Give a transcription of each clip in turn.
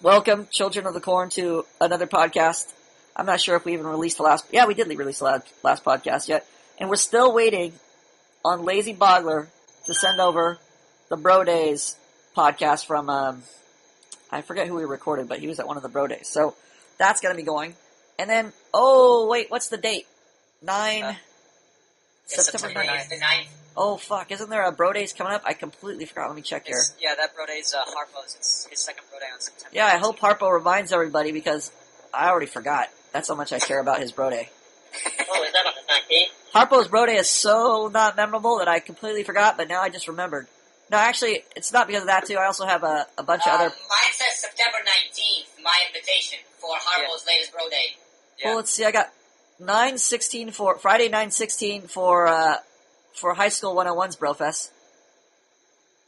Welcome, Children of the Corn, to another podcast. I'm not sure if we even released the last... Yeah, we did release the last podcast yet. And we're still waiting on Lazy Boggler to send over the Bro Days podcast from... I forget who we recorded, but he was at one of the Bro Days. So that's going to be going. And then... Oh, wait, what's the date? September 9th. The 9th. Oh, fuck. Isn't there a Bro Days coming up? I completely forgot. Let me check here. Yeah, that Bro Day's Harpo's. It's his second Bro Day on September. Yeah, I hope Harpo reminds everybody because I already forgot. That's how much I care about his Bro Day. Oh, is that on the 19th? Harpo's Bro Day is so not memorable that I completely forgot, but now I just remembered. No, actually, it's not because of that, too. I also have a bunch of other... Mine says September 19th, my invitation for Harpo's latest Bro Day. Yeah. Well, let's see. I got 9/16 for... Friday 9/16 for High School 101's Brofest.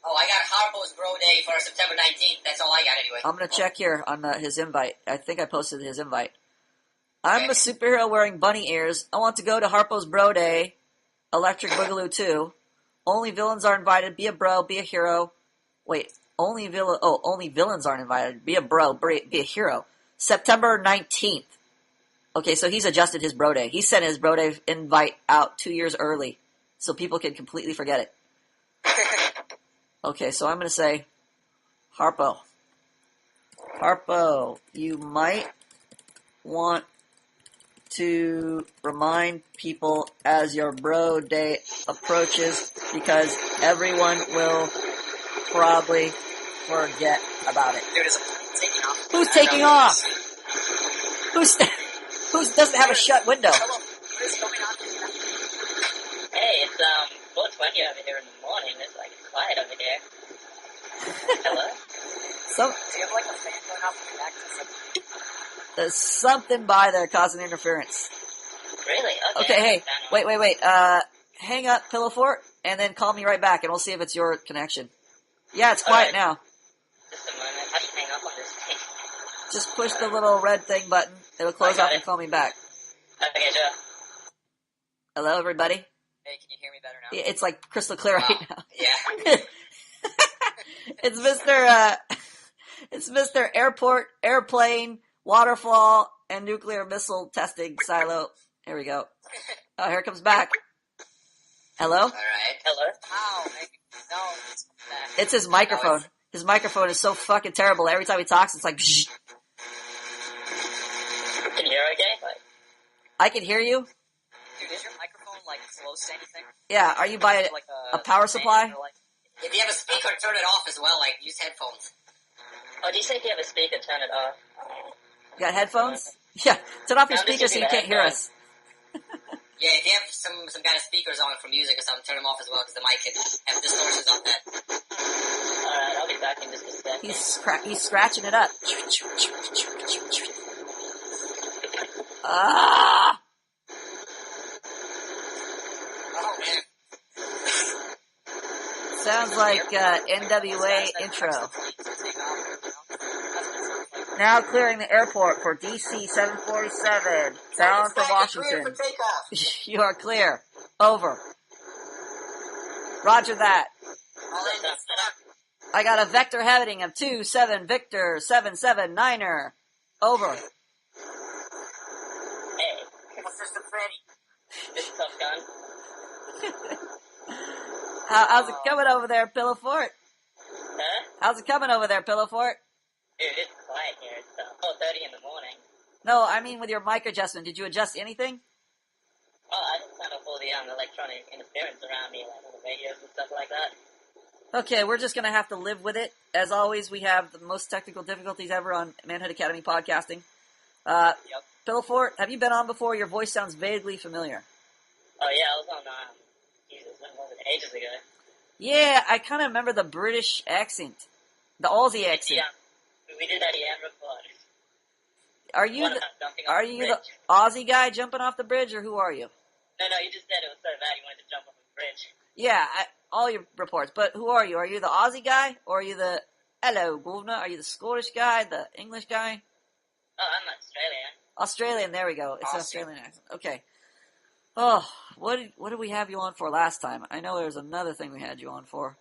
Oh, I got Harpo's Bro Day for September 19th. That's all I got anyway. I'm going to check here on his invite. I think I posted his invite. I'm a superhero wearing bunny ears. I want to go to Harpo's Bro Day, Electric Boogaloo 2. Only villains are invited. Be a bro, be a hero. Wait, only villains aren't invited. Be a bro, be a hero. September 19th. Okay, so he's adjusted his Bro Day. He sent his Bro Day invite out 2 years early, so people can completely forget it. Okay, so I'm going to say, Harpo, you might want to remind people as your Bro Day approaches because everyone will probably forget about it. Dude, is a plane taking off? Who's taking off? Who doesn't have a shut window? Hello, what is going on? Hey, it's 4:20 over here in the morning. It's like quiet over here. Hello? Do you have like a fan going off in the back? There's something by there causing interference. Really? Okay, hey, wait. Hang up, Pillow Fort, and then call me right back, and we'll see if it's your connection. Yeah, it's quiet now. Just a moment. How do you hang up on this thing? Just push the little red thing button. It'll close off and call me back. Okay, sure. Hello, everybody. Hey, can you hear me better now? It's like crystal clear right now. Yeah. It's Mr. Airport, Airplane, Waterfall, and Nuclear Missile Testing Silo. Here we go. Oh, here it comes back. Hello? All right. Hello. Ow, maybe. No, it's back. It's his microphone. His microphone is so fucking terrible. Every time he talks, it's like, Bzz. Can you hear okay? Like, I can hear you. Dude, is your microphone like close to anything? Yeah, are you by Like a power fan supply? or, like... if you have a speaker, turn it off as well. Like, use headphones. Oh, do you say if you have a speaker, turn it off? You got headphones? Yeah, turn off your No, I'm speaker just so you using can't hear headphones. us. Yeah, if you have some kind of speakers on for music or something, turn them off as well because the mic can have distortions on that. Alright, I'll be back in just a second. He's scratching it up. Ah! Oh, man. Sounds like NWA intro. Now clearing the airport for DC 747, bound for Washington. Clear for takeoff. You are clear. Over. Roger that. All in, set up. I got a vector heading of 27 Victor 779er. Over. Hey, what's this Freddy? This is Top Gun. How's it coming over there, Pillow Fort? Huh? How's it coming over there, Pillow Fort? Dude, it's quiet here. It's 4:30 in the morning. No, I mean with your mic adjustment. Did you adjust anything? Oh, I just kind of all the electronic interference around me, like all the radios and stuff like that. Okay, we're just going to have to live with it. As always, we have the most technical difficulties ever on Manhood Academy podcasting. Yep. Pillow Fort, have you been on before? Your voice sounds vaguely familiar. Oh, yeah, I was on, Jesus, when was it? Ages ago. Yeah, I kind of remember the British accent. The Aussie accent. Yeah, we did that EM report. Are you One the, about jumping are off the you bridge. the Aussie guy jumping off the bridge, or who are you? No, you just said it was so bad you wanted to jump off a bridge. Yeah, all your reports. But who are you? Are you the Aussie guy, or are you the hello, governor? Are you the Scottish guy, the English guy? Oh, I'm Australian. Australian. There we go. It's an Awesome. Australian accent. Okay. Oh, what did we have you on for last time? I know there was another thing we had you on for.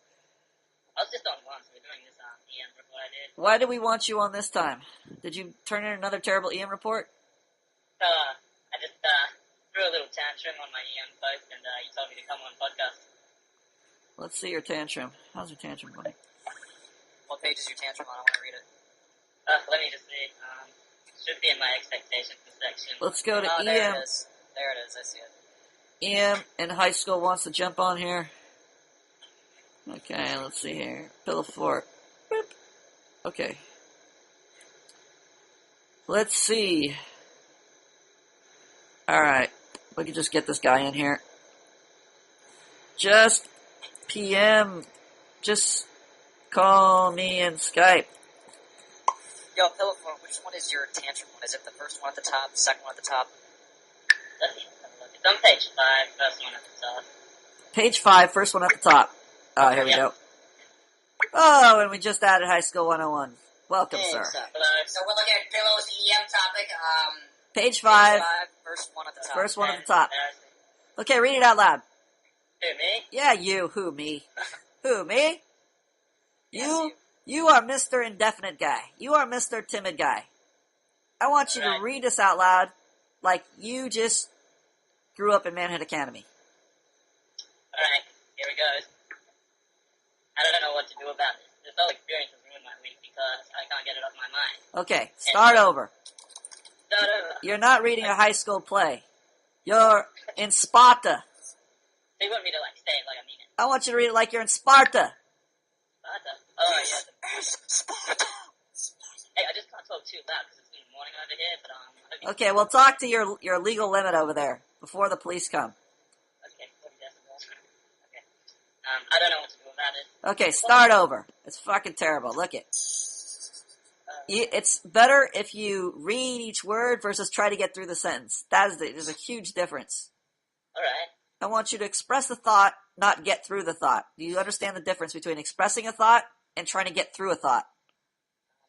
I was just on once. We're doing this EM report I did. Why do we want you on this time? Did you turn in another terrible EM report? I just threw a little tantrum on my EM post, and you told me to come on podcast. Let's see your tantrum. How's your tantrum going? What page is your tantrum on? I want to read it. Let me just see. Should be in my expectations section. Let's go to Oh, EM. there it is. There it is. I see it. EM in high school wants to jump on here. Okay, let's see here. Pillow fort. Boop. Okay. Let's see. Alright. We can just get this guy in here. Just PM. Just call me in Skype. Yo, Pillowfort, which one is your tantrum one? Is it the first one at the top, the second one at the top? It's on page 5, first one at the top. Page 5, first one at the top. Oh, here we Yep. go. Oh, and we just added High School 101. Welcome, Hey, sir. Hello. So we're looking at Pillow's EM topic. Page 5, First one at the top. first one at the top. There's- Okay, read it out loud. Who, me? Yeah, you. Who, me? Who, me? Yes, You are Mr. Indefinite Guy. You are Mr. Timid Guy. I want you to Right. read this out loud like you just grew up in Manhood Academy. Alright, here it goes. I don't know what to do about this. This whole experience has ruined my week because I can't get it off my mind. Okay, start over. Start over. You're not reading a high school play. You're in Sparta. They want me to, like, say it like I mean it. I want you to read it like you're in Sparta. Sparta? Oh, yeah. Hey, I just can't talk too loud because it's in the morning over here, but, okay. Okay, well, talk to your legal limit over there before the police come. Okay, 40 decibels. Okay. I don't know what to do about it. Okay, start over. It's fucking terrible. Look it. It's better if you read each word versus try to get through the sentence. There's a huge difference. Alright. I want you to express the thought, not get through the thought. Do you understand the difference between expressing a thought and trying to get through a thought?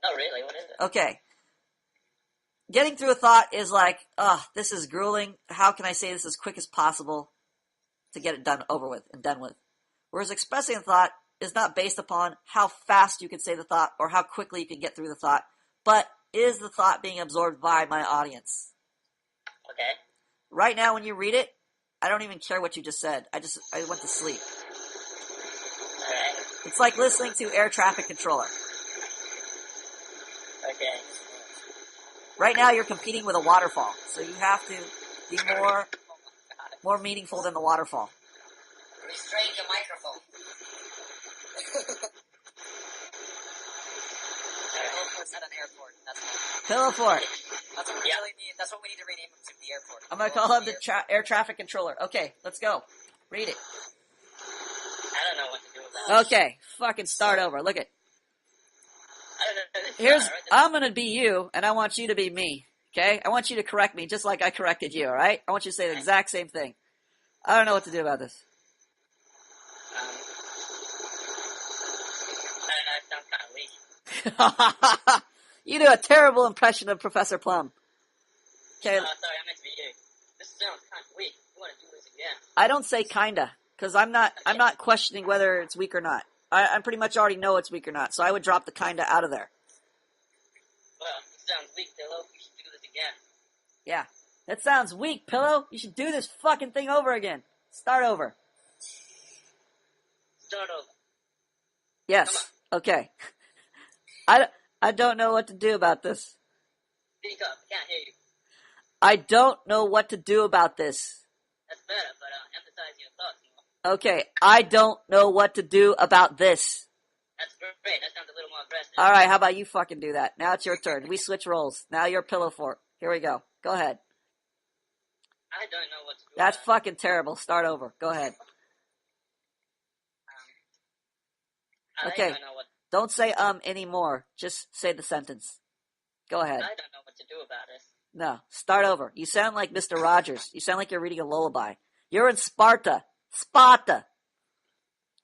Not really, what is it? Okay. Getting through a thought is like, this is grueling. How can I say this as quick as possible to get it done over with and done with? Whereas expressing a thought is not based upon how fast you can say the thought or how quickly you can get through the thought, but is the thought being absorbed by my audience? Okay. Right now when you read it, I don't even care what you just said. I went to sleep. Alright. It's like listening to air traffic controller. Okay. Right now you're competing with a waterfall, so you have to be more meaningful than the waterfall. Restrain your microphone. Pillowfort's at an airport. That's all. Pillow fort. That's what we really need. That's what we need to rename him to, the airport. I'm going to call him the air traffic controller. Okay, let's go. Read it. I don't know what to do about it. Okay, fucking start over. Look it. I don't know. I'm going to be you, and I want you to be me. Okay? I want you to correct me just like I corrected you, alright? I want you to say the exact same thing. I don't know what to do about this. I don't know, it sounds kind of weak. You do a terrible impression of Professor Plum. Okay, Oh, sorry, I meant to be you. This sounds kind of weak. You want to do this again? I don't say kinda, because I'm not questioning whether it's weak or not. I pretty much already know it's weak or not, so I would drop the kinda out of there. Well, it sounds weak, Pillow. You should do this again. Yeah. That sounds weak, Pillow. You should do this fucking thing over again. Start over. Start over. Yes. Okay. I don't know what to do about this. Speak up. I can't hear you. I don't know what to do about this. That's better, but emphasize your thoughts more. Okay. I don't know what to do about this. That's great. That sounds a little more aggressive. Alright, how about you fucking do that? Now it's your turn. We switch roles. Now you're Pillow Fort. Here we go. Go ahead. I don't know what to do. That's about fucking terrible. Start over. Go ahead. I Okay. don't know what. Don't say anymore. Just say the sentence. Go ahead. I don't know what to do about this. No, start over. You sound like Mr. Rogers. You sound like you're reading a lullaby. You're in Sparta. Sparta.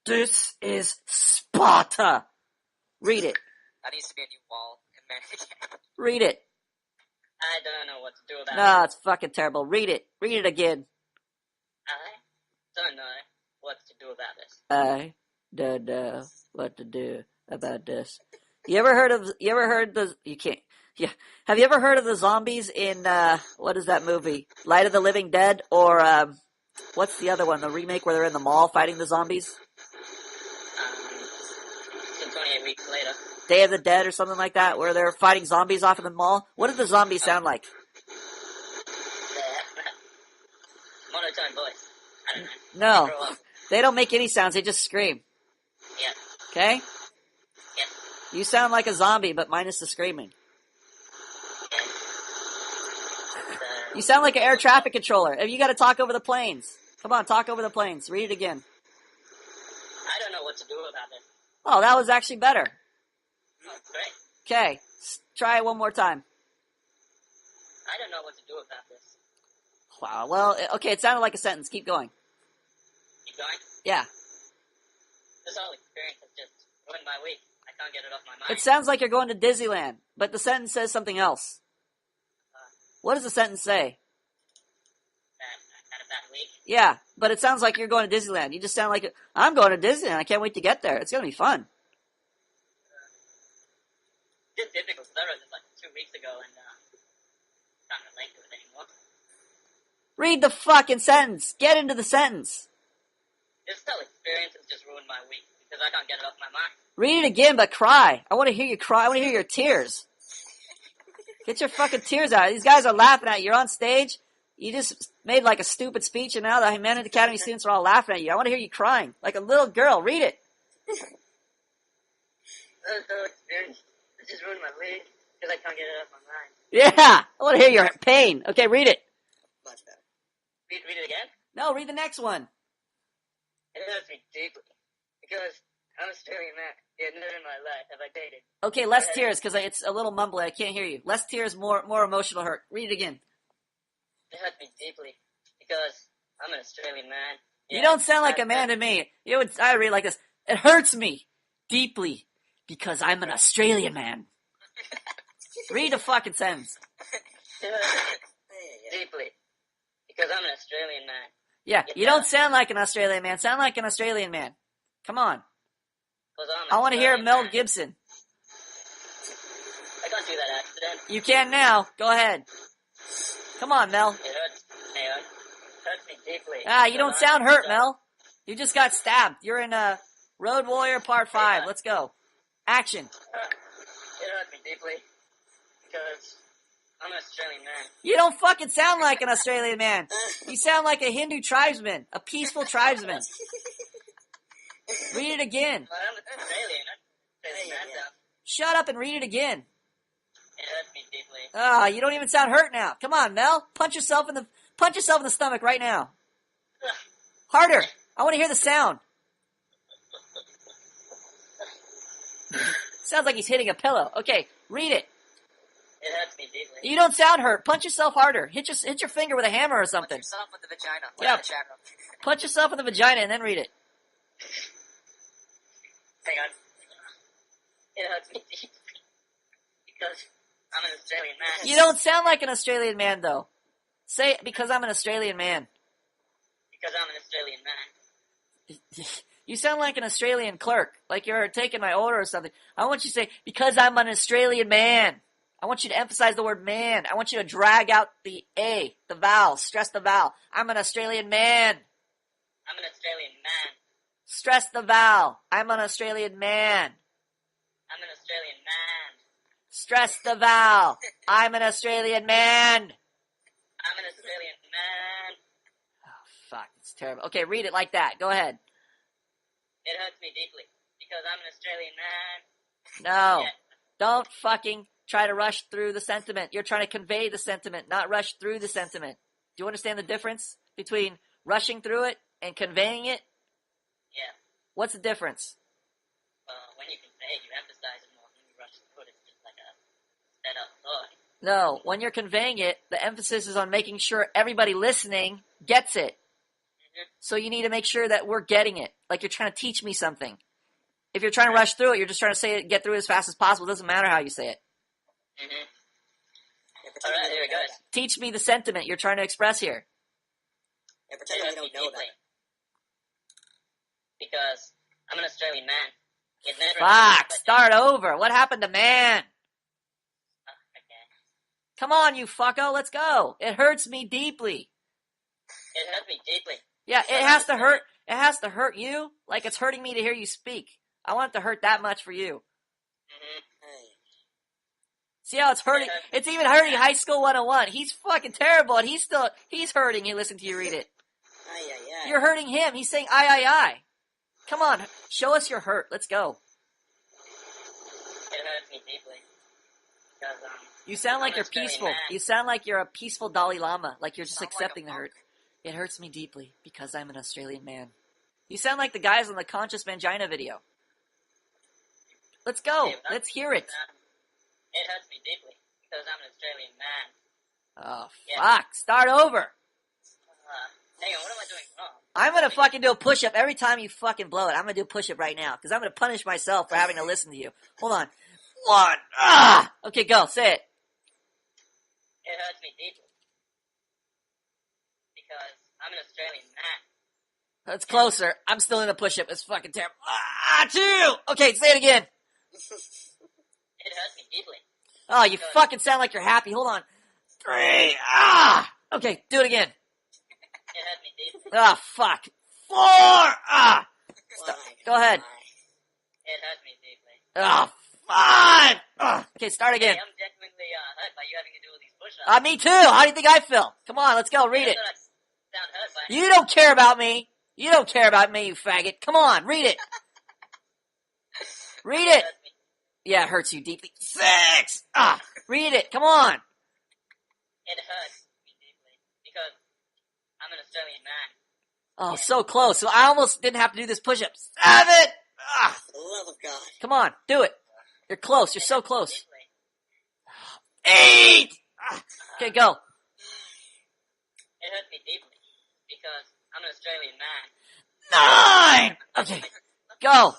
This is Sparta. Read it. That needs to be a new wall in Manhood. Read it. I don't know what to do about No, it. it's fucking terrible. Read it. Read it again. I don't know what to do about this. I don't know what to do about this. You ever heard the, you can't, yeah. Have you ever heard of the zombies in, what is that movie? Light of the Living Dead? Or, what's the other one? The remake where they're in the mall fighting the zombies? 28 weeks later. Day of the Dead or something like that, where they're fighting zombies off in the mall? What did the zombies sound like? Monotone voice. I don't know. No. They don't make any sounds, they just scream. Yeah. Okay? Yeah. You sound like a zombie, but minus the screaming. You sound like an air traffic controller. You gotta talk over the planes. Come on, talk over the planes. Read it again. I don't know what to do about this. Oh, that was actually better. Oh, great. Okay, try it one more time. I don't know what to do about this. Wow, well, okay, it sounded like a sentence. Keep going. Keep going? Yeah. This whole experience has just ruined my week. I can't get it off my mind. It sounds like you're going to Disneyland, but the sentence says something else. What does the sentence say? Had a bad week. Yeah, but it sounds like you're going to Disneyland. You just sound like, I'm going to Disneyland. I can't wait to get there. It's going to be fun. It's difficult because I wrote this like 2 weeks ago and can't relate to it anymore. Read the fucking sentence. Get into the sentence. This whole experience has just ruined my week because I can't get it off my mind. Read it again, but cry. I want to hear you cry. I want to hear your tears. Get your fucking tears out. These guys are laughing at you. You're on stage. You just made like a stupid speech, and now the Manhood Academy students are all laughing at you. I want to hear you crying like a little girl. Read it. This whole experience has just ruined my week because I can't get it off my mind. Yeah, I want to hear your pain. Okay, read it. Much better. Read it again? No, read the next one. It hurts me deeply because I'm Australian man. Yet never in my life have I dated. Okay, less tears because it's a little mumbly. I can't hear you. Less tears, more emotional hurt. Read it again. It hurts me deeply because I'm an Australian man. You don't sound like a man to me. I read like this. It hurts me deeply because I'm an Australian man. Read the fucking sentence. It hurts me deeply because I'm an Australian man. Yeah, you don't sound like an Australian man. Sound like an Australian man. Come on. I want to hear Mel Gibson. I can't do that accent. You can now. Go ahead. Come on, Mel. It hurts me deeply. Ah, you don't sound hurt, Mel. You just got stabbed. You're in Road Warrior Part 5. Let's go. Action. It hurts me deeply because I'm an Australian man. You don't fucking sound like an Australian man. You sound like a Hindu tribesman. A peaceful tribesman. Read it again. But I'm Australian. Shut up and read it again. It hurts me deeply. Ah, you don't even sound hurt now. Come on, Mel. Punch yourself in the stomach right now. Harder. I want to hear the sound. Sounds like he's hitting a pillow. Okay, read it. It hurts me deeply. You don't sound hurt. Punch yourself harder. Hit your finger with a hammer or something. Punch yourself with the vagina. Yeah. Punch yourself in the vagina and then read it. Hang on. It hurts me deeply because I'm an Australian man. You don't sound like an Australian man, though. Say, because I'm an Australian man. Because I'm an Australian man. You sound like an Australian clerk, like you're taking my order or something. I want you to say, because I'm an Australian man. I want you to emphasize the word man. I want you to drag out the A, the vowel, stress the vowel. I'm an Australian man. I'm an Australian man. Stress the vowel. I'm an Australian man. I'm an Australian man. Stress the vowel. I'm an Australian man. I'm an Australian man. Oh, fuck. It's terrible. Okay, read it like that. Go ahead. It hurts me deeply because I'm an Australian man. No. Yeah. Don't fucking try to rush through the sentiment. You're trying to convey the sentiment, not rush through the sentiment. Do you understand the difference between rushing through it and conveying it? Yeah. What's the difference? When you convey, you emphasize it more. When you rush through it, it's just like a sped up thought. No, when you're conveying it, the emphasis is on making sure everybody listening gets it. Mm-hmm. So you need to make sure that we're getting it. Like you're trying to teach me something. If you're trying to rush through it, you're just trying to say it, get through it as fast as possible. It doesn't matter how you say it. Mm-hmm. All right, here it goes. Teach me the sentiment you're trying to express here. And pretend we don't know about it. Because I'm an Australian man. It never Fuck, but- start over. What happened to man? Okay. Come on, you fucko, let's go. It hurts me deeply. It hurt me deeply. Yeah, it has to hurt. It has to hurt you like it's hurting me to hear you speak. I want it to hurt that much for you. Mm-hmm. See how it's hurting? It's even hurting High School 101. He's fucking terrible, and he's hurting. You listen to you read it. You're hurting him. He's saying I. Come on, show us your hurt. Let's go. It hurts me deeply. Because, You sound like I'm you're an Australian peaceful. man. You sound like you're a peaceful Dalai Lama. Like you're just Sound like accepting a the hurt. monk. It hurts me deeply because I'm an Australian man. You sound like the guys on the Conscious Mangina video. Let's go. Hey, Let's hear it. It hurts me deeply because I'm an Australian man. Oh, Yeah. fuck. Start over. Hang on, what am I doing wrong? I'm gonna fucking do a push-up every time you fucking blow it. I'm gonna do a push-up right now, because I'm gonna punish myself for having to listen to you. Hold on. 1. Ah! Okay, go. Say it. It hurts me deeply because I'm an Australian man. That's closer. I'm still in a push-up. It's fucking terrible. Ah, 2! Okay, say it again. It hurts me deeply. Oh, you fucking sound like you're happy. Hold on. 3. Ah! Okay, do it again. It hurts me deeply. Ah, fuck. 4! Ah! Stop. Go ahead. It hurts me deeply. Ah, 5! Ah. Okay, start again. Hey, I'm genuinely hurt by you having to do all these push-ups. Me too. How do you think I feel? Come on, let's go. Read it. I sound hurt by You don't care about me. You don't care about me, you faggot. Come on, read it. Read it. hurts me. Yeah, it hurts you deeply. 6! Ah, read it. Come on. It hurts me deeply because I'm an Australian man. Oh, so close. So I almost didn't have to do this push-up. 7! Ah, For the love of God. come on, do it. You're close. You're so close. Deeply. 8! Ah, okay, go. It hurts me deeply because I'm an Australian man. 9! Okay, go.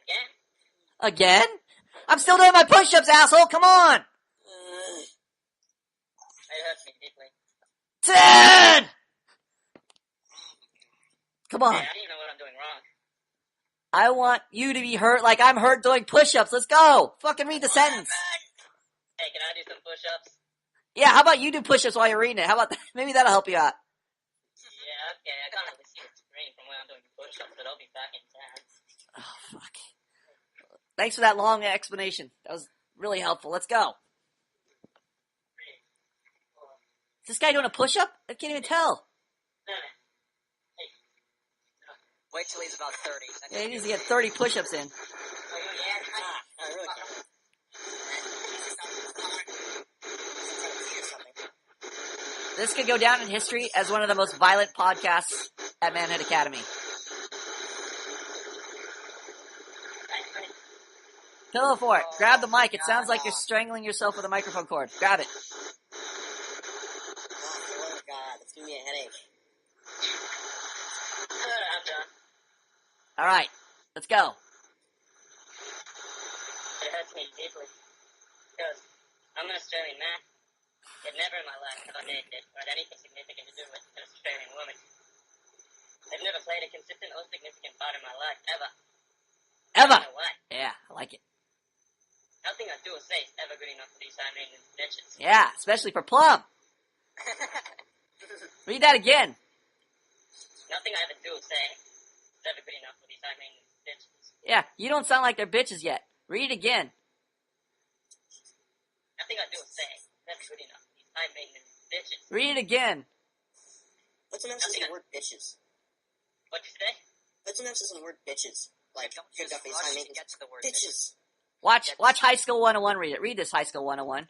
Again? Again? I'm still doing my push-ups, asshole. Come on. It hurts me deeply. 10! Come on. Hey, I don't even know what I'm doing wrong. I want you to be hurt like I'm hurt doing push-ups. Let's go. Fucking read the sentence. Hey, can I do some push-ups? Yeah, how about you do push-ups while you're reading it? How about that? Maybe that'll help you out. Yeah, okay. I can't really see the screen from where I'm doing push-ups, but I'll be back in 10. Oh, fuck. Thanks for that long explanation. That was really helpful. Let's go. Is this guy doing a push-up? I can't even tell. Wait till he's about 30. Yeah, he needs to get 30 push-ups in. I really can't. This could go down in history as one of the most violent podcasts at Manhood Academy. Pillow fort. Grab the mic. It sounds like you're strangling yourself with a microphone cord. Grab it. Oh, God, it's giving me a headache. I'm done. All right. Let's go. It hurts me deeply because I'm an Australian man. Yet never in my life have I made it or had anything significant to do with an Australian woman. I've never played a consistent or significant part in my life, ever. Ever. I don't know why. Yeah, I like it. Nothing I do or say is ever good enough for these high maintenance bitches. Yeah, especially for Plum. Read that again. Nothing I ever do or say is ever good enough for these high maintenance bitches. Yeah, you don't sound like they're bitches yet. Read it again. Nothing I do or say is ever good enough for these high maintenance bitches. Read it again. What's an emphasis on the word bitches? What'd you say? What's an emphasis on the word bitches? Like, Don't good just enough for these rush high to maintenance get to the word bitches. Watch High School 101 read it. Read this High School 101. And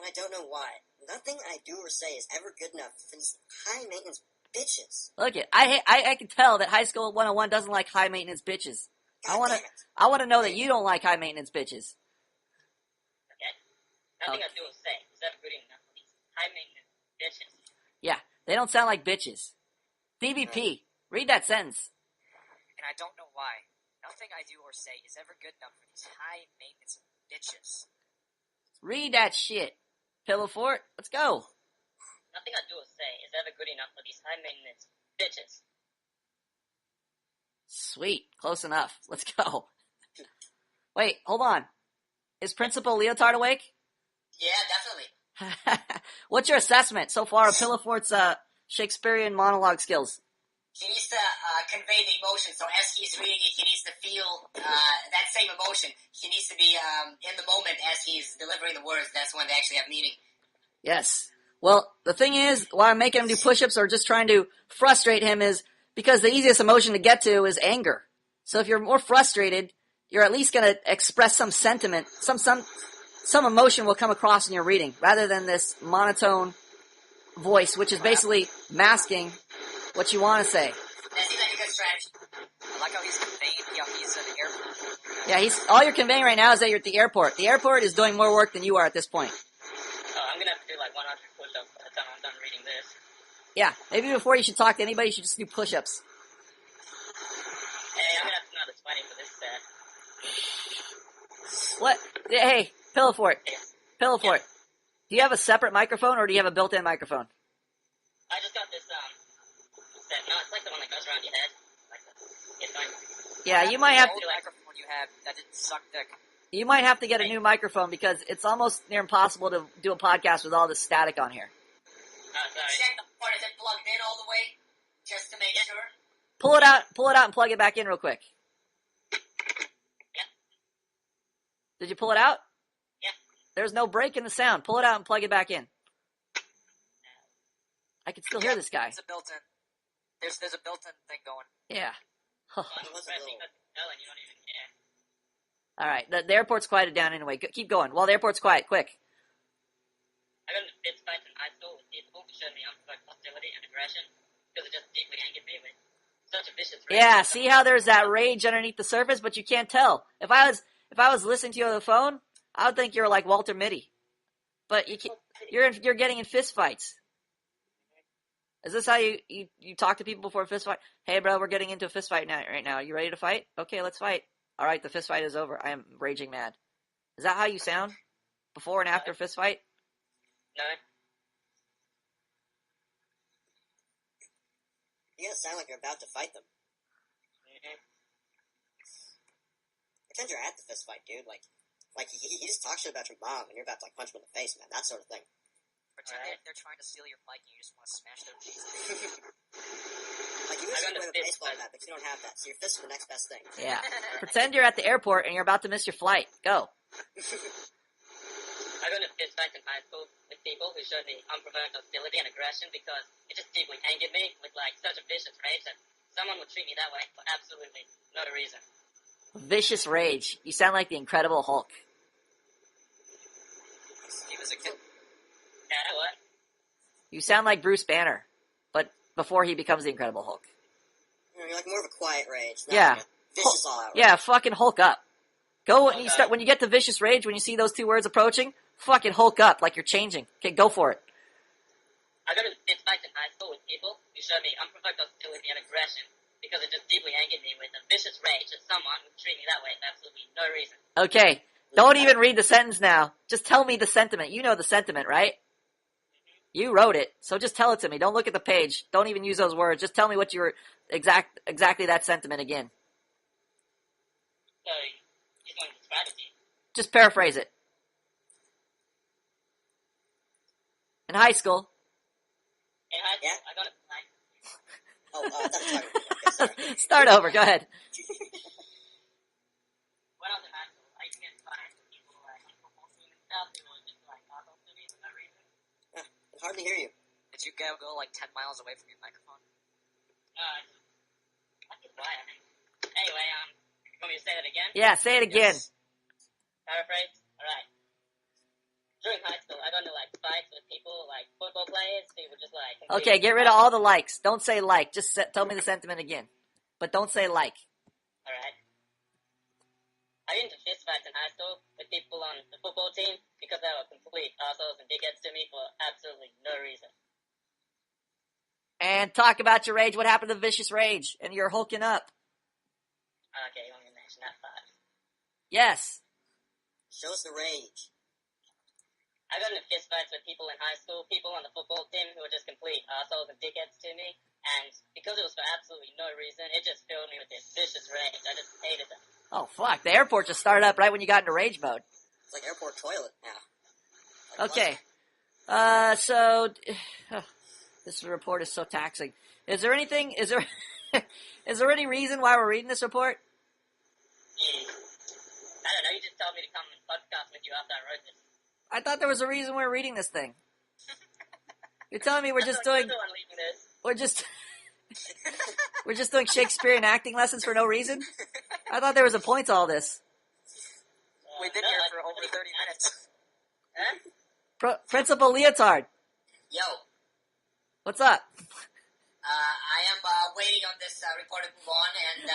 I don't know why. Nothing I do or say is ever good enough for these high maintenance bitches. Look it. I can tell that High School 101 doesn't like high maintenance bitches. God damn it. I want to know that you don't like high maintenance bitches. Okay? Nothing I do or say is ever good enough for these high maintenance bitches. Yeah, they don't sound like bitches. DBP, read that sentence. And I don't know why. Nothing I do or say is ever good enough for these high maintenance bitches. Read that shit. Pillow fort, let's go. Nothing I do or say is ever good enough for these high maintenance bitches. Sweet. Close enough. Let's go. Wait, hold on. Is Principal Leotard awake? Yeah, definitely. What's your assessment so far of Pillafort's Shakespearean monologue skills? He needs to convey the emotion, so as he's reading it, he needs to feel that same emotion. He needs to be in the moment as he's delivering the words. That's when they actually have meaning. Yes. Well, the thing is, why I'm making him do push-ups or just trying to frustrate him is because the easiest emotion to get to is anger. So if you're more frustrated, you're at least going to express some sentiment, some emotion will come across in your reading, rather than this monotone voice, which is basically masking what you want to say. That seems like a good strategy. I like how he's conveying, he's at the airport. Yeah, all you're conveying right now is that you're at the airport. The airport is doing more work than you are at this point. Oh, I'm gonna have to do like 100 push-ups by the time I'm done reading this. Yeah, maybe before you should talk to anybody, you should just do push-ups. Hey, I'm gonna have to know the sweating for this set. What? Hey, Pillowfort. Do you have a separate microphone or do you have a built-in microphone? I just got this set. No, it's like the one that goes around your head. Like it's going. Yeah, you might have The old microphone you had that didn't suck dick. You might have to get a new microphone because it's almost near impossible to do a podcast with all this static on here. Oh, sorry. Check the part. Is it plugged in all the way? Just to make sure. Pull it out and plug it back in real quick. Yeah. Did you pull it out? Yeah. There's no break in the sound. Pull it out and plug it back in. I can still hear this guy. It's a built-in. There's a built-in thing going. Yeah. I'm pressing the bell and you don't even care. All right. The airport's quieted down anyway. Keep going. While the airport's quiet, quick. I got into fist fights in high school with people who showed me unprovoked hostility and aggression because it just deeply angered me with such a vicious rage. Yeah. See how there's that rage underneath the surface, but you can't tell. If I was listening to you on the phone, I would think you were like Walter Mitty. But you're getting in fist fights. Is this how you talk to people before a fist fight? Hey, bro, we're getting into a fist fight right now. Are you ready to fight? Okay, let's fight. All right, the fist fight is over. I am raging mad. Is that how you sound before and after a fist fight? No. You guys sound like you're about to fight them. Mm-hmm. Pretend you're at the fist fight, dude. Like he just talks shit about your mom, and you're about to like punch him in the face, man. That sort of thing. Pretend Right. they're trying to steal your mic and you just want to smash their face. Like you wish I you got could a play a fist baseball fight. bat, but you don't have that, so your fist is the next best thing. Yeah. Pretend you're at the airport and you're about to miss your flight. Go. I got into fist fights in high school with people who showed me unprovoked hostility and aggression because it just deeply angered me with like such a vicious rage that someone would treat me that way for absolutely no reason. Vicious rage. You sound like the Incredible Hulk. He was a kid. Yeah, what? You sound like Bruce Banner, but before he becomes the Incredible Hulk. You're like more of a quiet rage. Not Yeah. like a vicious all out. Yeah, fucking Hulk up. Go when Okay. when you get to vicious rage, when you see those two words approaching, fucking Hulk up like you're changing. Okay, go for it. I got into fist fights in high school with people who showed me unprovoked hostility and aggression because it just deeply angered me with a vicious rage that someone would treat me that way for absolutely no reason. Okay, don't even read the sentence now. Just tell me the sentiment. You know the sentiment, right? You wrote it, so just tell it to me. Don't look at the page. Don't even use those words. Just tell me what your exactly that sentiment again. So, just want to describe it to you. Just paraphrase it. In high school. In high school, Yeah? I got into like Oh, that's sorry. Okay, sorry. Start over. Go ahead. when I was in high school, I used to get fights with people like on football team and stuff who were just like assholes to me for no reason. I can hardly hear you. Did you go like 10 miles away from your microphone? I just why I think. Anyway, you want me to say that again? Yeah, say it again. Yes. Paraphrase? Alright. During high school, I got into like fights with people like football players who were just like Okay, get rid of all the likes. Don't say like. Just tell me the sentiment again. But don't say like. Alright. I got into fist fights in high school with people on the football team because they were complete assholes and dickheads to me for absolutely no reason. And talk about your rage. What happened to the vicious rage? And you're hulking up. Okay, you want me to mention that part? Yes. Show us the rage. I got into fist fights with people in high school, people on the football team who were just complete assholes and dickheads to me And because it was for absolutely no reason, it just filled me with this vicious rage. I just hated them. Oh, fuck. The airport just started up right when you got into rage mode. It's like airport toilet now. Like Okay. This report is so taxing. Is there is there any reason why we're reading this report? I don't know, you just told me to come and podcast with you after I wrote this. I thought there was a reason we were reading this thing. You're telling me we're just You're doing, the one leading this. we're just doing Shakespearean acting lessons for no reason? I thought there was a point to all this. We've been here for over 30 minutes. Huh? Principal Leotard, Yo, what's up? I am waiting on this report to move on, and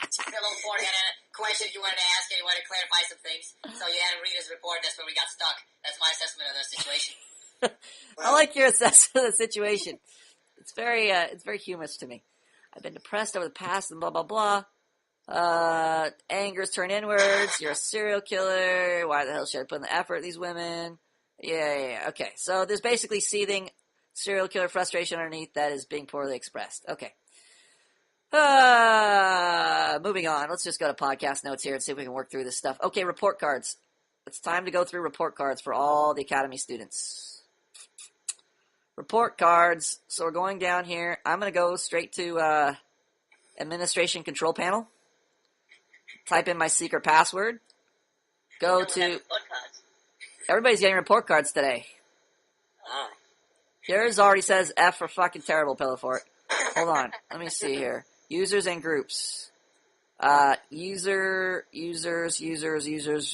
Phil Ford had a question you wanted to ask, and you wanted to clarify some things, so you had to read his report. That's where we got stuck. That's my assessment of the situation. I like your assessment of the situation. It's very humorous to me. I've been depressed over the past and blah, blah, blah. Anger's turned inwards. You're a serial killer. Why the hell should I put in the effort, these women? Yeah. Okay. So there's basically seething serial killer frustration underneath that is being poorly expressed. Okay. Moving on. Let's just go to podcast notes here and see if we can work through this stuff. Okay, report cards. It's time to go through report cards for all the Academy students. Report cards. So we're going down here. I'm going to go straight to Administration Control Panel. Type in my secret password. Go to... Everybody's getting report cards today. Ah. Yours already says F for fucking terrible, Pillowfort. Hold on. Let me see here. Users and groups. Users,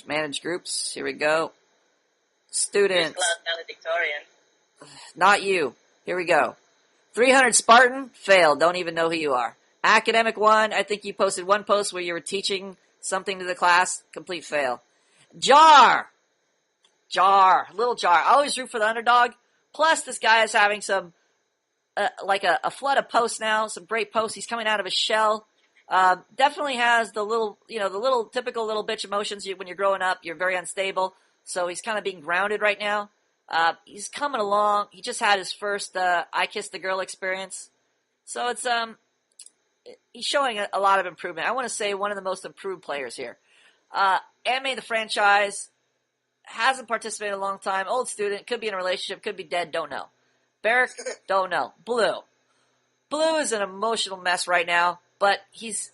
manage groups. Here we go. Students. Not you. Here we go. 300 Spartan, failed. Don't even know who you are. Academic 1, I think you posted one post where you were teaching something to the class. Complete fail. Jar. Little Jar. I always root for the underdog. Plus, this guy is having some, a flood of posts now. Some great posts. He's coming out of his shell. Definitely has the little typical little bitch emotions. When you're growing up, you're very unstable. So he's kind of being grounded right now. He's coming along. He just had his first, I Kissed the Girl experience. So it's, he's showing a lot of improvement. I want to say one of the most improved players here. Anime, the franchise, hasn't participated in a long time. Old student, could be in a relationship, could be dead, don't know. Barrick, don't know. Blue is an emotional mess right now, but he's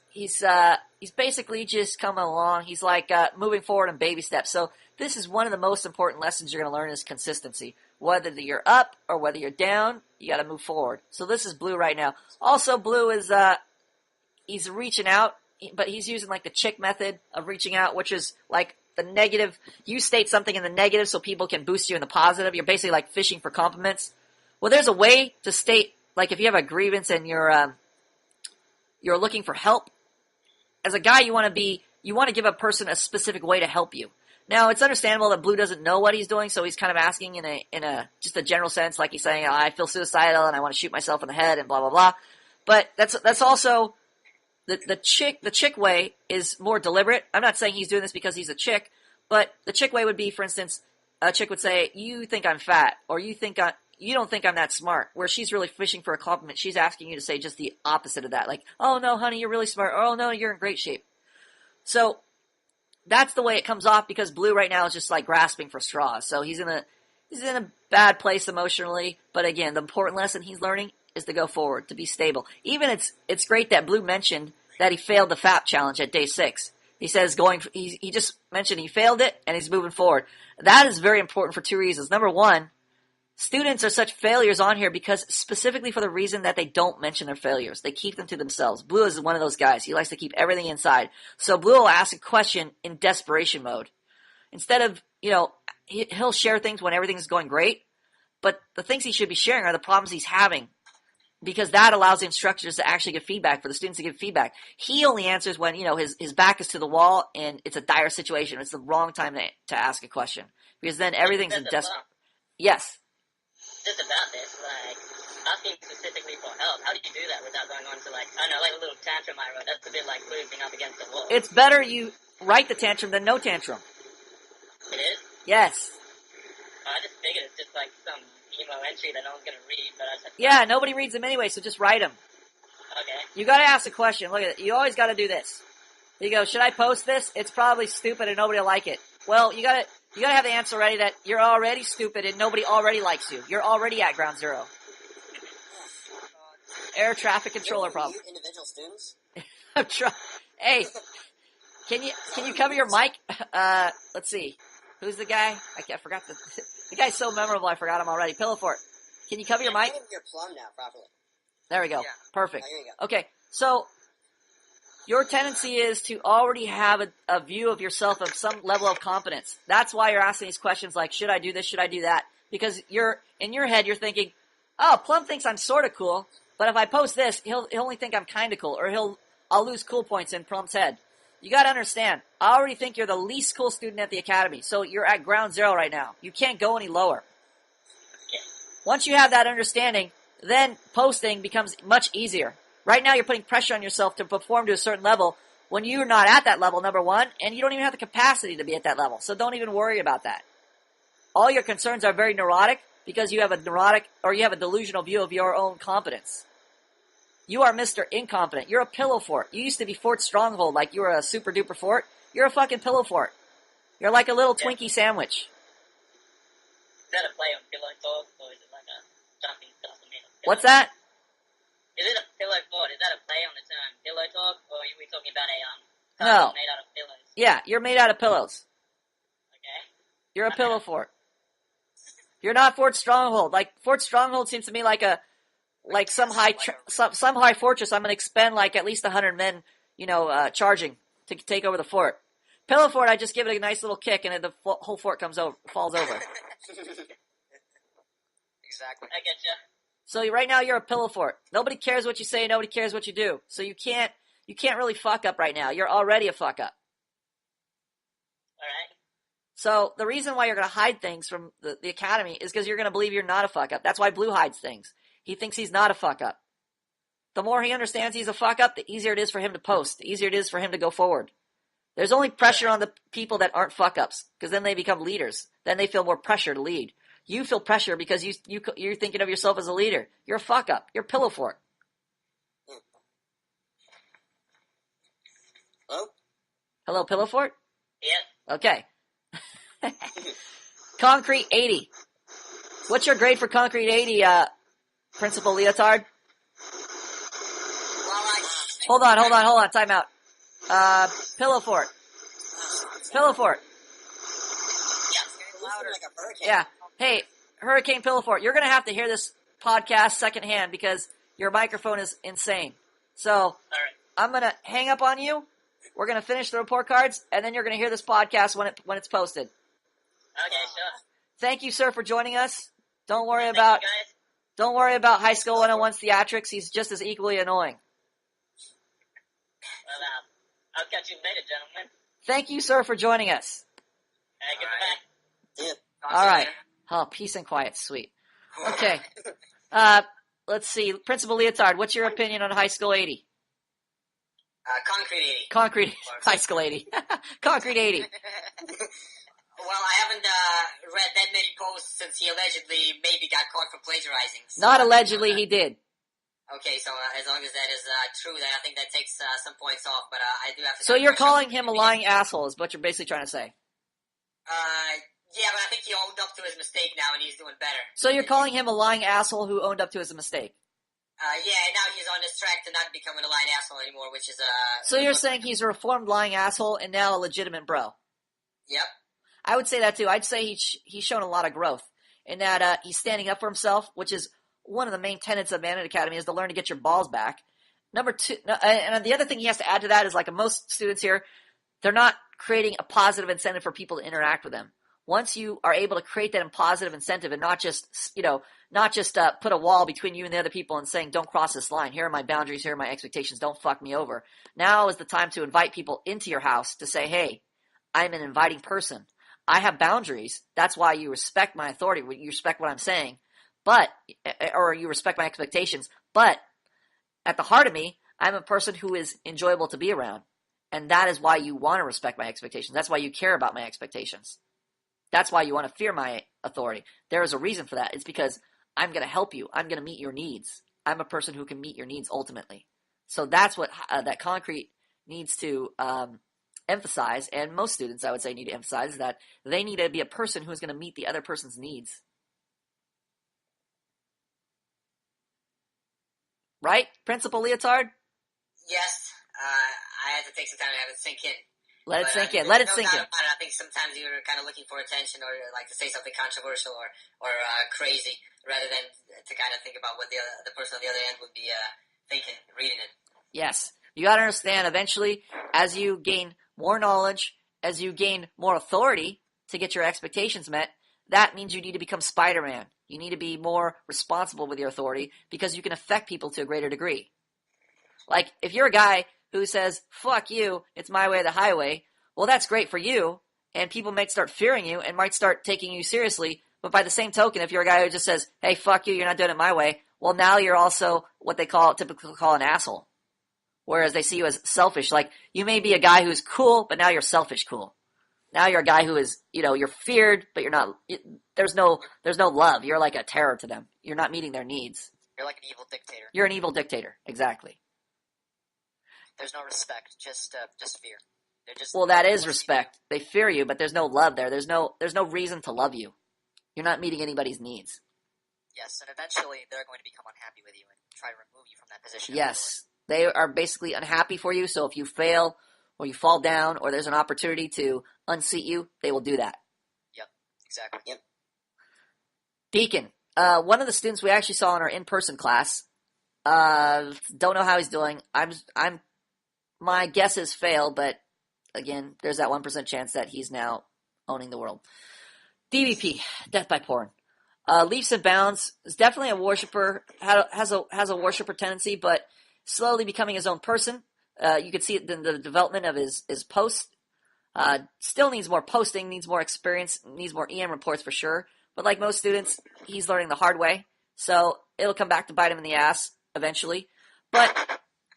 basically just coming along. He's like moving forward in baby steps. So this is one of the most important lessons you're going to learn is consistency. Whether you're up or whether you're down, you got to move forward. So this is Blue right now. Also, Blue is he's reaching out, but he's using like the chick method of reaching out, which is like the negative. You state something in the negative so people can boost you in the positive. You're basically like fishing for compliments. Well, there's a way to state, like if you have a grievance and you're looking for help. As a guy, you want to give a person a specific way to help you. Now, it's understandable that Blue doesn't know what he's doing, so he's kind of asking in a just a general sense, like he's saying, I feel suicidal and I want to shoot myself in the head and blah, blah, blah. But that's also, the chick way is more deliberate. I'm not saying he's doing this because he's a chick, but the chick way would be, for instance, a chick would say, you think I'm fat, or you don't think I'm that smart, where she's really fishing for a compliment. She's asking you to say just the opposite of that. Like, oh no, honey, you're really smart. Or, oh no, you're in great shape. So that's the way it comes off because Blue right now is just like grasping for straws. So he's in a bad place emotionally. But again, the important lesson he's learning is to go forward, to be stable. Even it's great that Blue mentioned that he failed the FAP challenge at day 6. He says he just mentioned he failed it and he's moving forward. That is very important for 2 reasons. Number 1, students are such failures on here because specifically for the reason that they don't mention their failures. They keep them to themselves. Blue is one of those guys. He likes to keep everything inside. So Blue will ask a question in desperation mode. Instead of, he'll share things when everything's going great, but the things he should be sharing are the problems he's having because that allows the instructors to actually give feedback, for the students to give feedback. He only answers when, his back is to the wall and it's a dire situation. It's the wrong time to ask a question because then everything's in desperate. Yes. Just about this, like, asking specifically for help. How do you do that without going on to, like, I don't know, like a little tantrum I wrote? That's a bit like moving up against the wall. It's better you write the tantrum than no tantrum. It is? Yes. I just figured it's just like some emo entry that no one's gonna read, but I said, Yeah, nobody reads them anyway, so just write them. okay. You gotta ask a question. Look at it. You always gotta do this. You go, should I post this? It's probably stupid and nobody will like it. Well, you gotta have the answer ready that you're already stupid and nobody already likes you. You're already at ground zero. Air traffic controller problem. Mute individual students? I'm trying. Hey, can you cover your mic? Let's see. Who's the guy? I forgot the guy's so memorable. I forgot him already. Pillowfort. Can you cover your mic? I can't even hear Plum now properly. There we go. Yeah. Perfect. Oh, here you go. Okay, so your tendency is to already have a view of yourself of some level of confidence. That's why you're asking these questions like, should I do this? Should I do that? Because in your head, you're thinking, oh, Plum thinks I'm sort of cool, but if I post this, he'll only think I'm kind of cool, or I'll lose cool points in Plum's head. You gotta understand, I already think you're the least cool student at the academy, so you're at ground zero right now. You can't go any lower. Once you have that understanding, then posting becomes much easier. Right now, you're putting pressure on yourself to perform to a certain level when you're not at that level, number one, and you don't even have the capacity to be at that level. So don't even worry about that. All your concerns are very neurotic because you have a delusional view of your own competence. You are Mr. Incompetent. You're a pillow fort. You used to be Fort Stronghold, like you were a super duper fort. You're a fucking pillow fort. You're like a little Twinkie sandwich. Is that a play on pillow talk, or is it like a jumping stuff made of pillow? What's that? Is it a pillow fort? Is that a play on the term pillow talk, or are we talking about a No. made out of pillows? Yeah, you're made out of pillows. Okay. You're a pillow fort. You're not Fort Stronghold. Like Fort Stronghold seems to me like some high fortress. I'm going to expend like at least 100 men, charging to take over the fort. Pillow fort, I just give it a nice little kick and the whole fort falls over. Exactly. I get you. So right now you're a pillow fort. Nobody cares what you say. Nobody cares what you do. So you can't really fuck up right now. You're already a fuck up. All right. So the reason why you're going to hide things from the academy is because you're going to believe you're not a fuck up. That's why Blue hides things. He thinks he's not a fuck up. The more he understands he's a fuck up, the easier it is for him to post. The easier it is for him to go forward. There's only pressure on the people that aren't fuck ups, because then they become leaders. Then they feel more pressure to lead. You feel pressure because you're thinking of yourself as a leader. You're a fuck up. You're a pillow fort. Hello? Hello, pillow fort? Yes. Okay. Concrete 80. What's your grade for Concrete 80, Principal Leotard? Well, Hold on. Time out. Pillow fort. Pillow fort. Louder. Like a hurricane. Yeah. Hey, Hurricane Pillow Fort, you're going to have to hear this podcast secondhand because your microphone is insane. So All right. I'm going to hang up on you. We're going to finish the report cards, and then you're going to hear this podcast when it's posted. Okay, sure. Thank you, sir, for joining us. Don't worry Thank about you, guys. Don't worry about High School 101's theatrics. He's just as equally annoying. Well, I'll catch you later, gentlemen. Thank you, sir, for joining us. Goodbye. Yeah. All right. Oh, peace and quiet. Sweet. Okay. Let's see. Principal Leotard, what's your opinion on High School 80? Concrete 80. Concrete. High School 80. Concrete 80. Well, I haven't read that many posts since he allegedly maybe got caught for plagiarizing. So Not allegedly, he did. Okay, so as long as that is true, then I think that takes some points off. But I do have to. So you're calling him a lying asshole is what you're basically trying to say. Yeah, but I think he owned up to his mistake now, and he's doing better. So you're calling him a lying asshole who owned up to his mistake. Yeah, and now he's on this track to not becoming a lying asshole anymore, which is So you're saying he's a reformed lying asshole and now a legitimate bro. Yep. I would say that too. I'd say he's shown a lot of growth in that he's standing up for himself, which is one of the main tenets of Manhood Academy is to learn to get your balls back. Number two, and the other thing he has to add to that is like most students here, they're not creating a positive incentive for people to interact with them. Once you are able to create that positive incentive and not just put a wall between you and the other people and saying, don't cross this line. Here are my boundaries. Here are my expectations. Don't fuck me over. Now is the time to invite people into your house to say, hey, I'm an inviting person. I have boundaries. That's why you respect my authority. You respect what I'm saying, or you respect my expectations. But at the heart of me, I'm a person who is enjoyable to be around. And that is why you want to respect my expectations. That's why you care about my expectations. That's why you want to fear my authority. There is a reason for that. It's because I'm going to help you. I'm going to meet your needs. I'm a person who can meet your needs ultimately. So that's what that concrete needs to emphasize, and most students, I would say, need to emphasize, is that they need to be a person who is going to meet the other person's needs. Right, Principal Leotard? Yes. I had to take some time to have it sink in. Let it But, sink in. there's Let it no sink in. doubt about it. I think sometimes you're kind of looking for attention, or like to say something controversial or crazy, rather than to kind of think about what the person on the other end would be thinking, reading it. Yes. You got to understand, eventually, as you gain more knowledge, as you gain more authority to get your expectations met, that means you need to become Spider-Man. You need to be more responsible with your authority because you can affect people to a greater degree. Like, if you're a guy who says, fuck you, it's my way or the highway, well, that's great for you, and people might start fearing you and might start taking you seriously, but by the same token, if you're a guy who just says, hey, fuck you, you're not doing it my way, well, now you're also what they typically call an asshole. Whereas they see you as selfish. Like, you may be a guy who's cool, but now you're selfish cool. Now you're a guy who is, you're feared, but you're not, there's no love. You're like a terror to them. You're not meeting their needs. You're like an evil dictator. You're an evil dictator. Exactly. There's no respect, just fear. They're just Well, that is respect. They fear you, but there's no love there. There's no reason to love you. You're not meeting anybody's needs. Yes, and eventually they're going to become unhappy with you and try to remove you from that position. Yes. They are basically unhappy for you, so if you fail or you fall down or there's an opportunity to unseat you, they will do that. Yep, exactly. Yep. Deacon, one of the students we actually saw in our in-person class, don't know how he's doing. My guess is fail, but again, there's that 1% chance that he's now owning the world. DBP, Death by Porn. Leaps and bounds is definitely a worshiper, has a worshiper tendency, but slowly becoming his own person. You can see it in the development of his posts. Still needs more posting, needs more experience, needs more EM reports for sure. But like most students, he's learning the hard way. So it'll come back to bite him in the ass eventually. But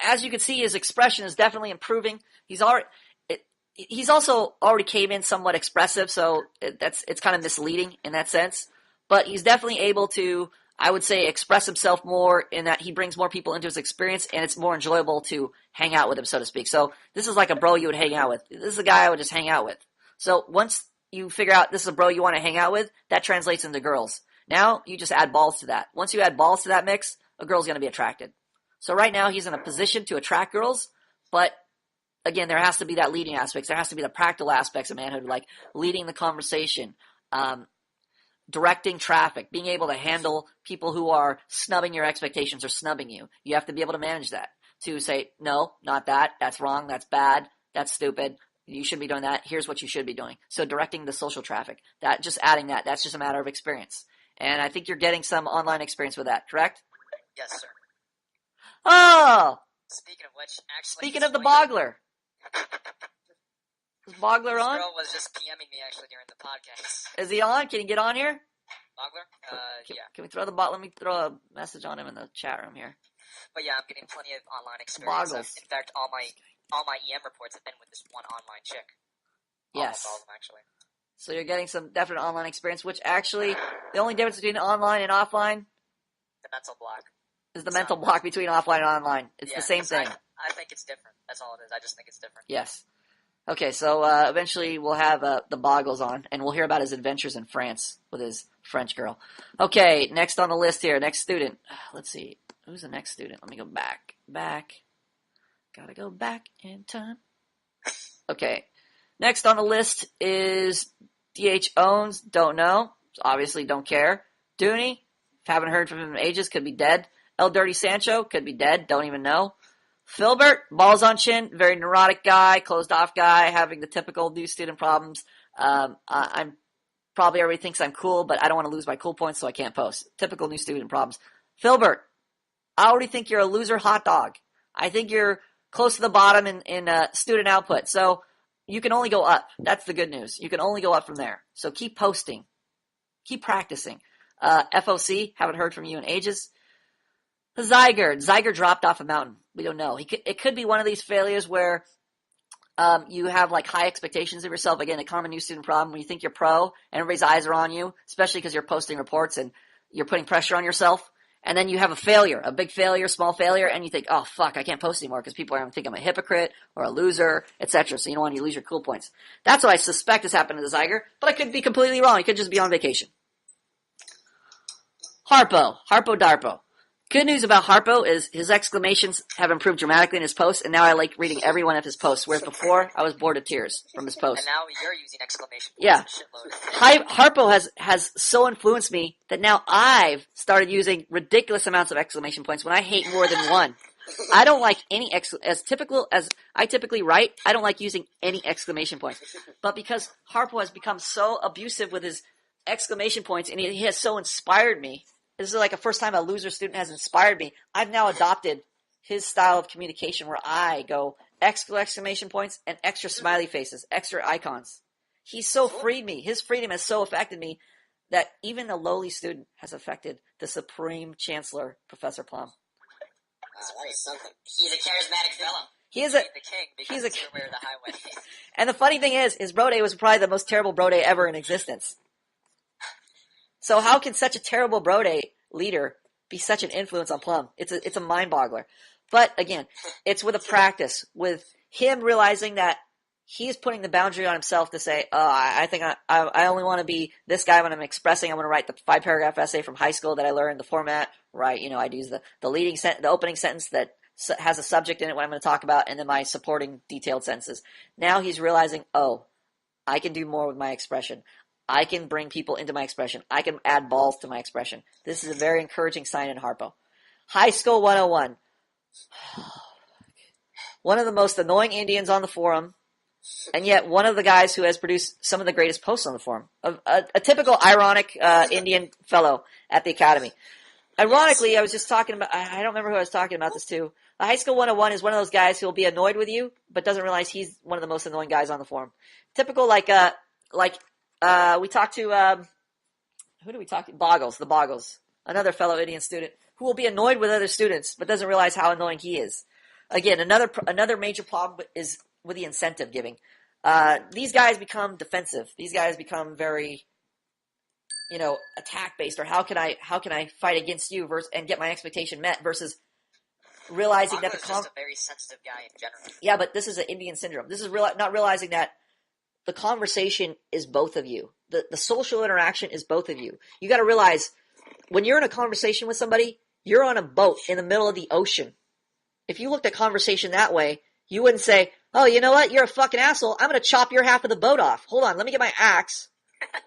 as you can see, his expression is definitely improving. He's also already came in somewhat expressive, so it's kind of misleading in that sense. But he's definitely able to, I would say, express himself more in that he brings more people into his experience, and it's more enjoyable to hang out with him, so to speak. So this is like a bro you would hang out with. This is a guy I would just hang out with. So once you figure out this is a bro you want to hang out with, that translates into girls. Now you just add balls to that. Once you add balls to that mix, a girl's going to be attracted. So right now he's in a position to attract girls, but again, there has to be that leading aspects. There has to be the practical aspects of manhood, like leading the conversation, directing traffic, being able to handle people who are snubbing your expectations or snubbing you. You have to be able to manage that. To say, no, not that, that's wrong, that's bad, that's stupid, you shouldn't be doing that, here's what you should be doing. So directing the social traffic, that's just a matter of experience. And I think you're getting some online experience with that, correct? Yes, sir. Oh! Speaking of which, actually... Speaking of the Boggler. Is Boggler this on? girl was just PMing me actually during the podcast. Is he on? Can he get on here? Bogler? Yeah. Can we throw let me throw a message on him in the chat room here. But yeah, I'm getting plenty of online experience. Boggles. In fact, all my EM reports have been with this one online chick. Yes. Almost all of them, actually. So you're getting some definite online experience, which actually, the only difference between online and offline The mental block. is the mental block between offline and online. It's the same thing. I think it's different. That's all it is. I just think it's different. Yes. Okay, so eventually we'll have the Boggles on, and we'll hear about his adventures in France with his French girl. Okay, next on the list here, next student. Let's see. Who's the next student? Let me go back. Gotta go back in time. Okay. Next on the list is DH Owens. Don't know. Obviously don't care. Dooney. Haven't heard from him in ages. Could be dead. El Dirty Sancho. Could be dead. Don't even know. Filbert. Balls on chin. Very neurotic guy. Closed off guy. Having the typical new student problems. I'm probably everybody thinks I'm cool, but I don't want to lose my cool points, so I can't post. Typical new student problems. Filbert. I already think you're a loser hot dog. I think you're close to the bottom in student output. So you can only go up. That's the good news. You can only go up from there. So keep posting. Keep practicing. FOC, haven't heard from you in ages. Zyger dropped off a mountain. We don't know. It could be one of these failures where You have like high expectations of yourself. Again, a common new student problem when you think you're pro and everybody's eyes are on you, especially because you're posting reports and you're putting pressure on yourself. And then you have a failure, a big failure, small failure, and you think, oh, fuck, I can't post anymore because people are going to think I'm a hypocrite or a loser, etc. So you don't want to lose your cool points. That's what I suspect has happened to the Zyger, but I could be completely wrong. He could just be on vacation. Harpo Darpo. Good news about Harpo is his exclamations have improved dramatically in his posts, and now I like reading every one of his posts, whereas before I was bored of tears from his posts. And now you're using exclamation points. Yeah. A shitload. Harpo has so influenced me that now I've started using ridiculous amounts of exclamation points when I hate more than one. I don't like any as I typically write, I don't like using any exclamation points. But because Harpo has become so abusive with his exclamation points and he has so inspired me, this is like the first time a loser student has inspired me. I've now adopted his style of communication where I go extra exclamation points and extra smiley faces, extra icons. He's so freed me. His freedom has so affected me that even a lowly student has affected the Supreme Chancellor, Professor Plum. That is something. He's a charismatic fellow. He is a The king because he's a- he's aware of the highway. And the funny thing is, his bro day was probably the most terrible bro day ever in existence. So how can such a terrible bro day leader be such an influence on Plum? It's a mind boggler. But again, it's with a practice, with him realizing that he's putting the boundary on himself to say, oh, I think I only want to be this guy when I'm expressing. I want to write the 5-paragraph essay from high school that I learned the format. Right, I'd use the opening sentence that has a subject in it what I'm going to talk about, and then my supporting detailed sentences. Now he's realizing, oh, I can do more with my expression. I can bring people into my expression. I can add balls to my expression. This is a very encouraging sign in Harpo. High School 101. One of the most annoying Indians on the forum, and yet one of the guys who has produced some of the greatest posts on the forum. A typical ironic Indian fellow at the academy. Ironically, I was just talking about, I don't remember who I was talking about this to. A High School 101 is one of those guys who will be annoyed with you, but doesn't realize he's one of the most annoying guys on the forum. Typical, we talked to, who do we talk to? The Boggles, another fellow Indian student, who will be annoyed with other students, but doesn't realize how annoying he is. Again, another major problem is with the incentive giving. These guys become defensive. These guys become very, attack based, or how can I fight against you and get my expectation met versus realizing that Marco's just a very sensitive guy in general. Yeah, but this is an Indian syndrome. This is not realizing that the conversation is both of you. The social interaction is both of you. You got to realize when you're in a conversation with somebody, you're on a boat in the middle of the ocean. If you looked at conversation that way, you wouldn't say, oh, you know what? You're a fucking asshole. I'm going to chop your half of the boat off. Hold on. Let me get my axe.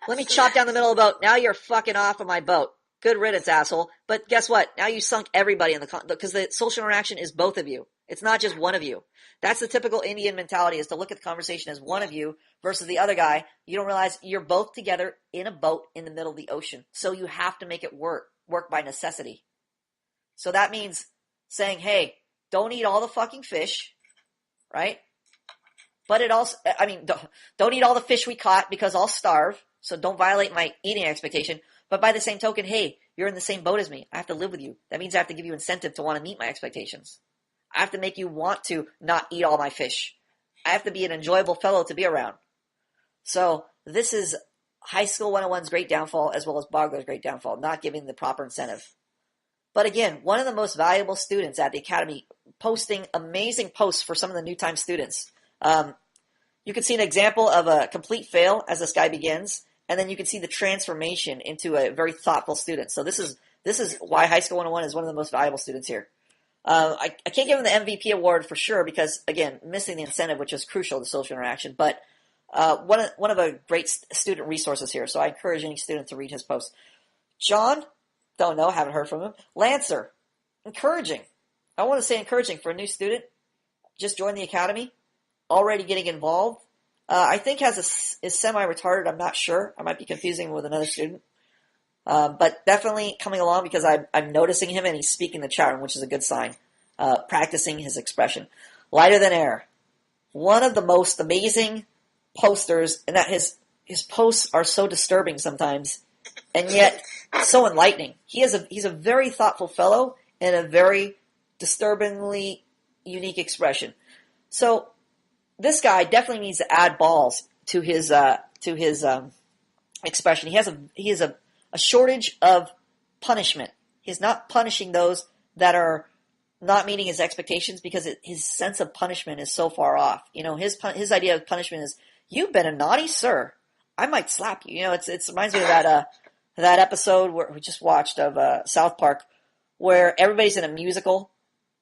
Let me chop down the middle of the boat. Now you're fucking off of my boat. Good riddance, asshole. But guess what? Now you sunk everybody in because the social interaction is both of you. It's not just one of you. That's the typical Indian mentality, is to look at the conversation as one of you versus the other guy. You don't realize you're both together in a boat in the middle of the ocean. So you have to make it work by necessity. So that means saying, hey, don't eat all the fucking fish, right? But it also, don't eat all the fish we caught because I'll starve. So don't violate my eating expectation. But by the same token, hey, you're in the same boat as me. I have to live with you. That means I have to give you incentive to want to meet my expectations. I have to make you want to not eat all my fish. I have to be an enjoyable fellow to be around. So this is High School 101's great downfall, as well as Bogler's great downfall, not giving the proper incentive. But again, one of the most valuable students at the academy, posting amazing posts for some of the new time students. You can see an example of a complete fail as this guy begins, and then you can see the transformation into a very thoughtful student. So this is why High School 101 is one of the most valuable students here. I can't give him the MVP award for sure because, again, missing the incentive, which is crucial to social interaction. But one of the great student resources here. So I encourage any student to read his post. John, don't know, haven't heard from him. Lancer, encouraging. I want to say encouraging for a new student. Just joined the academy, already getting involved. I think is semi-retarded. I'm not sure. I might be confusing him with another student. But definitely coming along because I'm noticing him and he's speaking the chat room, which is a good sign. Practicing his expression. Lighter than air. One of the most amazing posters, and that his posts are so disturbing sometimes, and yet so enlightening. He's a very thoughtful fellow and a very disturbingly unique expression. So this guy definitely needs to add balls to his expression. He has a shortage of punishment. He's not punishing those that are not meeting his expectations because his sense of punishment is so far off. You know, his idea of punishment is, you've been a naughty sir, I might slap you. You know, it reminds me of that episode where we just watched of South Park, where everybody's in a musical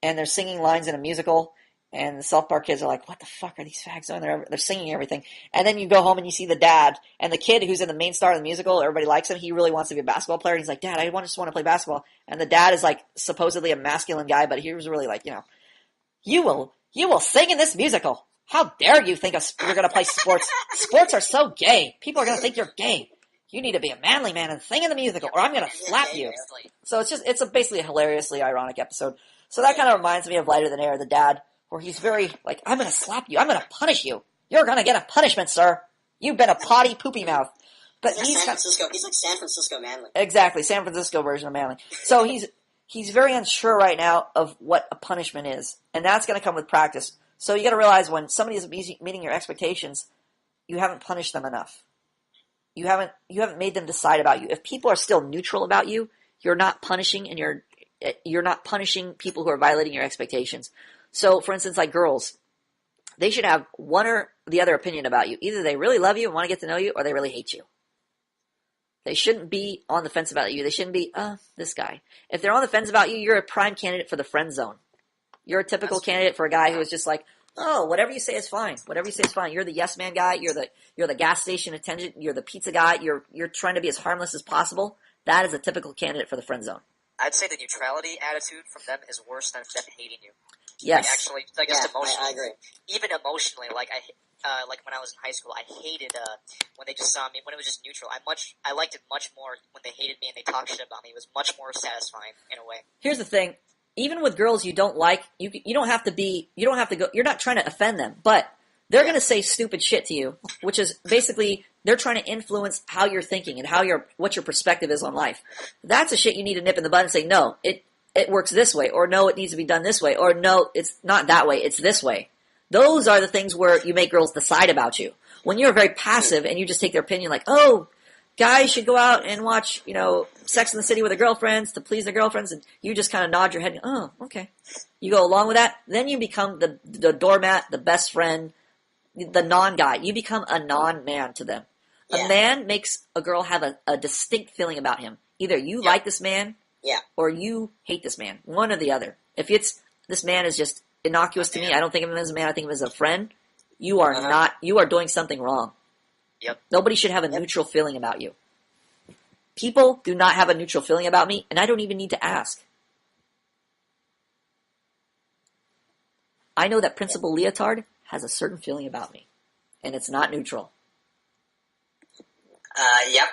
and they're singing lines in a musical, and the South Park kids are like, what the fuck are these fags doing? They're singing everything. And then you go home and you see the dad, and the kid who's in the main star of the musical, everybody likes him. He really wants to be a basketball player. And he's like, Dad, I just want to play basketball. And the dad is like supposedly a masculine guy, but he was really like, you know, you will sing in this musical. How dare you think you're going to play sports? Sports are so gay. People are going to think you're gay. You need to be a manly man and sing in the musical, or I'm going to slap you. So it's basically a hilariously ironic episode. So that kind of reminds me of Lighter Than Air, the dad, where he's very like, I'm going to slap you. I'm going to punish you. You're going to get a punishment, sir. You've been a potty poopy mouth. But he's like San Francisco Manly. Exactly, San Francisco version of Manly. So he's very unsure right now of what a punishment is, and that's going to come with practice. So you got to realize when somebody is meeting your expectations, you haven't punished them enough. You haven't made them decide about you. If people are still neutral about you, you're not punishing, and you're not punishing people who are violating your expectations. So, for instance, like girls, they should have one or the other opinion about you. Either they really love you and want to get to know you, or they really hate you. They shouldn't be on the fence about you. They shouldn't be, this guy. If they're on the fence about you, you're a prime candidate for the friend zone. You're a typical candidate for a guy who is just like, oh, whatever you say is fine. Whatever you say is fine. You're the yes man guy. You're the gas station attendant. You're the pizza guy. You're trying to be as harmless as possible. That is a typical candidate for the friend zone. I'd say the neutrality attitude from them is worse than them hating you. Yes. Like actually, like just emotionally. I agree. Even emotionally, like like when I was in high school, I hated when they just saw me, when it was just neutral. I liked it much more when they hated me and they talked shit about me. It was much more satisfying in a way. Here's the thing. Even with girls you don't like, you don't have to go, you're not trying to offend them, but they're going to say stupid shit to you, which is basically they're trying to influence how you're thinking and what your perspective is on life. That's a shit you need to nip in the bud and say, no, it works this way, or no, it needs to be done this way, or no, it's not that way, it's this way. Those are the things where you make girls decide about you. When you're very passive and you just take their opinion like, oh, guys should go out and watch, Sex in the City with their girlfriends to please their girlfriends, and you just kind of nod your head and, oh, okay. You go along with that, then you become the doormat, the best friend, the non-guy. You become a non-man to them. A man makes a girl have a distinct feeling about him. Either you like this man, or you hate this man. One or the other. If this man is just innocuous to me, I don't think of him as a man, I think of him as a friend, you are doing something wrong. Yep. Nobody should have a neutral feeling about you. People do not have a neutral feeling about me, and I don't even need to ask. I know that Principal Leotard has a certain feeling about me, and it's not neutral. Yep.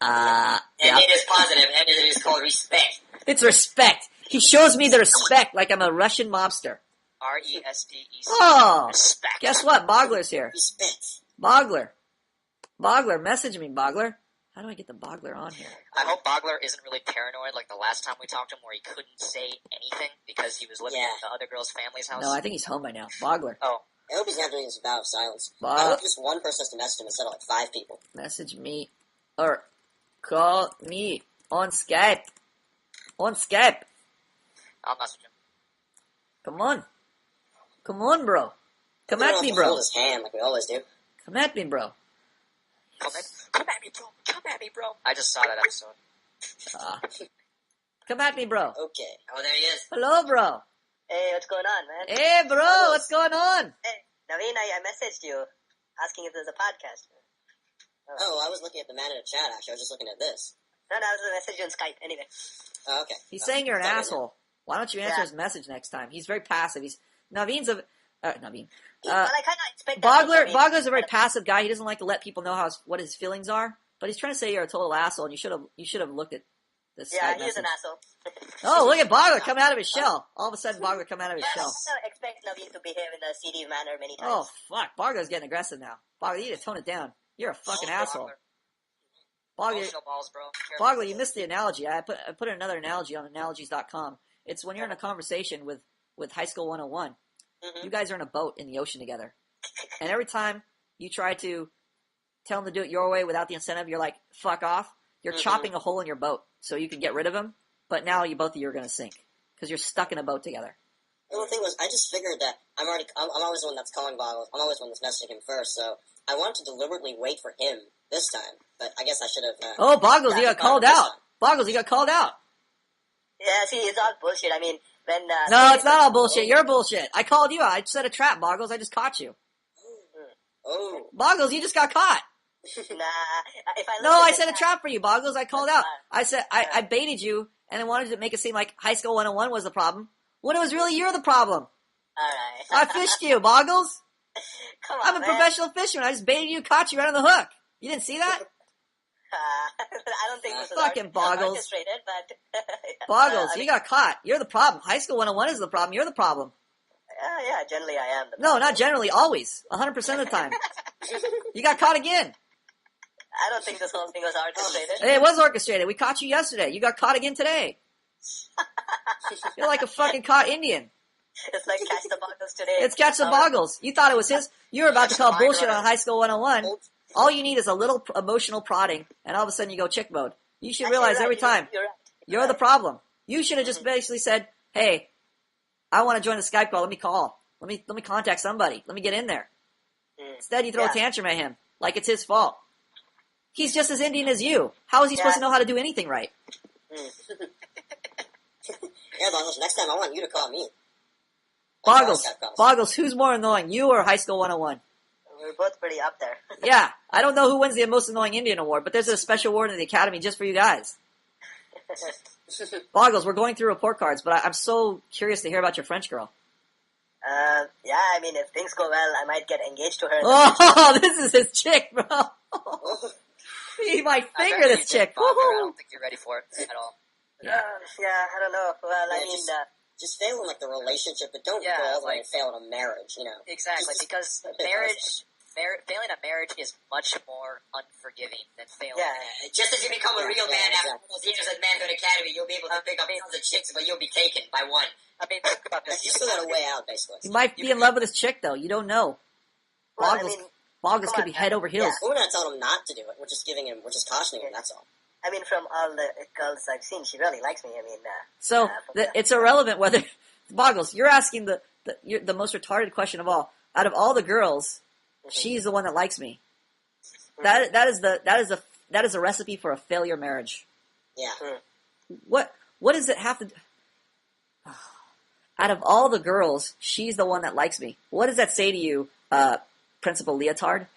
Yep. It is positive, and it is called respect. It's respect. He shows me the respect like I'm a Russian mobster. RESPEC. Oh, Respect. guess what? Bogler's here. Respect. Bogler, message me, Bogler. How do I get the Bogler on here? I hope Bogler isn't really paranoid like the last time we talked to him where he couldn't say anything because he was living at the other girl's family's house. No, I think he's home by now. Bogler. Oh. I hope he's not doing his vow of silence. I hope just one person has to message him instead of like 5 people. Message me or call me on Skype. On Skype. I'll message him. Come on, bro. Come at me, bro. Hold his hand like we always do. Come at me, bro. Come at me, bro. Come at me, bro. I just saw that episode. Come at me, bro. Okay. Oh, there he is. Hello, bro. Hey, what's going on, man? Hey, bro. What's going on? Hey, Naveen, I messaged you asking if there's a podcast. Oh, I was looking at the man in the chat, actually. I was just looking at this. No, I was going to message you on Skype anyway. Oh, okay. He's saying you're an asshole. Why don't you answer his message next time? He's very passive. Naveen's a... Naveen. Well, I kind of expect that. Bogler's a very passive guy. He doesn't like to let people know what his feelings are. But he's trying to say you're a total asshole, and you should have looked at this. Yeah, he is an asshole. Oh, look at Bogler coming out of his shell. All of a sudden, Bogler coming out of his shell. I also expect Naveen to behave in a CD manner many times. Oh, fuck. Bogler's getting aggressive now. Bogler, you need to tone it down. You're a fucking asshole. Bogler, Emotional balls, bro. Bogler, you missed the analogy. I put another analogy on analogies.com. It's when you're in a conversation with High School 101. You guys are in a boat in the ocean together. And every time you try to tell him to do it your way without the incentive, you're like, fuck off. You're chopping a hole in your boat so you can get rid of him. But now both of you are going to sink because you're stuck in a boat together. The whole thing was, I just figured that I'm always the one that's calling Boggles. I'm always the one that's messaging him first, so I wanted to deliberately wait for him this time. But I guess I should have... oh, Boggles, you got called out. Boggles, you got called out. Yeah, see, it's all bullshit. I mean, when... no, it's not all bullshit. You're bullshit. I called you out. I set a trap, Boggles. I just caught you. Oh. Boggles, you just got caught. Nah, if I No, I set a trap for you, Boggles. I called out. I said, I baited you, and I wanted to make it seem like High School 101 was the problem. When it was really you're the problem. Alright. I fished you, Boggles. Come on, I'm a professional fisherman. I just baited you, caught you right on the hook. You didn't see that? I don't think this is fucking Boggles. orchestrated, but... Boggles, you got caught. You're the problem. High School 101 is the problem. You're the problem. Yeah, generally I am. No, not generally. Always. 100% of the time. You got caught again. I don't think this whole thing was orchestrated. Hey, it was orchestrated. We caught you yesterday. You got caught again today. You're like a fucking caught Indian. It's like Catch the Boggles today. It's Catch the Boggles. You thought it was his. You were about to call bullshit on High School 101. All you need is a little emotional prodding, and all of a sudden you go chick mode. You should realize every time you're the problem. You should have just basically said, "Hey, I want to join the Skype call. Let me call. Let me contact somebody. Let me get in there." Instead, you throw a tantrum at him like it's his fault. He's just as Indian as you. How is he supposed to know how to do anything right? Yeah, Boggles, next time I want you to call me. Boggles, who's more annoying, you or High School 101? We're both pretty up there. Yeah, I don't know who wins the most annoying Indian award, but there's a special award in the Academy just for you guys. Boggles, we're going through report cards, but I'm so curious to hear about your French girl. Yeah, I mean, if things go well, I might get engaged to her. Oh, this is his chick, bro. He might finger this chick. I don't think you're ready for it at all. Yeah, I don't know. Well, I mean... Just fail in, like, the relationship, but don't go all the way and fail in a marriage, you know. Exactly, because failing a marriage is much more unforgiving than failing. Yeah, just as you become a real man after all those years at Manhood Academy, you'll be able to pick up tons of chicks, but you'll be taken by one. I mean, think about this. You still got a way out, basically. You might be in love with this chick, though. You don't know. Well, Boggles could be head over heels. We're not telling him not to do it. We're just cautioning him, that's all. I mean, from all the girls I've seen, she really likes me. I mean, it's irrelevant whether Boggles. You're asking the most retarded question of all. Out of all the girls, she's the one that likes me. That is a recipe for a failure marriage. Yeah. What does it have to? Out of all the girls, she's the one that likes me. What does that say to you, Principal Leotard?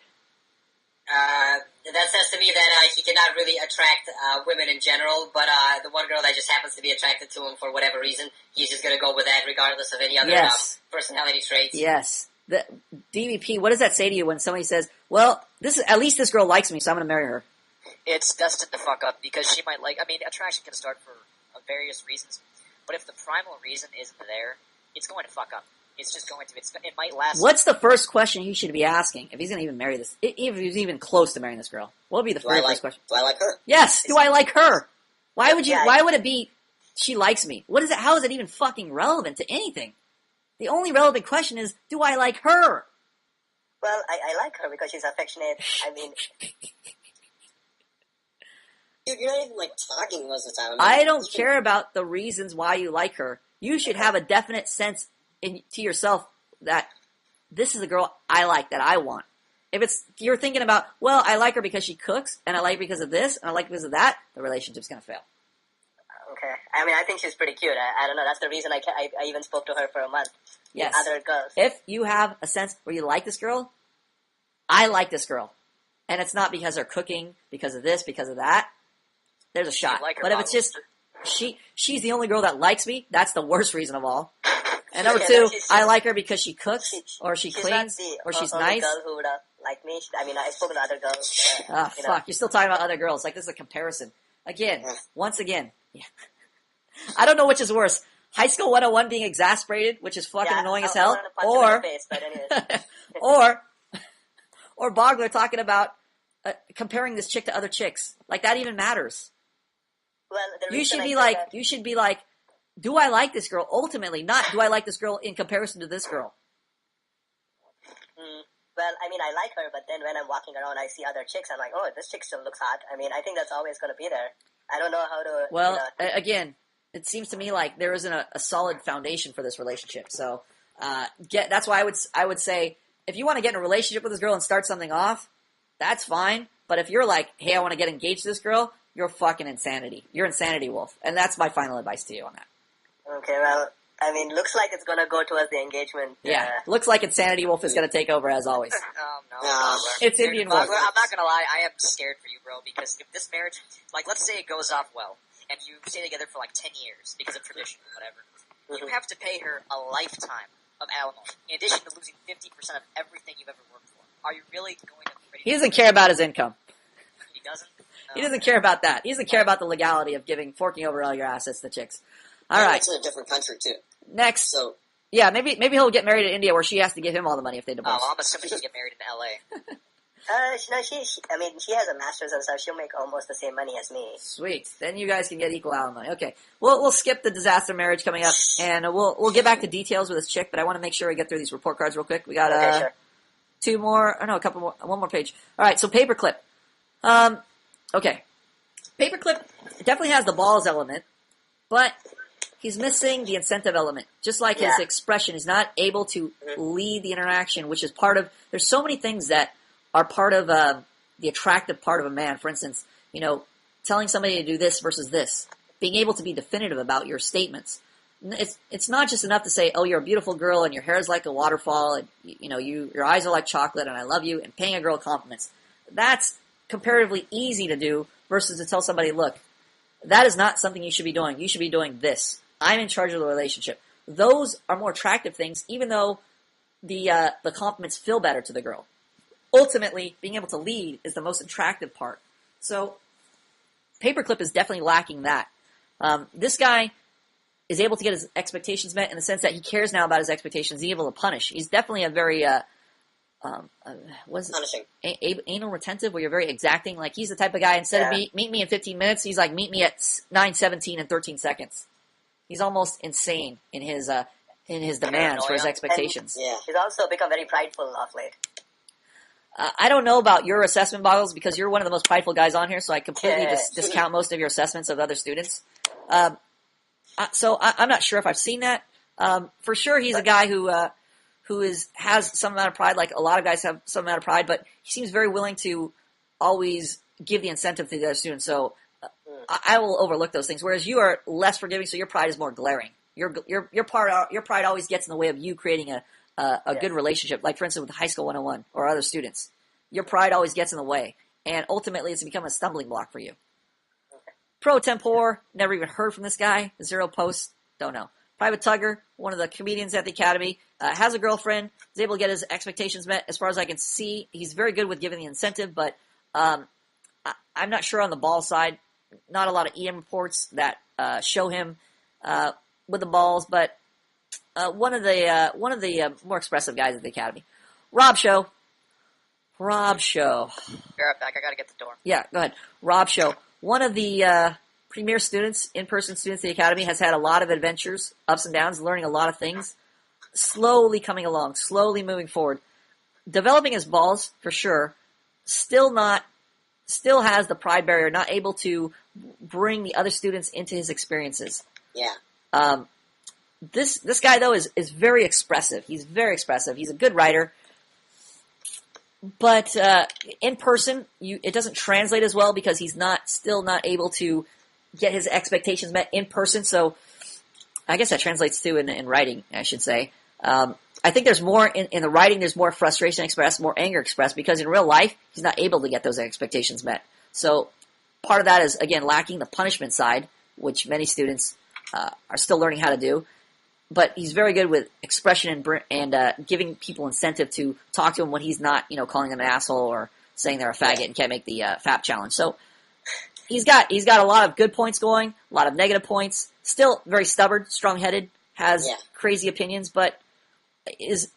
That says to me that he cannot really attract women in general, but the one girl that just happens to be attracted to him for whatever reason, he's just going to go with that regardless of any other personality traits. Yes. The DVP, what does that say to you when somebody says, well, at least this girl likes me, so I'm going to marry her? It's destined to fuck up because she might attraction can start for various reasons, but if the primal reason isn't there, it's going to fuck up. It's just going to. It might last. What's the first question he should be asking if he's going to even marry this? If he's even close to marrying this girl, what would be the first question? Do I like her? Yes. Do I like her? Why would you? Why would it be? She likes me. What is it? How is it even fucking relevant to anything? The only relevant question is, do I like her? Well, I like her because she's affectionate. I mean, dude, you're not even talking most of the time. I don't care about the reasons why you like her. You should have a definite sense to yourself that this is a girl I like, that I want. If you're thinking about, well, I like her because she cooks, and I like her because of this, and I like her because of that, the relationship's gonna fail. Okay. I mean, I think she's pretty cute. I don't know. That's the reason I even spoke to her for a month. Yes. With other girls. If you have a sense where you like this girl, I like this girl. And it's not because they're cooking, because of this, because of that. There's a shot. But if it's just, she's the only girl that likes me, that's the worst reason of all. And number two, I like her because she cooks, or she cleans, or she's nice. Girl who would like me. I mean, I spoke to other girls. Fuck. You're still talking about other girls. Like, this is a comparison. Once again. Yeah. I don't know which is worse. High School 101 being exasperated, which is fucking annoying as hell, or Bogler talking about comparing this chick to other chicks. Like, that even matters. Well, you should be like, do I like this girl? Ultimately, not do I like this girl in comparison to this girl. Well, I mean, I like her, but then when I'm walking around, I see other chicks. I'm like, oh, this chick still looks hot. I mean, I think that's always going to be there. I don't know how to. Well, again, it seems to me like there isn't a solid foundation for this relationship. So, that's why I would say if you want to get in a relationship with this girl and start something off, that's fine. But if you're like, hey, I want to get engaged to this girl, you're fucking insanity. You're insanity wolf, and that's my final advice to you on that. Okay, well, I mean, looks like it's going to go towards the engagement. Yeah, looks like Insanity Wolf is going to take over as always. No. It's Indian Wolf. I'm not going to lie, I am scared for you, bro, because if this marriage, like, let's say it goes off well, and you stay together for, like, 10 years because of tradition or whatever, you have to pay her a lifetime of alimony, in addition to losing 50% of everything you've ever worked for. Are you really going to... He doesn't care about his income. He doesn't? He doesn't care about that. He doesn't care about the legality of forking over all your assets to chicks. All right. It's in a different country, too. Next. So, yeah, maybe he'll get married in India where she has to give him all the money if they divorce. Oh, I'm assuming he'll get married in L.A. I mean, she has a master's and stuff. She'll make almost the same money as me. Sweet. Then you guys can get equal alimony. Okay. We'll skip the disaster marriage coming up, and we'll get back to details with this chick, but I want to make sure we get through these report cards real quick. We got Sure. a couple more, one more page. All right, so paperclip. Okay. Paperclip definitely has the balls element, but he's missing the incentive element. Just like his expression, he's not able to lead the interaction, which is part of, there's so many things that are part of the attractive part of a man. For instance, telling somebody to do this versus this. Being able to be definitive about your statements. It's not just enough to say, oh, you're a beautiful girl and your hair is like a waterfall and, your eyes are like chocolate and I love you, and paying a girl compliments. That's comparatively easy to do versus to tell somebody, look, that is not something you should be doing. You should be doing this. I'm in charge of the relationship. Those are more attractive things, even though the compliments feel better to the girl. Ultimately, being able to lead is the most attractive part. So, Paperclip is definitely lacking that. This guy is able to get his expectations met in the sense that he cares now about his expectations. He's able to punish. He's definitely a very punishing. Anal retentive, where you're very exacting. Like, he's the type of guy, instead of meet me in 15 minutes, he's like, meet me at 9:17 and 13 seconds. He's almost insane in his demands for his expectations. And he's also become very prideful of late. I don't know about your assessment, Boggles, because you're one of the most prideful guys on here, so I completely discount most of your assessments of other students. So I'm not sure if I've seen that. For sure, he's a guy who has some amount of pride, like a lot of guys have some amount of pride, but he seems very willing to always give the incentive to the other students. So I will overlook those things. Whereas you are less forgiving, so your pride is more glaring. Your pride always gets in the way of you creating a good relationship. Like, for instance, with High School 101 or other students, your pride always gets in the way, and ultimately it's become a stumbling block for you. Pro Tempore, never even heard from this guy. 0 posts, don't know. Private Tugger, one of the comedians at the Academy, has a girlfriend, is able to get his expectations met. As far as I can see, he's very good with giving the incentive, but I'm not sure on the ball side. Not a lot of EM reports that show him with the balls, but one of the more expressive guys at the Academy. Rob Show. Be right back, I gotta get the door. Yeah, go ahead. Rob Show. One of the premier students, in-person students at the Academy, has had a lot of adventures, ups and downs, learning a lot of things, slowly coming along, slowly moving forward. Developing his balls, for sure, still has the pride barrier, not able to bring the other students into his experiences. Yeah. This guy, though, is very expressive. He's very expressive. He's a good writer. But in person, it doesn't translate as well because he's still not able to get his expectations met in person. So I guess that translates too in writing, I should say. I think there's more in the writing. There's more frustration expressed, more anger expressed, because in real life he's not able to get those expectations met. So part of that is, again, lacking the punishment side, which many students are still learning how to do. But he's very good with expression and giving people incentive to talk to him when he's not, calling them an asshole or saying they're a faggot and can't make the FAP challenge. So he's got a lot of good points going, a lot of negative points. Still very stubborn, strong-headed, has crazy opinions, but is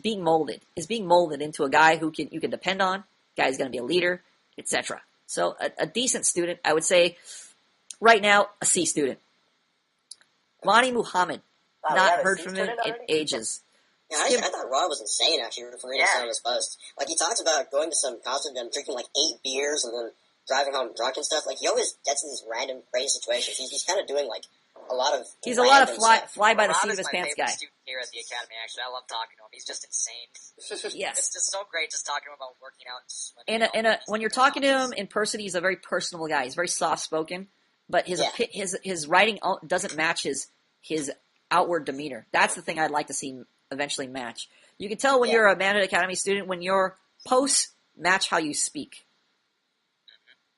being molded. Is being molded into a guy who you can depend on. Guy who's going to be a leader, etc. So a decent student, I would say. Right now, a C student. Lonnie Muhammad, not heard from him in ages. Yeah, I thought Rod was insane, actually, for reading some of his posts. Like, he talks about going to some concert and drinking, like, 8 beers and then driving home drunk and stuff. Like, he always gets in these random, crazy situations. He's kind of doing, like, a lot of He's a lot of fly by the seat of his pants guy. Student here at the academy, actually. I love talking to him. He's just insane. Yes. It's just so great just talking about working out and swimming. When you're talking to him in person, he's a very personable guy. He's very soft-spoken, but his writing doesn't match his outward demeanor. That's the thing I'd like to see eventually match. You can tell when you're a Manhood Academy student when your posts match how you speak.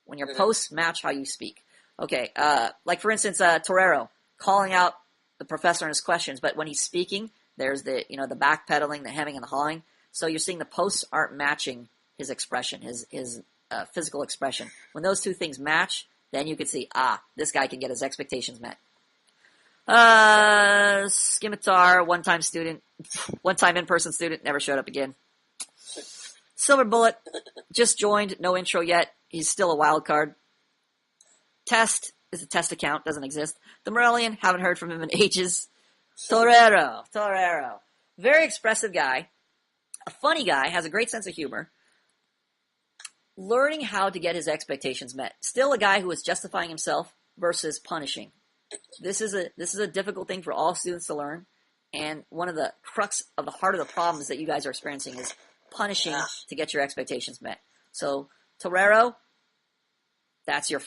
When your posts match how you speak. Okay, like for instance, Torero calling out the professor and his questions, but when he's speaking, there's the backpedaling, the hemming, and the hawing. So you're seeing the posts aren't matching his expression, his physical expression. When those two things match, then you can see, this guy can get his expectations met. Scimitar, one-time in-person student, never showed up again. Silver Bullet, just joined, no intro yet. He's still a wild card. Test is a test account, doesn't exist. The Morellian, haven't heard from him in ages. Torero. Very expressive guy. A funny guy, has a great sense of humor. Learning how to get his expectations met. Still a guy who is justifying himself versus punishing. This is a difficult thing for all students to learn, and one of the crux of the heart of the problems that you guys are experiencing is punishing to get your expectations met. So, Torero, that's your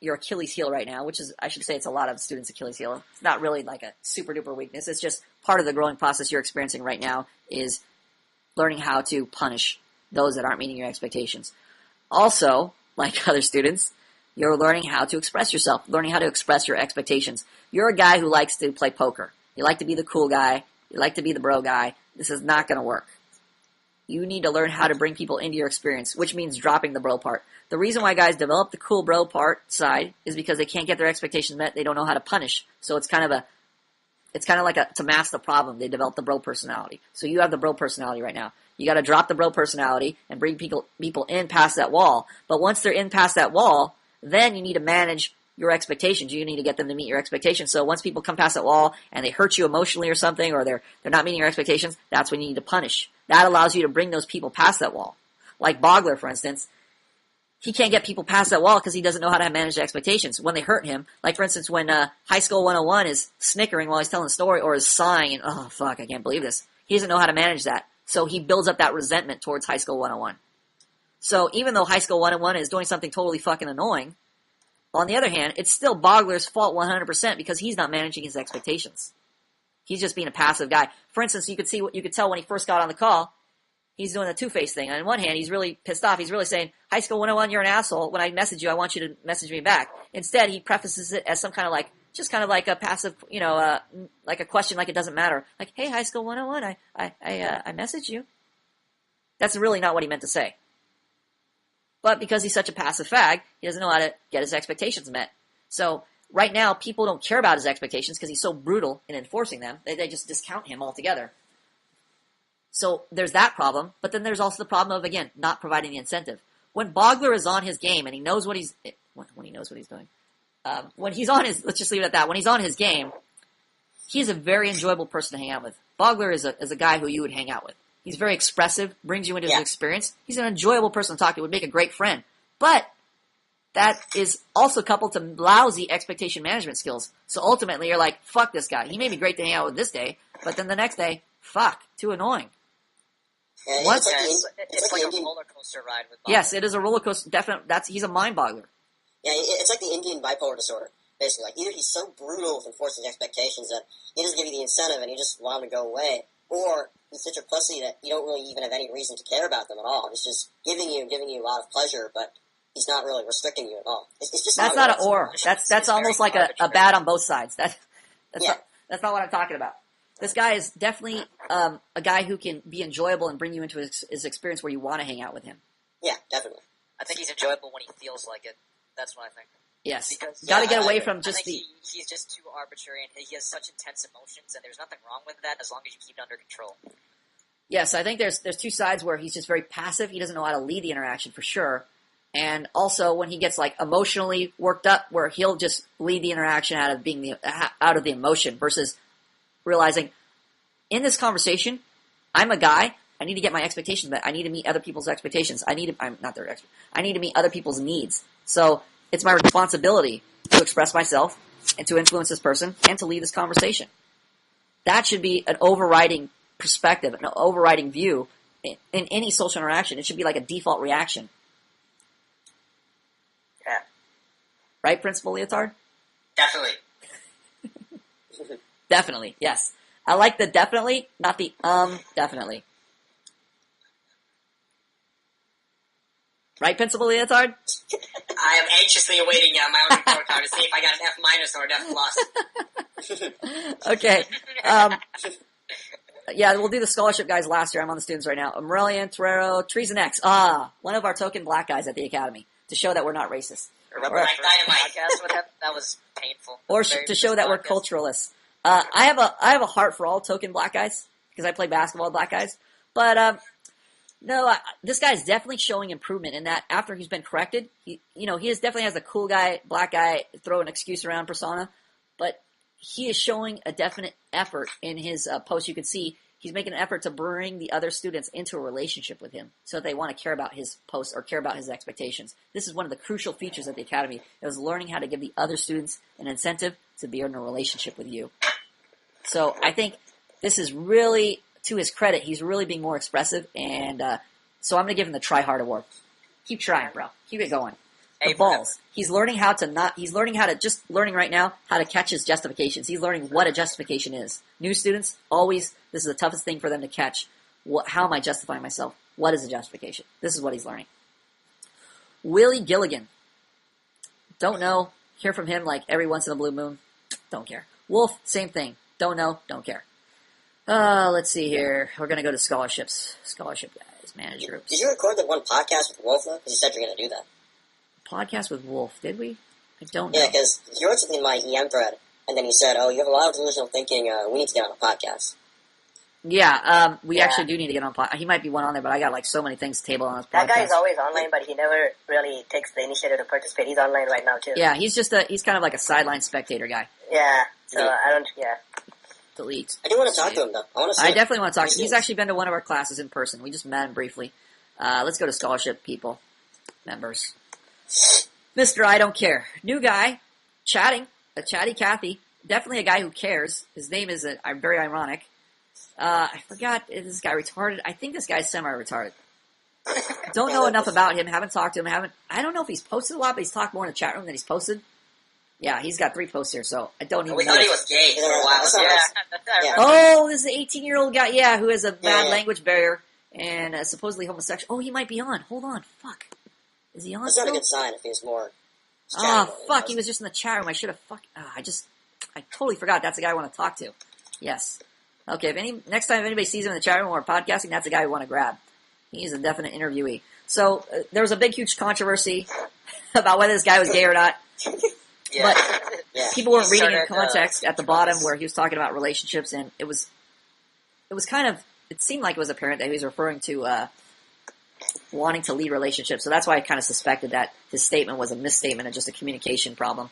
Achilles heel right now, which is, I should say, it's a lot of students' Achilles heel. It's not really like a super duper weakness. It's just part of the growing process you're experiencing right now is learning how to punish those that aren't meeting your expectations. Also, like other students, you're learning how to express yourself, learning how to express your expectations. You're a guy who likes to play poker. You like to be the cool guy. You like to be the bro guy. This is not going to work. You need to learn how to bring people into your experience, which means dropping the bro part. The reason why guys develop the cool bro part side is because they can't get their expectations met. They don't know how to punish. So it's kind of to mask the problem. They develop the bro personality. So you have the bro personality right now. You got to drop the bro personality and bring people in past that wall. But once they're in past that wall, then you need to manage your expectations. You need to get them to meet your expectations. So once people come past that wall and they hurt you emotionally or something, or they're not meeting your expectations, that's when you need to punish. That allows you to bring those people past that wall. Like Bogler, for instance, he can't get people past that wall because he doesn't know how to manage the expectations. When they hurt him, like for instance, when High School 101 is snickering while he's telling the story, or is sighing, and oh fuck, I can't believe this. He doesn't know how to manage that. So he builds up that resentment towards High School 101. So even though High School 101 is doing something totally fucking annoying, on the other hand, it's still Bogler's fault 100% because he's not managing his expectations. He's just being a passive guy. For instance, you could tell when he first got on the call, he's doing the two-face thing. On one hand, he's really pissed off. He's really saying, High School 101, you're an asshole. When I message you, I want you to message me back. Instead, he prefaces it as some kind of like a passive, like a question like it doesn't matter. Like, hey, High School 101, I messaged you. That's really not what he meant to say. But because he's such a passive fag, he doesn't know how to get his expectations met. So right now, people don't care about his expectations because he's so brutal in enforcing them. They just discount him altogether. So there's that problem. But then there's also the problem of, again, not providing the incentive. When Bogler is on his game and he knows what he's doing, when he's on his, let's just leave it at that. When he's on his game, he's a very enjoyable person to hang out with. Bogler is a guy who you would hang out with. He's very expressive, brings you into his experience. He's an enjoyable person to talk to, would make a great friend. But that is also coupled to lousy expectation management skills. So ultimately, you're like, fuck this guy. He may be great to hang out with this day, but then the next day, fuck, too annoying. Yeah, it's like a roller coaster ride with Bogler. Yes, it is a roller coaster. Definitely, he's a mind boggler. Yeah, it's like the Indian bipolar disorder, basically. Like, either he's so brutal with enforcing expectations that he doesn't give you the incentive and you just want him to go away, or he's such a pussy that you don't really even have any reason to care about them at all. He's just giving you a lot of pleasure, but he's not really restricting you at all. It's just that's not an or. That's almost like a bad on both sides. That's not what I'm talking about. This guy is definitely a guy who can be enjoyable and bring you into his experience where you want to hang out with him. Yeah, definitely. I think he's enjoyable when he feels like it. That's what I think. Yes. Got to get away from just he's just too arbitrary, and he has such intense emotions, and there's nothing wrong with that as long as you keep it under control. Yes, I think there's two sides where he's just very passive. He doesn't know how to lead the interaction for sure. And also when he gets like emotionally worked up, where he'll just lead the interaction out of the emotion versus realizing in this conversation, I'm a guy. I need to get my expectations met. I need to meet other people's expectations. I'm not their expert. I need to meet other people's needs. So it's my responsibility to express myself and to influence this person and to lead this conversation. That should be an overriding perspective, an overriding view in any social interaction. It should be like a default reaction. Yeah. Right, Principal Leotard? Definitely. Definitely, yes. I like the definitely, not the definitely. Right, Principal Leotard? I am anxiously awaiting my own report card to see if I got an F minus or an F plus. Okay. Yeah, we'll do the scholarship guys last year. I'm on the students right now. Aurelian, Torero, Treason X. One of our token black guys at the academy to show that we're not racist. Remember Like that Dynamite. podcast with him? That was painful. Or Very to show that we're podcast. culturalists. I have a heart for all token black guys because I play basketball with black guys. But no, this guy's definitely showing improvement in that after he's been corrected. He definitely has a cool guy, black guy, throw an excuse around persona, but he is showing a definite effort in his post. You can see he's making an effort to bring the other students into a relationship with him so that they want to care about his posts or care about his expectations. This is one of the crucial features of the academy. It was learning how to give the other students an incentive to be in a relationship with you. So I think this is really, to his credit, he's really being more expressive, and so I'm going to give him the Try Hard Award. Keep trying, bro. Keep it going. The balls. He's learning how to learning right now how to catch his justifications. He's learning what a justification is. New students, always, this is the toughest thing for them to catch. How am I justifying myself? What is a justification? This is what he's learning. Willie Gilligan. Don't know. Hear from him like every once in a blue moon. Don't care. Wolf, same thing. Don't know. Don't care. Let's see here. We're going to go to scholarships. Scholarship guys, manage groups. Did you record the one podcast with Wolf, though? Because you said you're going to do that. Podcast with Wolf, did we? I don't know. Yeah, because you wrote something in my EM thread, and then you said, you have a lot of delusional thinking, we need to get on a podcast. Yeah, we actually do need to get on podcast. He might be one on there, but I got like so many things tabled on his podcast. That guy is always online, but he never really takes the initiative to participate. He's online right now, too. Yeah, he's kind of like a sideline spectator guy. Yeah, Delete. I do want to talk to him, though. I definitely want to talk to him. He's actually been to one of our classes in person. We just met him briefly. Let's go to scholarship people. Members. Mr. I Don't Care. New guy. Chatting. A chatty Kathy. Definitely a guy who cares. His name is very ironic. I forgot, is this guy retarded? I think this guy's semi-retarded. Don't know enough about him. Haven't talked to him. I don't know if he's posted a lot, but he's talked more in the chat room than he's posted. Yeah, he's got 3 posts here, so I don't even We know. thought he was gay for a while. Yeah. Oh, this is an 18-year-old guy, who has a bad language barrier and supposedly homosexual. Oh, he might be on. Hold on. Fuck. Is he on That's still? not a good sign if he's more... Fuck, he was just in the chat room. I should have I totally forgot that's the guy I want to talk to. Yes. Okay, next time if anybody sees him in the chat room or podcasting, that's the guy we want to grab. He's a definite interviewee. So, there was a big, huge controversy about whether this guy was gay or not. Yeah. But people weren't reading in context at the bottom where he was talking about relationships, and it seemed like it was apparent that he was referring to wanting to lead relationships. So that's why I kind of suspected that his statement was a misstatement and just a communication problem.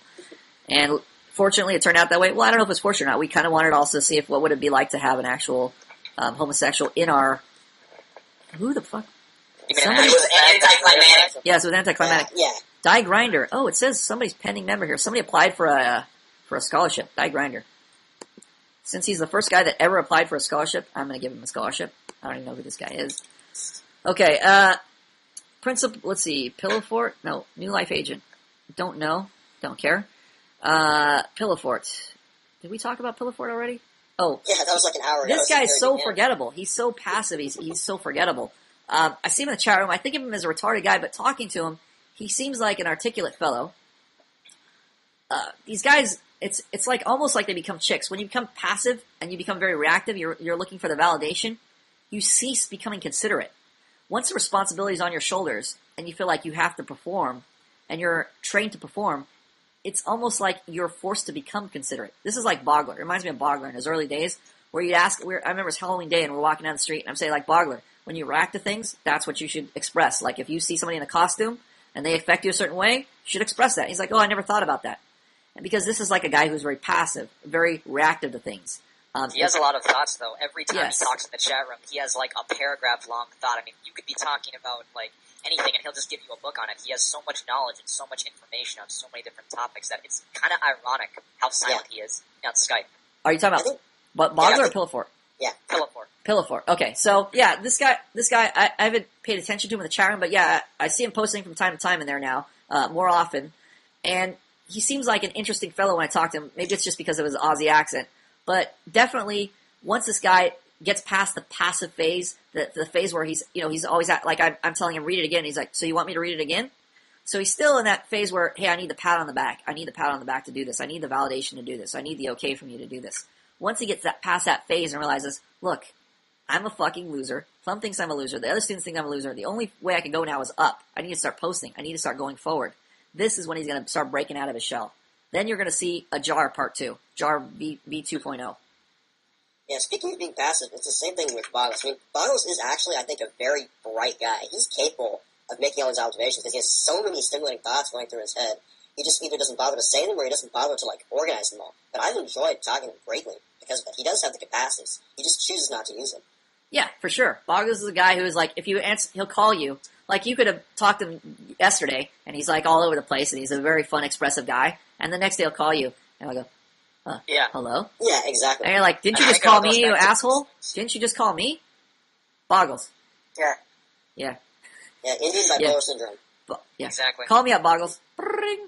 And fortunately, it turned out that way. Well, I don't know if it's fortunate or not. We kind of wanted to also see what would it be like to have an actual homosexual in our... Who the fuck? It was anticlimactic. Yes, it was anticlimactic. Yeah. Die Grinder. Oh, it says somebody's pending member here. Somebody applied for a scholarship. Die Grinder. Since he's the first guy that ever applied for a scholarship, I'm going to give him a scholarship. I don't even know who this guy is. Okay, Principal, let's see, Pillow Fort? No, New Life Agent. Don't know. Don't care. Pillow Fort. Did we talk about Pillow Fort already? Oh. Yeah, that was like an hour ago. This guy's so forgettable. He's so passive. He's so forgettable. I see him in the chat room. I think of him as a retarded guy, but talking to him, he seems like an articulate fellow. These guys, it's like almost like they become chicks. When you become passive and you become very reactive, you're looking for the validation, you cease becoming considerate. Once the responsibility is on your shoulders and you feel like you have to perform and you're trained to perform, it's almost like you're forced to become considerate. This is like Bogler. It reminds me of Bogler in his early days where you'd ask, I remember it was Halloween day and we're walking down the street and I'm saying like, Bogler, when you react to things, that's what you should express. Like if you see somebody in a costume and they affect you a certain way, you should express that. He's like, oh, I never thought about that. And because this is like a guy who's very passive, very reactive to things. He has a lot of thoughts, though. Every time Yes. he talks in the chat room, he has like a paragraph-long thought. I mean, you could be talking about like anything, and he'll just give you a book on it. He has so much knowledge and so much information on so many different topics that it's kind of ironic how silent he is on Skype. Are you talking about Bogler or Pillowfort? Yeah. Pillowfort. Okay, so yeah, this guy, I haven't paid attention to him in the chat room, but yeah, I see him posting from time to time in there now, more often, and he seems like an interesting fellow when I talk to him. Maybe it's just because of his Aussie accent, but definitely once this guy gets past the passive phase, the phase where he's always at, like I'm telling him, read it again. He's like, so you want me to read it again? So he's still in that phase where, hey, I need the pat on the back. I need the pat on the back to do this. I need the validation to do this. I need the okay from you to do this. Once he gets past that phase and realizes, look, I'm a fucking loser. Plum thinks I'm a loser. The other students think I'm a loser. The only way I can go now is up. I need to start posting. I need to start going forward. This is when he's going to start breaking out of his shell. Then you're going to see a Jar Part 2. Jar V 2.0. Yeah, speaking of being passive, it's the same thing with Boggles. I mean, Boggles is actually, I think, a very bright guy. He's capable of making all these observations because he has so many stimulating thoughts going through his head. He just either doesn't bother to say them or he doesn't bother to, like, organize them all. But I've enjoyed talking to him greatly because of it. He does have the capacities. He just chooses not to use them. Yeah, for sure. Boggles is a guy who is like, if you answer, he'll call you. Like, you could have talked to him yesterday, and he's like all over the place, and he's a very fun, expressive guy. And the next day he'll call you, and he'll go, hello? Yeah, exactly. And you're like, didn't you just call me, you asshole? Didn't you just call me? Boggles. Yeah. Yeah. Yeah, Indian bipolar syndrome. Yeah. Exactly. Call me up, Boggles. Ring.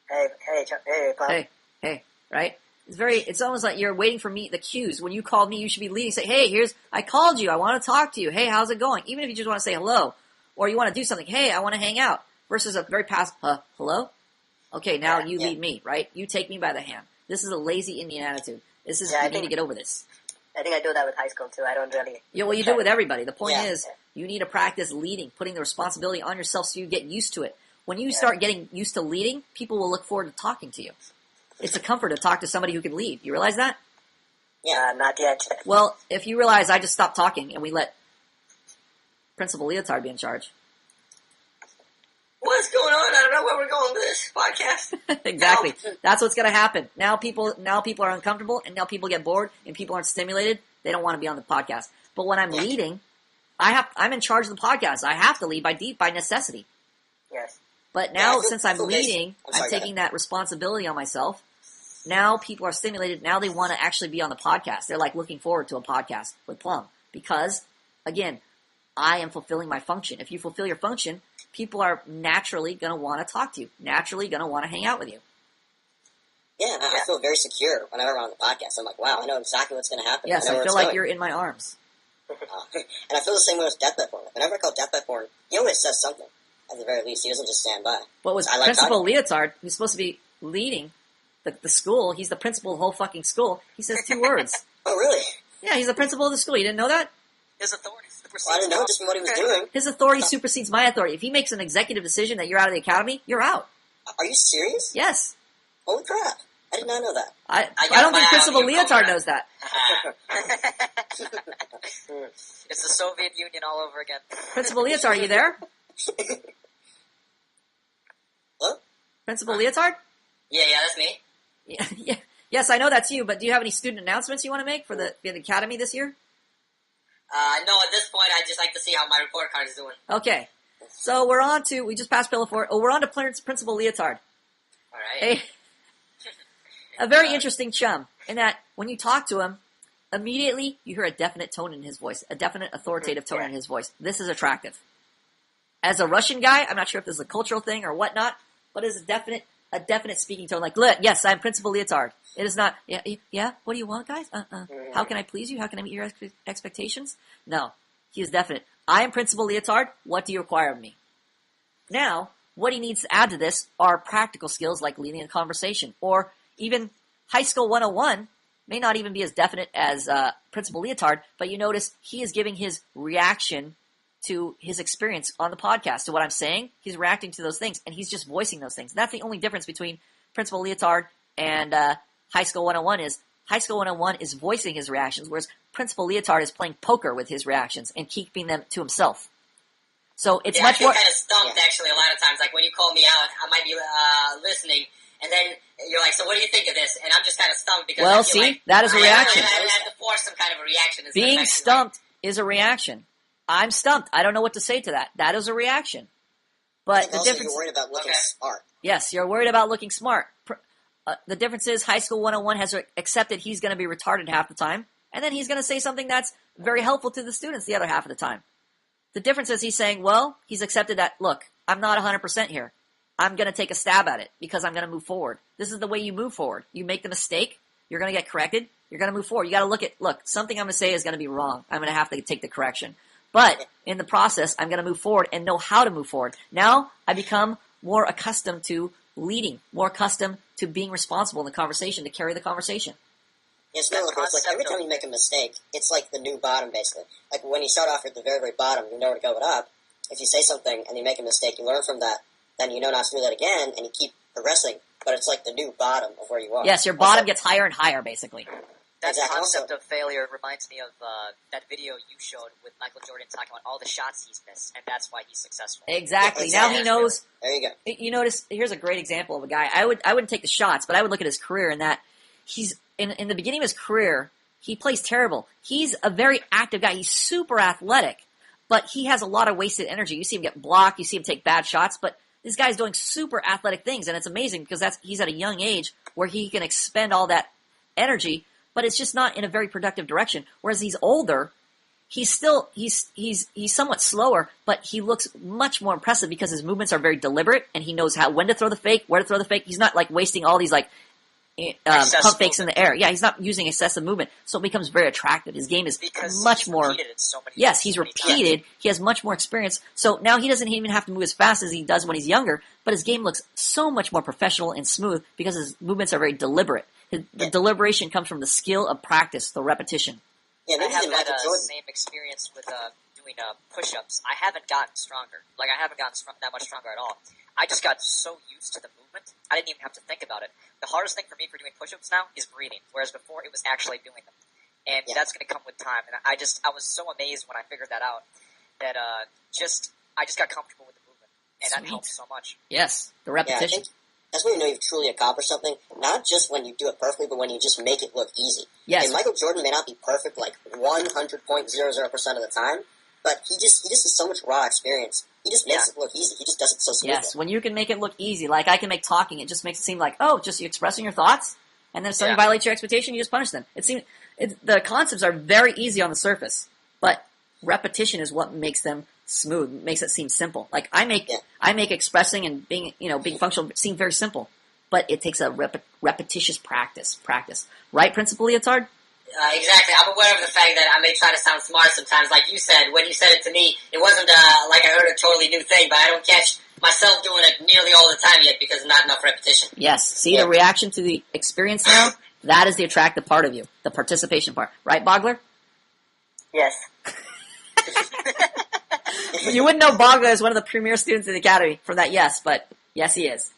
Hey, Hey, right? It's almost like you're waiting for me, the cues. When you called me, you should be leading, say, hey, I called you, I want to talk to you, hey, how's it going? Even if you just want to say hello, or you want to do something, hey, I want to hang out, versus a very passive, hello? Okay, now you lead me, right? You take me by the hand. This is a lazy Indian attitude. You need to get over this. I think I do that with high school, too. I don't really... Yeah, well, you do it with everybody. The point is, you need to practice leading, putting the responsibility on yourself so you get used to it. When you start getting used to leading, people will look forward to talking to you. It's a comfort to talk to somebody who can lead. You realize that? Yeah, not yet. Well, if you realize I just stopped talking and we let Principal Leotard be in charge. What's going on? I don't know where we're going with this podcast. Exactly. That's what's going to happen. Now people are uncomfortable, and now people get bored, and people aren't stimulated. They don't want to be on the podcast. But when I'm leading, I'm in charge of the podcast. I have to lead by necessity. Yes. But now, since I'm leading, I'm taking that responsibility on myself. Now people are stimulated. Now they want to actually be on the podcast. They're like looking forward to a podcast with Plum. Because, again, I am fulfilling my function. If you fulfill your function, people are naturally going to want to talk to you. Naturally going to want to hang out with you. Yeah, I feel very secure whenever I'm on the podcast. I'm like, wow, I know exactly what's going to happen. Yes, I feel like you're in my arms. And I feel the same way with Death by Porn. Whenever I call Death by Porn, he always says something. At the very least, he doesn't just stand by. What was Principal Leotard, who's supposed to be leading the school, he's the principal of the whole fucking school, he says 2 words. Oh, really? Yeah, he's the principal of the school. You didn't know that? His authority supersedes. Well, I didn't know just from what he was doing. His authority supersedes my authority. If he makes an executive decision that you're out of the academy, you're out. Are you serious? Yes. Holy crap. I did not know that. I don't think Principal Leotard knows that. It's the Soviet Union all over again. Principal Leotard, are you there? Hello? Principal Leotard? Yeah, that's me. Yeah. Yes, I know that's you, but do you have any student announcements you want to make for the academy this year? No, at this point, I'd just like to see how my report card is doing. Okay. So we just passed Pillowfort. Oh, we're on to Principal Leotard. All right. A very interesting chum, in that when you talk to him, immediately you hear a definite tone in his voice, a definite authoritative tone in his voice. This is attractive. As a Russian guy, I'm not sure if this is a cultural thing or whatnot, but it's a definite speaking tone. Like, yes, I'm Principal Leotard. It is not, yeah, what do you want, guys? How can I please you? How can I meet your expectations? No, he is definite. I am Principal Leotard. What do you require of me? Now, what he needs to add to this are practical skills like leading a conversation, or even High School 101 may not even be as definite as Principal Leotard, but you notice he is giving his reaction to his experience on the podcast, to what I'm saying. He's reacting to those things, and he's just voicing those things. That's the only difference between Principal Leotard and High School 101 is High School 101 is voicing his reactions, whereas Principal Leotard is playing poker with his reactions and keeping them to himself. So it's much more... I feel kind of stumped, actually, a lot of times. Like, when you call me out, I might be listening, and then you're like, so what do you think of this? And I'm just kind of stumped because Well, I feel see, like that is a reaction. I have to force some kind of a reaction. Being stumped is a reaction. I'm stumped. I don't know what to say to that. That is a reaction. But the also difference, you're worried about looking smart. Yes, you're worried about looking smart. The difference is High School 101 has accepted he's going to be retarded half the time, and then he's going to say something that's very helpful to the students the other half of the time. The difference is he's saying, well, he's accepted that, look, I'm not 100% here. I'm going to take a stab at it because I'm going to move forward. This is the way you move forward. You make the mistake, you're going to get corrected, you're going to move forward. You got to look, something I'm going to say is going to be wrong. I'm going to have to take the correction. But in the process, I'm going to move forward and know how to move forward. Now I become more accustomed to leading, more accustomed to being responsible in the conversation, to carry the conversation. It's like every time you make a mistake, it's like the new bottom, basically. Like when you start off at the very, very bottom, you know where to go up. If you say something and you make a mistake, you learn from that, then you know not to do that again, and you keep progressing. But it's like the new bottom of where you are. Yes, your bottom gets higher and higher, basically. That concept of failure reminds me of that video you showed with Michael Jordan talking about all the shots he's missed, and that's why he's successful. Exactly. Now he knows. There you go. You notice, here's a great example of a guy. I wouldn't take the shots, but I would look at his career in that he's in the beginning of his career, he plays terrible. He's a very active guy. He's super athletic, but he has a lot of wasted energy. You see him get blocked. You see him take bad shots, but this guy's doing super athletic things, and it's amazing because he's at a young age where he can expend all that energy, but it's just not in a very productive direction. Whereas he's older, he's somewhat slower, but he looks much more impressive because his movements are very deliberate, and he knows when to throw the fake, where to throw the fake. He's not like wasting all these pump fakes in the air. Yeah, he's not using excessive movement, so it becomes very attractive. His game is much more. Yes, he's repeated. He has much more experience, so now he doesn't even have to move as fast as he does when he's younger. But his game looks so much more professional and smooth because his movements are very deliberate. The deliberation comes from the skill of practice, the repetition. Yeah, I have that same experience with doing push-ups. I haven't gotten stronger. Like, I haven't gotten that much stronger at all. I just got so used to the movement, I didn't even have to think about it. The hardest thing for me for doing push-ups now is breathing, whereas before it was actually doing them. And that's going to come with time. And I was so amazed when I figured that out that I just got comfortable with the movement. And that helped so much. Yes, the repetition. Yeah, that's when you know you've truly accomplished something, not just when you do it perfectly, but when you just make it look easy. Yes. And Michael Jordan may not be perfect like 100.00% of the time, but he just has so much raw experience. He just makes it look easy. He just does it so smoothly. Yes, when you can make it look easy, like I can make talking, it just makes it seem like, just you expressing your thoughts, and then if somebody violates your expectation, you just punish them. The concepts are very easy on the surface, but repetition is what makes them smooth, makes it seem simple. Like I make expressing and being functional seem very simple, but it takes a repetitious practice. Right, Principal Leotard? Exactly. I'm aware of the fact that I may try to sound smart sometimes. Like you said, when you said it to me, it wasn't like I heard a totally new thing, but I don't catch myself doing it nearly all the time yet because not enough repetition. Yes. See the reaction to the experience now? That is the attractive part of you, the participation part. Right, Bogler? Yes. You wouldn't know Bogler is one of the premier students in the academy from that but yes, he is.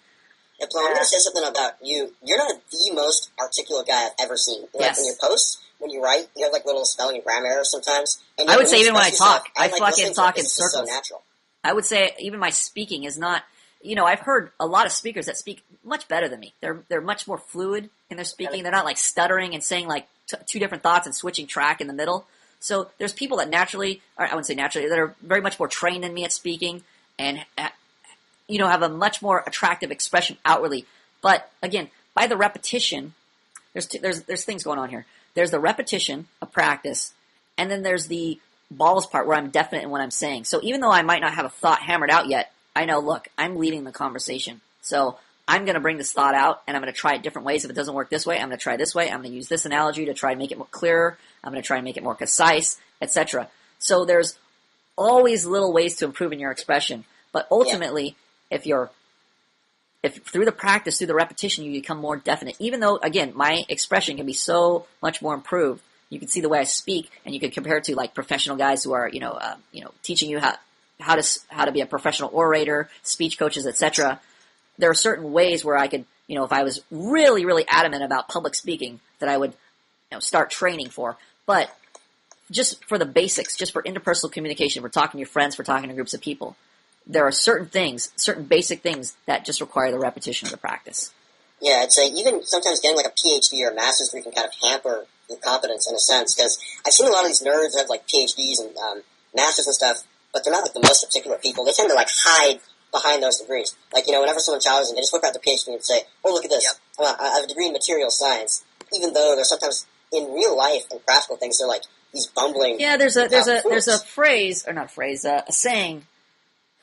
Yeah, Paul, I'm going to say something about you. You're not the most articulate guy I've ever seen. Like, when you post, when you write, you have like little spelling and grammar errors sometimes. And I would say even when I talk, I fucking talk in circles. So natural. I would say even my speaking is not, I've heard a lot of speakers that speak much better than me. They're much more fluid in their speaking. They're not like stuttering and saying like two different thoughts and switching track in the middle. So there's people that naturally, or I wouldn't say naturally, that are very much more trained than me at speaking and, have a much more attractive expression outwardly. But again, by the repetition, there's things going on here. There's the repetition of practice, and then there's the balls part where I'm definite in what I'm saying. So even though I might not have a thought hammered out yet, I know, look, I'm leading the conversation. So I'm going to bring this thought out, and I'm going to try it different ways. If it doesn't work this way, I'm going to try this way. I'm going to use this analogy to try and make it more clearer. I'm going to try and make it more concise, etc. So there's always little ways to improve in your expression. But ultimately, if through the practice, through the repetition, you become more definite. Even though, again, my expression can be so much more improved. You can see the way I speak, and you can compare it to like professional guys who are, teaching you how to be a professional orator, speech coaches, etc. There are certain ways where I could, if I was really, really adamant about public speaking, that I would, start training for. But just for the basics, just for interpersonal communication, we're talking to your friends, we're talking to groups of people. There are certain basic things that just require the repetition of the practice. Yeah, I'd say even sometimes getting like a PhD or a master's degree can kind of hamper your competence in a sense, because I've seen a lot of these nerds that have like PhDs and masters and stuff, but they're not like the most articulate people. They tend to like hide behind those degrees. Like, whenever someone challenges them, they just whip out their PhD and say, "Oh, look at this! Yep. I have a degree in material science." Even though they're sometimes in real life and practical things, they're like these bumbling. Yeah, there's a phrase, or not phrase, a saying.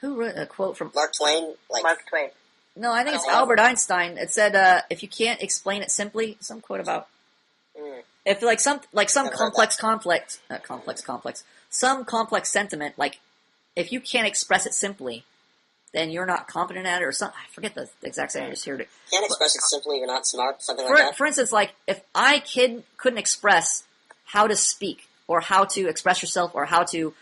Who wrote a quote from Mark Twain? Like Mark Twain. No, I think it's Albert Einstein. It said, "If you can't explain it simply," some quote about if some complex sentiment, like if you can't express it simply, then you're not competent at it, or something. I forget the exact saying. I just heard it. Can't express it simply, you're not smart. Something like that. For instance, like if I couldn't express how to speak, or how to express yourself, or how to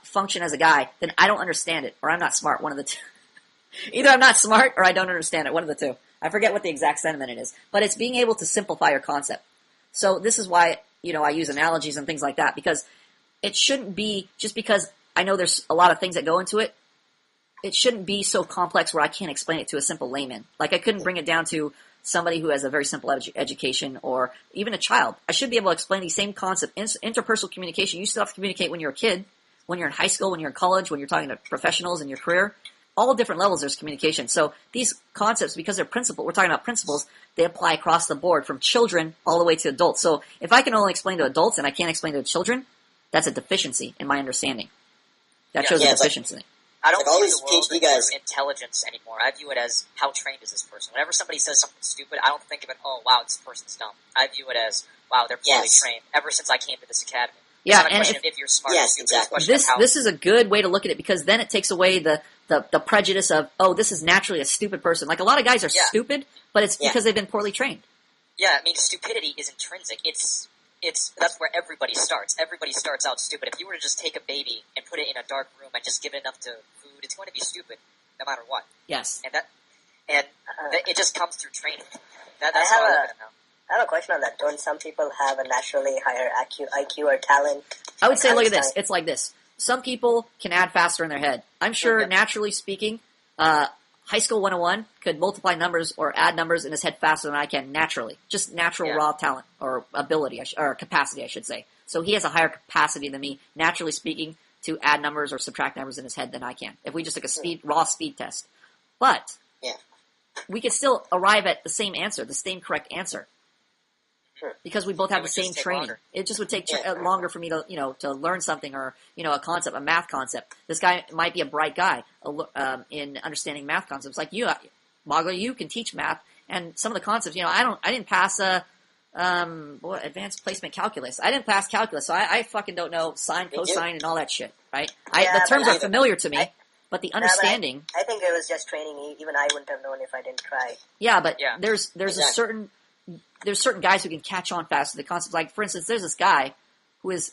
function as a guy, then I don't understand it, or I'm not smart. One of the two. Either I'm not smart or I don't understand it. One of the two. I forget what the exact sentiment it is. But it's being able to simplify your concept. So this is why, I use analogies and things like that, because it shouldn't be, just because I know there's a lot of things that go into it, it shouldn't be so complex where I can't explain it to a simple layman. Like I couldn't bring it down to somebody who has a very simple education, or even a child. I should be able to explain the same concept. Interpersonal communication, you still have to communicate when you're a kid, when you're in high school, when you're in college, when you're talking to professionals in your career. All different levels there's communication. So these concepts, because they're we're talking about principles, they apply across the board from children all the way to adults. So if I can only explain to adults and I can't explain to children, that's a deficiency in my understanding. That shows a deficiency. I don't all view these the world PhD guys intelligence anymore. I view it as how trained is this person. Whenever somebody says something stupid, I don't think of it, oh wow, this person's dumb. I view it as, wow, they're poorly trained. Ever since I came to this academy. It's not a question of if you're smart or stupid. Exactly. This is a good way to look at it, because then it takes away the prejudice of, oh, this is naturally a stupid person. Like a lot of guys are stupid, but it's because they've been poorly trained. Yeah, I mean, stupidity is intrinsic. That's where everybody starts. Everybody starts out stupid. If you were to just take a baby and put it in a dark room and just give it enough to food, it's going to be stupid, no matter what. Yes. And it just comes through training. That's how I look at it now. I have a question on that. Don't some people have a naturally higher IQ or talent? I would say, look at this. It's like this. Some people can add faster in their head. I'm sure, naturally speaking, High School 101 could multiply numbers or add numbers in his head faster than I can naturally. Just natural raw talent or ability, or capacity, I should say. So he has a higher capacity than me, naturally speaking, to add numbers or subtract numbers in his head than I can. If we just took a raw speed test. But we could still arrive at the same answer, the same correct answer. Because we both have the same training. Longer. It just would take longer for me to, to learn something, or, a concept, a math concept. This guy might be a bright guy in understanding math concepts. Like you, Mago, you can teach math, and some of the concepts, I didn't pass advanced placement calculus. I didn't pass calculus, so I fucking don't know sine, cosine, and all that shit, right? The terms are familiar to me, but the understanding. I think it was just training. Even I wouldn't have known if I didn't try. Yeah, but there's certain guys who can catch on fast to the concepts. Like, for instance, there's this guy who is,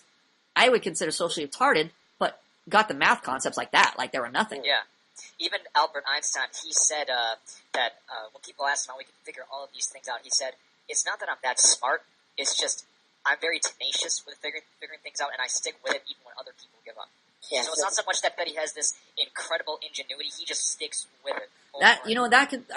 I would consider socially retarded, but got the math concepts like that, like they were nothing. Yeah. Even Albert Einstein, he said that when people asked him how we can figure all of these things out, he said, it's not that I'm that smart, it's just I'm very tenacious with figuring things out, and I stick with it even when other people give up. Yeah, so it's not so much that he has this incredible ingenuity, he just sticks with it. I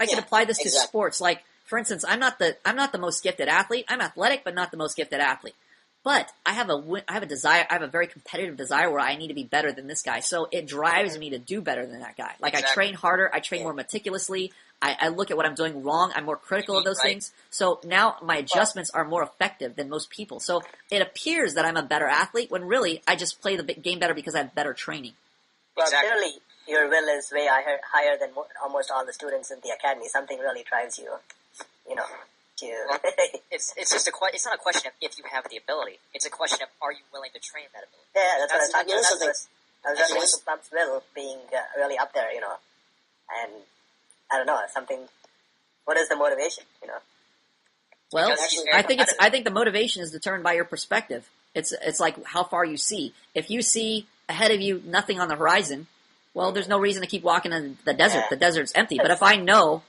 could apply this to sports. Like, for instance, I'm not the most gifted athlete. I'm athletic, but not the most gifted athlete. But I have a desire. I have a very competitive desire where I need to be better than this guy. So it drives me to do better than that guy. Like I train harder. I train more meticulously. I look at what I'm doing wrong. I'm more critical of those things. So now my adjustments are more effective than most people. So it appears that I'm a better athlete when really I just play the game better because I have better training. Well, clearly your will is way higher than almost all the students in the academy. Something really drives you. Well, it's just it's not a question of if you have the ability. It's a question of are you willing to train that ability. Yeah, that's what I was talking about. I was referring to Pump's will being really up there, and I don't know, what is the motivation, Well, I think the motivation is determined by your perspective. It's like how far you see. If you see ahead of you nothing on the horizon, well, there's no reason to keep walking in the desert. Yeah. The desert's empty. But if I know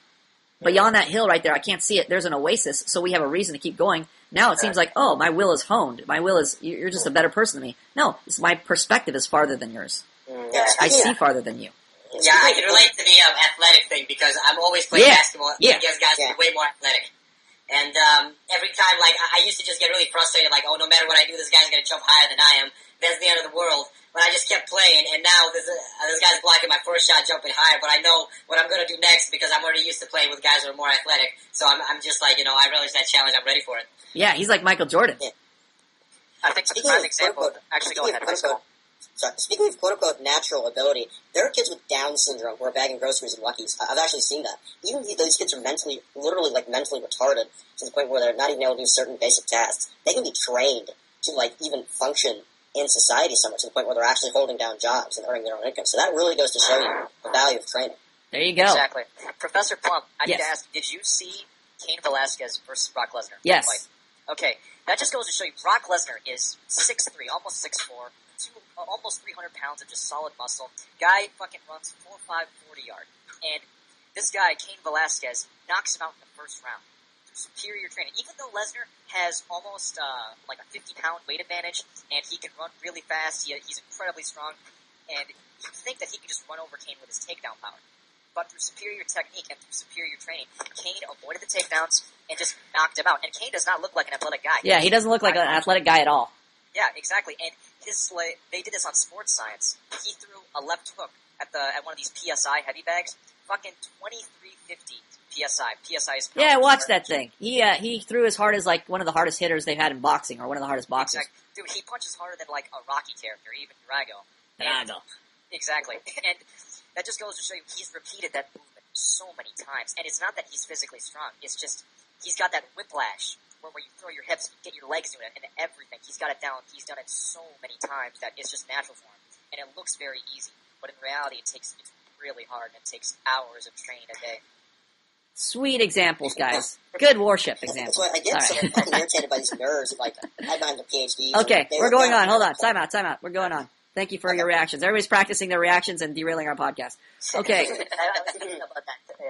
beyond that hill right there, I can't see it, there's an oasis, so we have a reason to keep going. Now it seems like, oh, my will is honed. My will is, you're just a better person than me. No, my perspective is farther than yours. Yeah, I see farther than you. Yeah, I can relate to the athletic thing because I'm always playing basketball against guys who are way more athletic. And every time, like, I used to just get really frustrated, like, oh, no matter what I do, this guy's going to jump higher than I am. That's the end of the world. But I just kept playing, and now this guy's blocking my first shot, jumping higher, but I know what I'm going to do next because I'm already used to playing with guys who are more athletic. So I'm just like, I relish that challenge. I'm ready for it. Yeah, he's like Michael Jordan. Yeah. I think an example. Actually, go ahead. Speaking of quote-unquote natural ability, there are kids with Down syndrome who are bagging groceries in Lucky's. I've actually seen that. Even if those kids are mentally retarded to the point where they're not even able to do certain basic tasks. They can be trained to, like, even function in society somewhat to the point where they're actually holding down jobs and earning their own income. So that really goes to show you the value of training. There you go. Exactly. Professor Plum, I need to ask, did you see Cain Velasquez versus Brock Lesnar? Yes. Okay, that just goes to show you Brock Lesnar is 6'3", almost 6'4", almost 300 pounds of just solid muscle. Guy fucking runs 4.5 40-yard. And this guy, Cain Velasquez, knocks him out in the first round. Superior training. Even though Lesnar has almost like a 50-pound weight advantage, and he can run really fast, he's incredibly strong, and you think that he can just run over Cain with his takedown power. But through superior technique and through superior training, Cain avoided the takedowns and just knocked him out. And Cain does not look like an athletic guy. Yeah, he doesn't look like an athletic guy at all. Yeah, exactly. And they did this on Sports Science. He threw a left hook at one of these PSI heavy bags, fucking 2350 PSI. PSI is yeah, watch that thing. He threw as hard as like one of the hardest hitters they've had in boxing, or one of the hardest boxers. Exactly. Dude, he punches harder than like a Rocky character, even Drago. Exactly. And that just goes to show you he's repeated that movement so many times. And it's not that he's physically strong. It's just he's got that whiplash where you throw your hips, you get your legs doing it, and everything. He's got it down. He's done it so many times that it's just natural for him. And it looks very easy. But in reality, it's really hard, and it takes hours of training a day. Sweet examples, guys. Good warship examples. That's why I get so fucking irritated by these nerds who, like, headline the PhDs. Okay, we're going on. Hold on. Time out. We're going on. Thank you for your reactions. Everybody's practicing their reactions and derailing our podcast. Okay.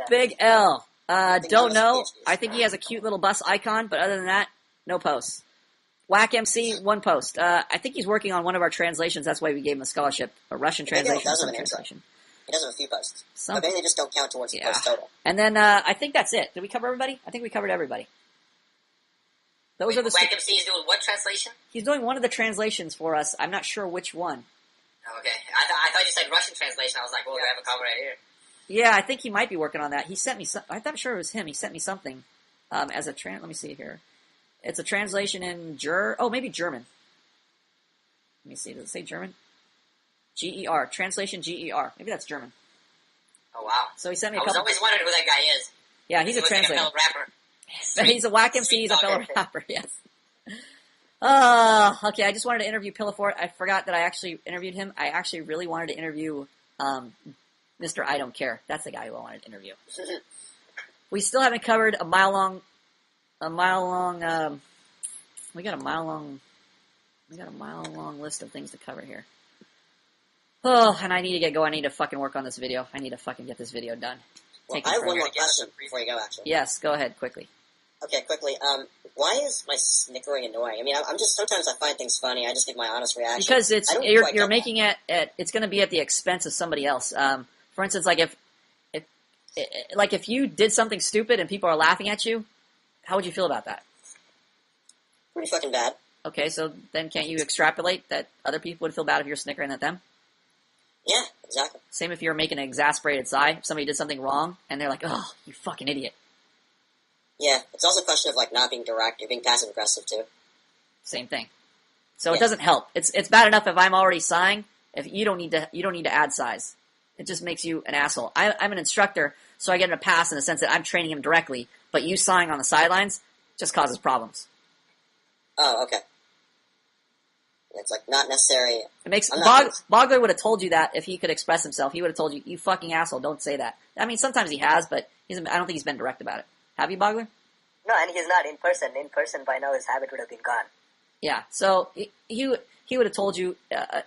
Big L. Don't know. I think he has a cute little bus icon, but other than that, no posts. Whack MC, one post. I think he's working on one of our translations. That's why we gave him a scholarship. A Russian translation. Translation. He does have a few posts. But maybe they just don't count towards the post total. And then I think that's it. Did we cover everybody? I think we covered everybody. Those are the. Whack MC is doing what translation? He's doing one of the translations for us. I'm not sure which one. Okay. I thought you said Russian translation. I was like, well, we have a cover right here. Yeah, I think he might be working on that. He sent me I'm not sure it was him. He sent me something as a let me see here. It's a translation in maybe German. Let me see. Does it say German? GER. Translation GER. Maybe that's German. Oh, wow. So he sent me a couple. couple. I was always wondering who that guy is. Yeah, he's a translator. Like a fellow rapper. He's a whack MC. He's a fellow rapper. Yes. Okay. I just wanted to interview Pillafort. I forgot that I actually interviewed him. I actually really wanted to interview Mr. I Don't Care. That's the guy who I wanted to interview. We still haven't covered a mile long. We got a mile long list of things to cover here. Oh, and I need to get going. I need to fucking work on this video. I need to fucking get this video done. Well, I have one more question before you go, actually. Yes, go ahead, quickly. Okay, quickly. Why is my snickering annoying? I mean, I'm just, sometimes I find things funny. I just give my honest reaction. Because you're making it it's going to be at the expense of somebody else. For instance, like if you did something stupid and people are laughing at you, how would you feel about that? Pretty fucking bad. Okay, so then can't you extrapolate that other people would feel bad if you're snickering at them? Yeah, exactly. Same if you're making an exasperated sigh. If somebody did something wrong, and they're like, oh, you fucking idiot. Yeah, it's also a question of, like, not being direct. You're being passive-aggressive, too. Same thing. So it doesn't help. It's bad enough if I'm already sighing. If you don't need to add sighs. It just makes you an asshole. I'm an instructor, so I get a pass in the sense that I'm training him directly, but you sighing on the sidelines just causes problems. Oh, okay. It's like not necessary. It makes Bogler would have told you that if he could express himself. He would have told you, "You fucking asshole, don't say that." I mean, sometimes he has, but I don't think he's been direct about it. Have you, Bogler? No, and he's not in person. In person, by now his habit would have been gone. Yeah, so he would have told you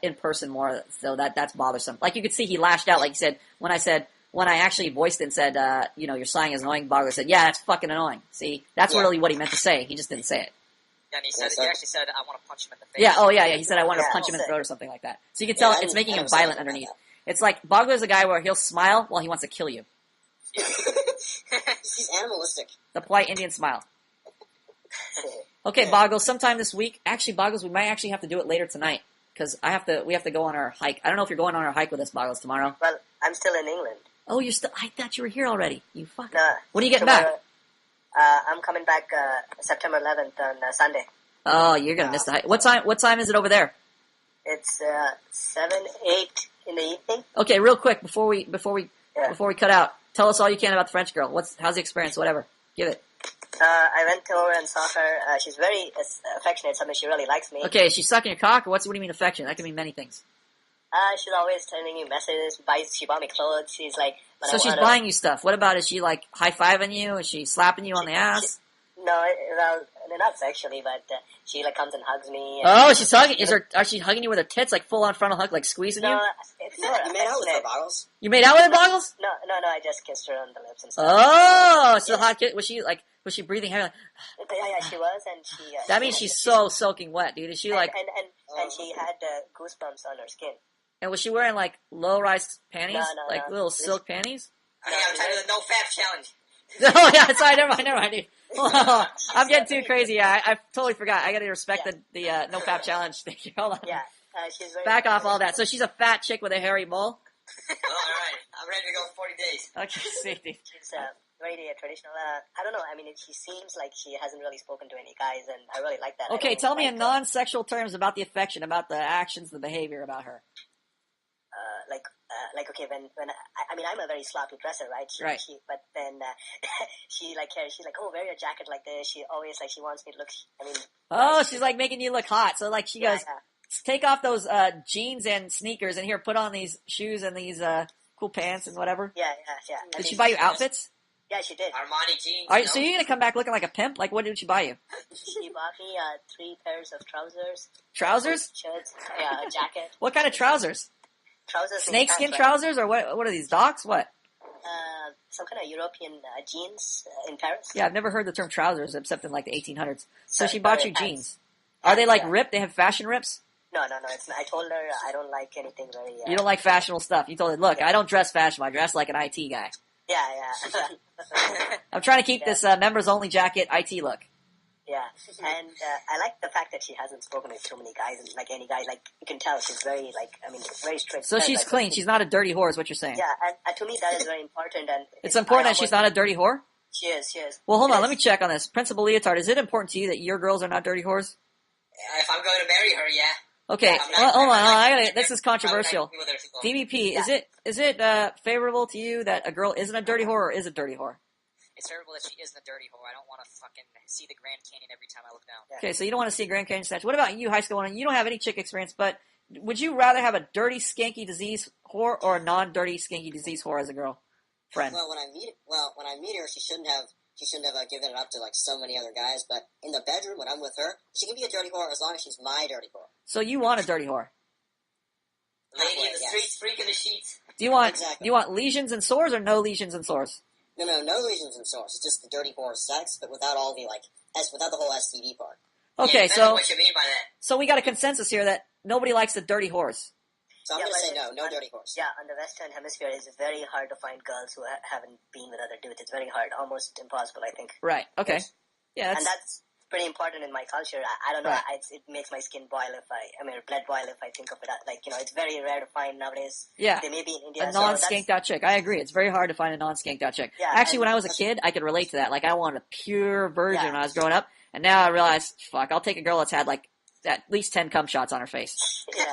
in person more. So that's bothersome. Like you could see, he lashed out. Like he said when I actually voiced it and said, your sighing is annoying. Bogler said, "Yeah, that's fucking annoying." See, that's really what he meant to say. He just didn't say it. Yeah, and he actually said, "I want to punch him in the face." Yeah, he said, "I want to punch him in the throat" or something like that. So you can tell it's making him violent underneath. It's like Bogler's a guy where he'll smile while he wants to kill you. He's animalistic. The polite Indian smile. Okay, Boggles, sometime this week. Actually, Boggles, we might actually have to do it later tonight because we have to go on our hike. I don't know if you're going on our hike with us, Boggles, tomorrow. Well, I'm still in England. Oh, you're still. I thought you were here already. You fuck. No. When are you getting back? I'm coming back September 11th on Sunday. Oh, you're gonna miss the hike. What time is it over there? It's 7, 8 in the evening. Okay, real quick before we cut out, tell us all you can about the French girl. How's the experience? Whatever, give it. I went over and saw her. She's very affectionate. Something she really likes me. Okay, is she sucking your cock, or what do you mean affectionate? That can mean many things. She's always sending me messages. She bought me clothes. She's like, so she's buying you stuff. What about, is she like high-fiving you? Is she slapping you on the ass? No, well, not sexually, but she like comes and hugs me. Oh, she's hugging. Are she hugging you with her tits, like full on frontal hug, like squeezing you? No, it's not. You made out with her, Boggles? You made out with her, Boggles? No, I just kissed her on the lips and stuff. Oh, so hot kiss. Was she breathing heavy? Like, yeah, she was, and she. That means she's so soaking wet, dude. Is she like? And she had goosebumps on her skin. And was she wearing like low-rise panties, No. little silk panties? Okay, I'm trying to do the no fap challenge. Oh yeah, sorry, never mind, dude. I'm getting too crazy. Yeah, I totally forgot. I gotta respect the no fap challenge. Thank you. Hold on. Yeah, she's very. Back off all that. So she's a fat chick with a hairy mole. All right, I'm ready to go 40 days. Okay, safety. She's very traditional. I don't know. I mean, she seems like she hasn't really spoken to any guys, and I really like that. Okay, tell me in non-sexual terms about the affection, about the actions, the behavior about her. Okay, when I mean, I'm a very sloppy dresser, right? But then she's like, oh, wear your jacket like this. She always she wants me to look. I mean, oh, she's like making you look hot. So like she goes, yeah. Take off those jeans and sneakers, and here, put on these shoes and these cool pants and whatever. Yeah. Did she buy you outfits? Yeah, she did. Armani jeans. All right, so you're gonna come back looking like a pimp? Like, what did she buy you? She bought me 3 pairs of trousers. Trousers? Shirts. Yeah, a jacket. What kind of trousers? Trousers. Snakeskin trousers, or what? What are these, docks? What? Some kind of European jeans in Paris. Yeah, I've never heard the term trousers except in like the 1800s. So she Sorry, bought you pants. jeans. Are they like ripped? They have fashion rips? No, it's not. I told her I don't like anything very. You don't like fashionable stuff. You told her, look, I don't dress fashionable. I dress like an IT guy. Yeah. I'm trying to keep this members only jacket IT look. Yeah, and I like the fact that she hasn't spoken to too many guys, and like any guy, like you can tell she's very very strict. So she's clean. She's not a dirty whore, is what you're saying. Yeah, and to me that is very important. And it's important that she's not a dirty whore? She is. Well, hold on. Let me check on this. Principal Leotard, is it important to you that your girls are not dirty whores? If I'm going to marry her, yeah. Okay, hold on. This is controversial. DBP, is it favorable to you that a girl isn't a dirty whore or is a dirty whore? It's terrible that she isn't a dirty whore. I don't want to fucking see the Grand Canyon every time I look down. Okay, so you don't want to see a Grand Canyon statue. What about you, high school one? You don't have any chick experience, but would you rather have a dirty, skanky disease whore or a non-dirty, skanky disease whore as a girl friend? Well, when I meet her, she shouldn't have given it up to like so many other guys. But in the bedroom, when I'm with her, she can be a dirty whore as long as she's my dirty whore. So you want a dirty whore? Lady in the streets, freak in the sheets. Do you want lesions and sores or no lesions and sores? No lesions and sores. It's just the dirty whore sex, but without all the without the whole STD part. Okay, yeah, so what you mean by that? So we got a consensus here that nobody likes the dirty whores. So I'm going to say no dirty whores. Yeah, on the Western Hemisphere, it's very hard to find girls who haven't been with other dudes. It's very hard, almost impossible, I think. Right. Okay. Yeah, and that's pretty important in my culture. I don't know. Right. It makes my skin boil blood boil if I think of it. It's very rare to find nowadays. Yeah. They may be in India. A non-skanked out chick. I agree. It's very hard to find a non-skanked out chick. Yeah, actually, when I was a kid, I could relate to that. Like, I wanted a pure virgin when I was growing up, and now I realize, fuck, I'll take a girl that's had like at least 10 cum shots on her face. Yeah.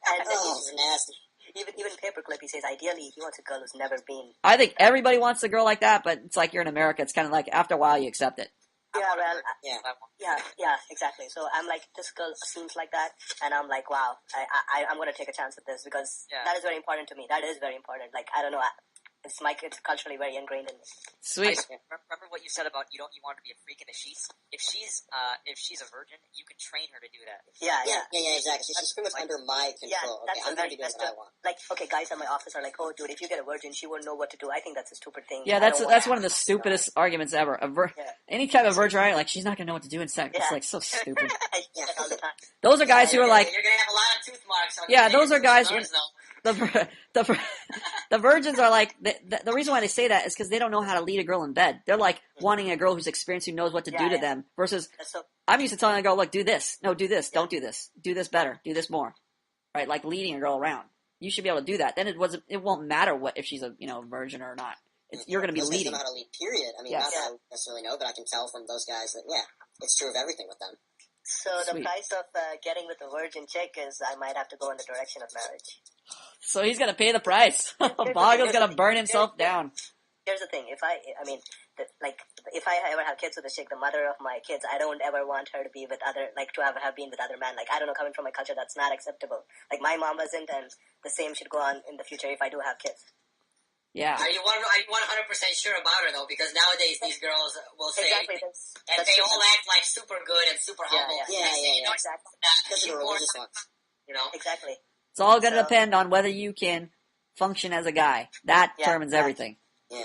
And it's nasty. Even Paperclip, he says ideally he wants a girl who's never been. I think everybody wants a girl like that, but it's like you're in America. It's kind of like after a while you accept it. Yeah, exactly. So I'm like, this girl seems like that, and I'm like, wow, I'm going to take a chance with this because that is very important to me. That is very important. Like, I don't know, it's culturally very ingrained in me. Sweet. Remember what you said about you want her to be a freak in the sheets? If she's a virgin, you can train her to do that. Yeah, exactly. She's pretty much under my control. Yeah, I'm going to be doing what I want. Like, okay, guys at my office are like, oh, dude, if you get a virgin, she won't know what to do. I think that's a stupid thing. Yeah, that's one of the stupidest arguments ever. Any type of virgin, like, she's not going to know what to do in sex. It's like so stupid. All the time. Those are guys who are like, you're going to have a lot of tooth marks on those are guys. the virgins are like, the reason why they say that is because they don't know how to lead a girl in bed. They're like wanting a girl who's experienced, who knows what to do to them, versus I'm used to telling a girl, look, do this. No, do this. Don't do this. Do this better. Do this more. Right? Like leading a girl around. You should be able to do that. Then it won't matter what if she's a virgin or not. You're going to be those leading. Guys know how to lead, period. I mean, not that I necessarily know, but I can tell from those guys that, it's true of everything with them. So the price of getting with a virgin chick is I might have to go in the direction of marriage. So he's going to pay the price. Bago's going to burn himself down. Here's the thing. If I ever have kids with a chick, the mother of my kids, I don't ever want her to be with other, like, to have been with other men. Like, I don't know, coming from a culture that's not acceptable. Like, my mom wasn't, and the same should go on in the future if I do have kids. Yeah. Are you 100% sure about her, though? Because nowadays these girls will say, exactly, and they all act like super good and super humble. Yeah, exactly. Because of the religious ones. Exactly. It's all going to depend on whether you can function as a guy. That determines everything. Yeah.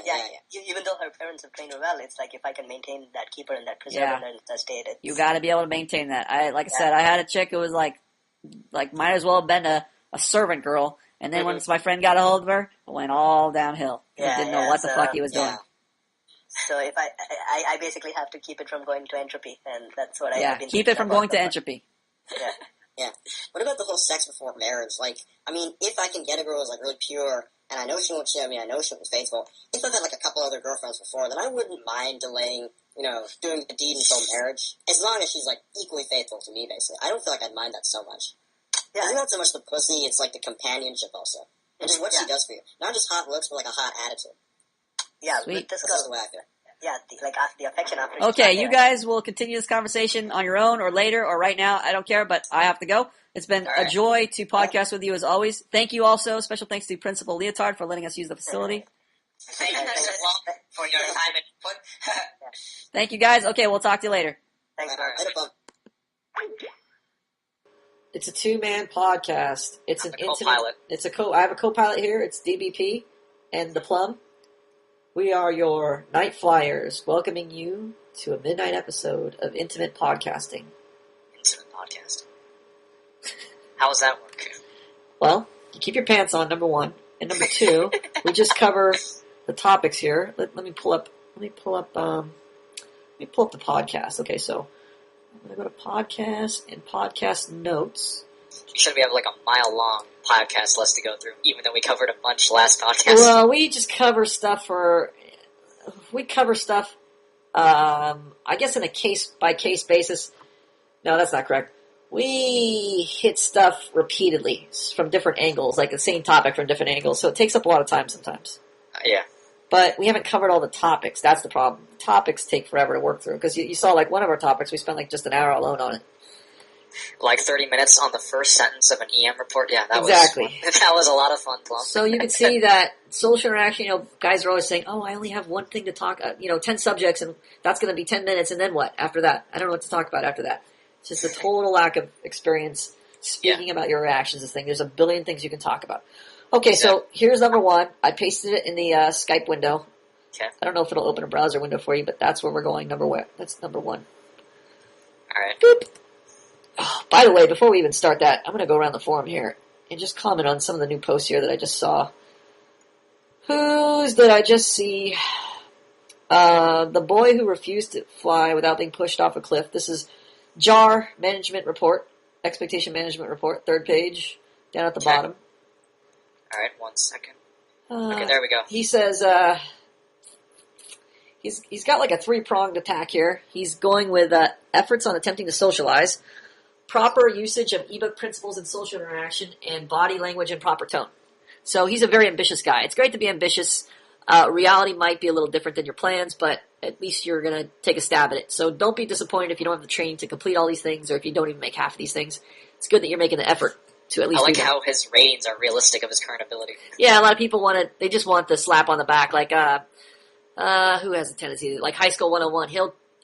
Even though her parents have trained her well, it's like if I can maintain that, keep her in that preserve in that state. You got to be able to maintain that. I said, I had a chick who was like might as well have been a servant girl. And then once my friend got a hold of her, it went all downhill. He didn't know what the fuck he was doing. So if I basically have to keep it from going to entropy, and that's what I've been keep it from going to entropy. Yeah. What about the whole sex before marriage? Like, I mean, if I can get a girl who's like really pure, and I know she won't cheat on me, I know she won't be faithful. If I've had like a couple other girlfriends before, then I wouldn't mind delaying, doing the deed until marriage, as long as she's like equally faithful to me. Basically, I don't feel like I'd mind that so much. Yeah, it's not so much the pussy; it's like the companionship also, and just what she does for you. Not just hot looks, but like a hot attitude. Yeah, sweet. That's the way I feel. Yeah, the affection after. Okay, you guys will continue this conversation on your own or later or right now. I don't care, but I have to go. It's been a joy to podcast with you as always. Thank you also. Special thanks to Principal Leotard for letting us use the facility. Thank you as well for your time and input. Thank you guys. Okay, we'll talk to you later. Thanks, It's a two-man podcast. It's an intimate. Co-pilot. I have a co-pilot here. It's DBP and the Plum. We are your night flyers, welcoming you to a midnight episode of Intimate Podcasting. Intimate podcasting. How does that work? Well, you keep your pants on, number one, and number two, we just cover the topics here. Let me pull up the podcast. Okay, so I'm gonna go to podcast and podcast notes. Should we have like a mile-long podcast list to go through, even though we covered a bunch last podcast? Well, we just cover stuff I guess in a case-by-case basis. No, that's not correct. We hit stuff repeatedly from different angles, like the same topic from different angles, so it takes up a lot of time sometimes. Yeah. But we haven't covered all the topics. That's the problem. Topics take forever to work through, because you saw like one of our topics, we spent like just an hour alone on it. Like 30 minutes on the first sentence of an EM report? Yeah, that was a lot of fun, Plum. So you can see that social interaction, guys are always saying, oh, I only have one thing to talk, 10 subjects, and that's going to be 10 minutes, and then what after that? I don't know what to talk about after that. It's just a total lack of experience speaking about your reactions to things. There's a billion things you can talk about. Okay, so here's number one. I pasted it in the Skype window. Okay. I don't know if it'll open a browser window for you, but that's where we're going. That's number one. All right. Boop. Oh, by the way, before we even start that, I'm going to go around the forum here and just comment on some of the new posts here that I just saw. Whose did I just see? The boy who refused to fly without being pushed off a cliff. This is JAR Management Report, Expectation Management Report, third page, down at the bottom. All right, 1 second. Okay, there we go. He says he's got like a three-pronged attack here. He's going with efforts on attempting to socialize, proper usage of ebook principles in social interaction, and body language and proper tone. So he's a very ambitious guy. It's great to be ambitious. Reality might be a little different than your plans, but at least you're going to take a stab at it. So don't be disappointed if you don't have the training to complete all these things, or if you don't even make half of these things. It's good that you're making the effort to at least do that. How his ratings are realistic of his current ability. Yeah, a lot of people they just want the slap on the back, like, who has a tendency to, like High School 101,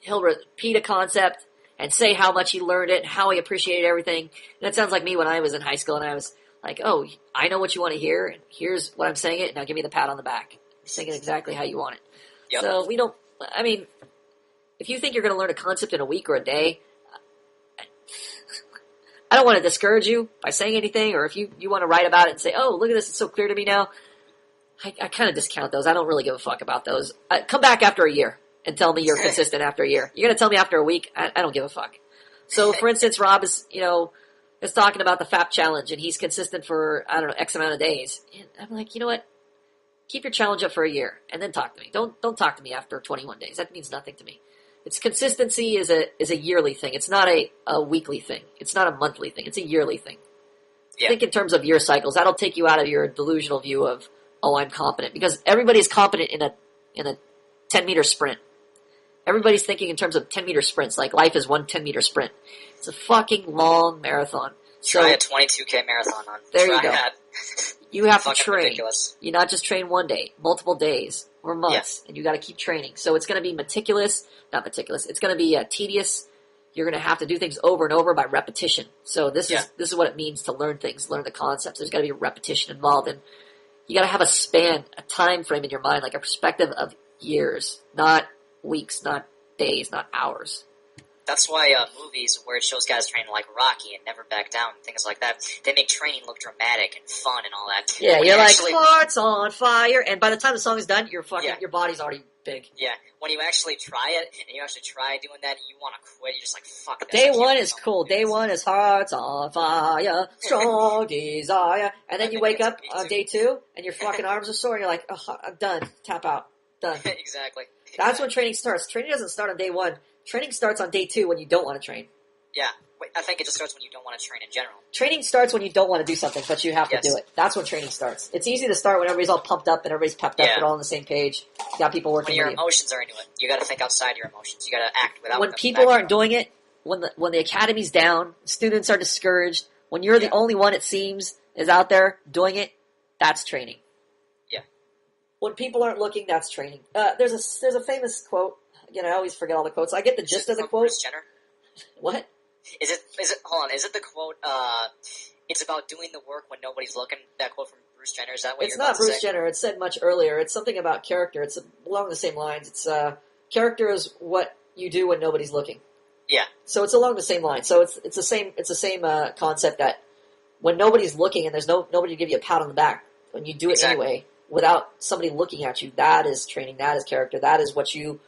he'll repeat a concept and say how much he learned it, how he appreciated everything. And it sounds like me when I was in high school, and I was like, oh, I know what you want to hear, and here's what I'm saying it, now give me the pat on the back. Saying it exactly how you want it. Yep. So if you think you're going to learn a concept in a week or a day, I don't want to discourage you by saying anything, or if you want to write about it and say, oh, look at this, it's so clear to me now. I kind of discount those. I don't really give a fuck about those. Come back after a year and tell me you're consistent after a year. You're going to tell me after a week? I don't give a fuck. So, for instance, Rob is, is talking about the FAP challenge, and he's consistent for, I don't know, X amount of days. And I'm like, you know what? Keep your challenge up for a year, and then talk to me. Don't talk to me after 21 days. That means nothing to me. It's consistency is a yearly thing. It's not a weekly thing. It's not a monthly thing. It's a yearly thing. Yeah. Think in terms of year cycles. That'll take you out of your delusional view of, oh, I'm competent. Because everybody is competent in a 10-meter sprint. Everybody's thinking in terms of 10-meter sprints. Like life is one 10-meter sprint. It's a fucking long marathon. Try a 22K marathon on. There you go. That. You have to train. Ridiculous. You not just train one day, multiple days or months, and you got to keep training. So it's going to be not meticulous. It's going to be tedious. You're going to have to do things over and over by repetition. So this is what it means to learn things, learn the concepts. There's got to be repetition involved, and you got to have a span, a time frame in your mind, like a perspective of years, not weeks, not days, not hours. That's why movies where it shows guys training like Rocky and Never Back Down and things like that, they make training look dramatic and fun and all that. Yeah, you're like, hearts on fire, and by the time the song is done, your body's already big. Yeah, when you actually try it, and you actually try doing that, you want to quit, you're just like, fuck this. Day one is cool. Day one is hearts on fire, strong desire, and then you wake up on day two, and your fucking arms are sore, and you're like, oh, I'm done, tap out, done. Exactly. That's when training starts. Training doesn't start on day one. Training starts on day two when you don't want to train. Yeah. I think it just starts when you don't want to train in general. Training starts when you don't want to do something, but you have to do it. That's when training starts. It's easy to start when everybody's all pumped up and everybody's pepped up and all on the same page. You got people working when your with you. emotions are into it. You got to think outside your emotions. You got to act without when people aren't doing it, when the academy's down, students are discouraged, when you're the only one, it seems, is out there doing it, that's training. Yeah. When people aren't looking, that's training. There's a famous quote. Again, I always forget all the quotes. I get the gist of the quote. Bruce Jenner? What? Is it, hold on, is it the quote, it's about doing the work when nobody's looking? That quote from Bruce Jenner, is that what you're about to say? It's not Bruce Jenner. It's said much earlier. It's something about character. It's along the same lines. It's, character is what you do when nobody's looking. Yeah. So it's along the same line. So it's the same concept that when nobody's looking and there's nobody to give you a pat on the back, when you do it anyway, without somebody looking at you, that is training, that is character, that is what you